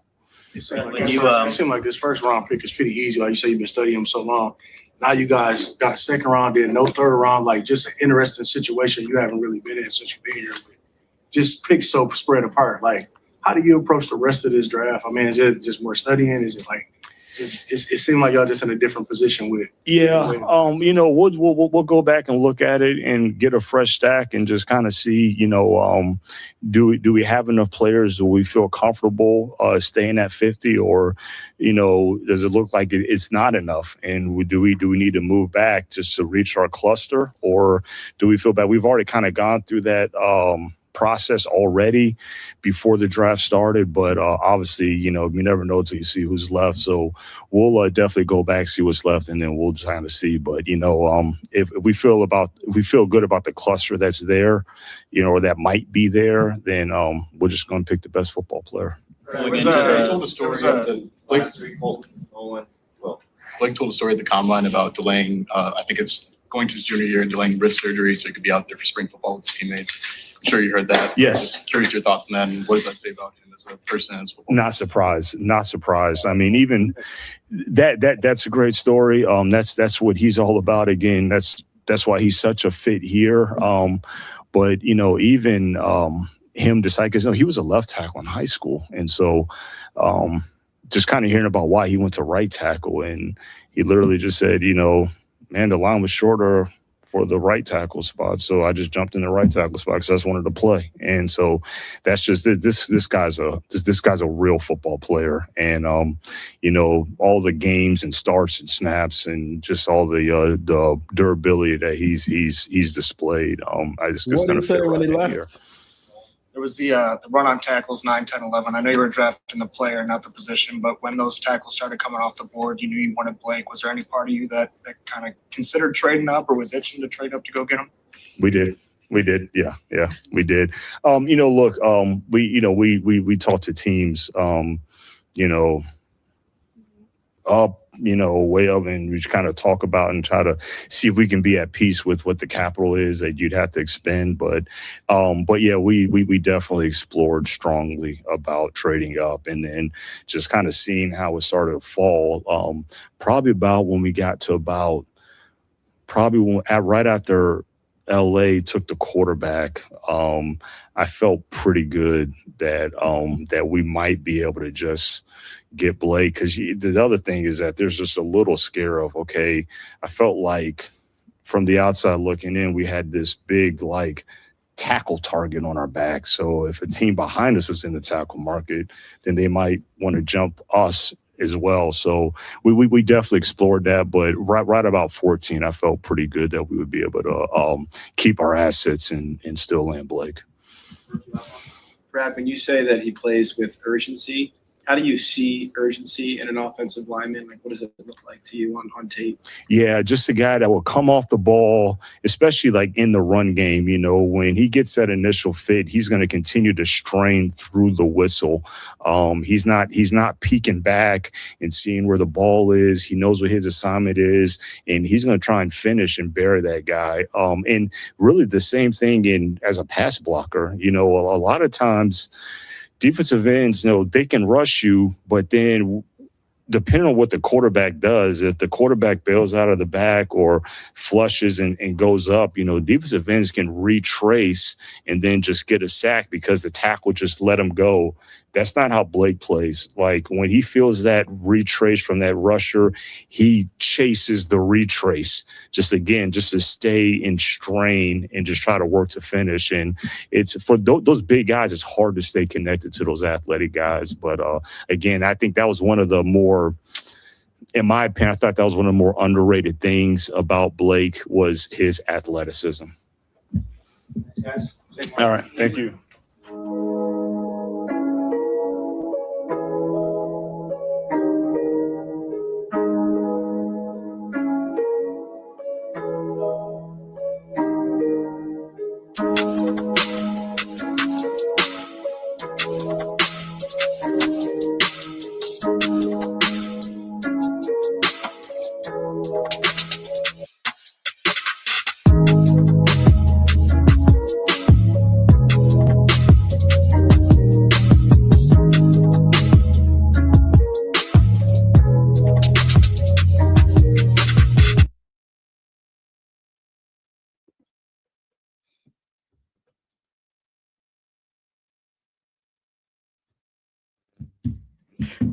It seemed like this first round pick is pretty easy. Like you say, you've been studying him so long. Now you guys got a second round, then no third round, like just an interesting situation you haven't really been in since you've been here. Just picks so spread apart. Like, how do you approach the rest of this draft? I mean, is it just more studying? Is it like, it seemed like y'all just in a different position with it? Yeah, we'll go back and look at it and get a fresh stack and just kind of see, do we have enough players? Do we feel comfortable staying at 50, or does it look like it's not enough? And do we need to move back just to reach our cluster, or do we feel bad? We've already kind of gone through that process already before the draft started, but obviously, you never know till you see who's left. So we'll definitely go back, see what's left, and then we'll just kind of see. But if we feel good about the cluster that's there, or that might be there, then we're just going to pick the best football player. Blake told the story at the combine about delaying. I think it's going to his junior year and delaying wrist surgery so he could be out there for spring football with his teammates. I'm sure you heard that. Yes. Just curious your thoughts on that, and what does that say about him as a person and as football? Not surprised. I mean, even that's a great story. That's what he's all about. Again, that's why he's such a fit here. But even him deciding, because he was a left tackle in high school, and so just kind of hearing about why he went to right tackle, and he literally just said, man, the line was shorter for the right tackle spot, so I just jumped in the right tackle spot because I just wanted to play. And so that's just this guy's a real football player, and all the games and starts and snaps and just all the durability that he's displayed. I just what did he say when he left? Here. There was the run on tackles 9, 10, 11. I know you were drafting the player, not the position, but when those tackles started coming off the board, you knew you wanted Blake. Was there any part of you that kind of considered trading up or was itching to trade up to go get him? We did. Yeah, we did. Look, we talked to teams, way up, and we kind of talk about and try to see if we can be at peace with what the capital is that you'd have to expend. But yeah, we definitely explored strongly about trading up, and then just kind of seeing how it started to fall. Probably about when we got to right after LA took the quarterback, I felt pretty good that we might be able to just get Blake, because the other thing is that there's just a little scare of, okay, I felt like from the outside looking in, we had this big tackle target on our back. So if a team behind us was in the tackle market, then they might want to jump us as well. So we definitely explored that, but right about 14, I felt pretty good that we would be able to keep our assets and still land Blake. Brad, when you say that he plays with urgency, how do you see urgency in an offensive lineman? Like, what does it look like to you on tape? Yeah, just a guy that will come off the ball, especially in the run game. When he gets that initial fit, he's going to continue to strain through the whistle. He's not peeking back and seeing where the ball is. He knows what his assignment is, and he's going to try and finish and bury that guy. And really the same thing as a pass blocker. A lot of times defensive ends, they can rush you, but then depending on what the quarterback does, if the quarterback bails out of the back or flushes and goes up, defensive ends can retrace and then just get a sack because the tackle just let him go. That's not how Blake plays. When he feels that retrace from that rusher, he chases the retrace just to stay and strain and just try to work to finish. And it's for those big guys, it's hard to stay connected to those athletic guys. But again, I think that was one of the more, in my opinion, I thought that was one of the more underrated things about Blake was his athleticism. Thanks, guys. All right. Thank you.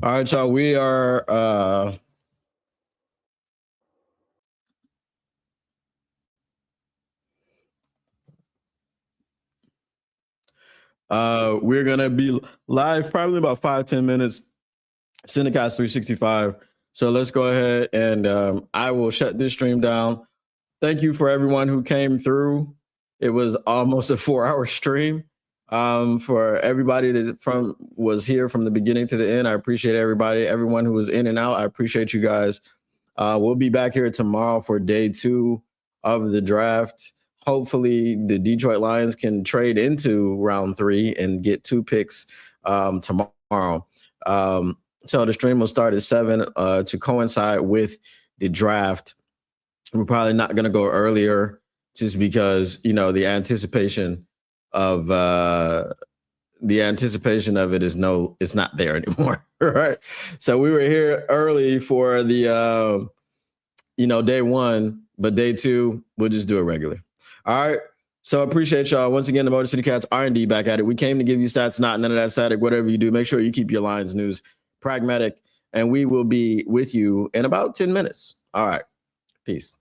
All right, y'all. We are we're gonna be live probably about 5-10 minutes. Cinecast 365. So let's go ahead and I will shut this stream down. Thank you for everyone who came through. It was almost a 4-hour stream. For everybody that was here from the beginning to the end, I appreciate everybody. Everyone who was in and out, I appreciate you guys. We'll be back here tomorrow for day 2 of the draft. Hopefully, the Detroit Lions can trade into round 3 and get 2 picks tomorrow. So the stream will start at 7 to coincide with the draft. We're probably not going to go earlier just because, the anticipation of it is it's not there anymore. Right. So we were here early for the, day 1, but day 2, we'll just do it regularly. All right. So I appreciate y'all. Once again, the Motor City Cats R&D back at it. We came to give you stats, not none of that static. Whatever you do, make sure you keep your Lions news pragmatic, and we will be with you in about 10 minutes. All right. Peace.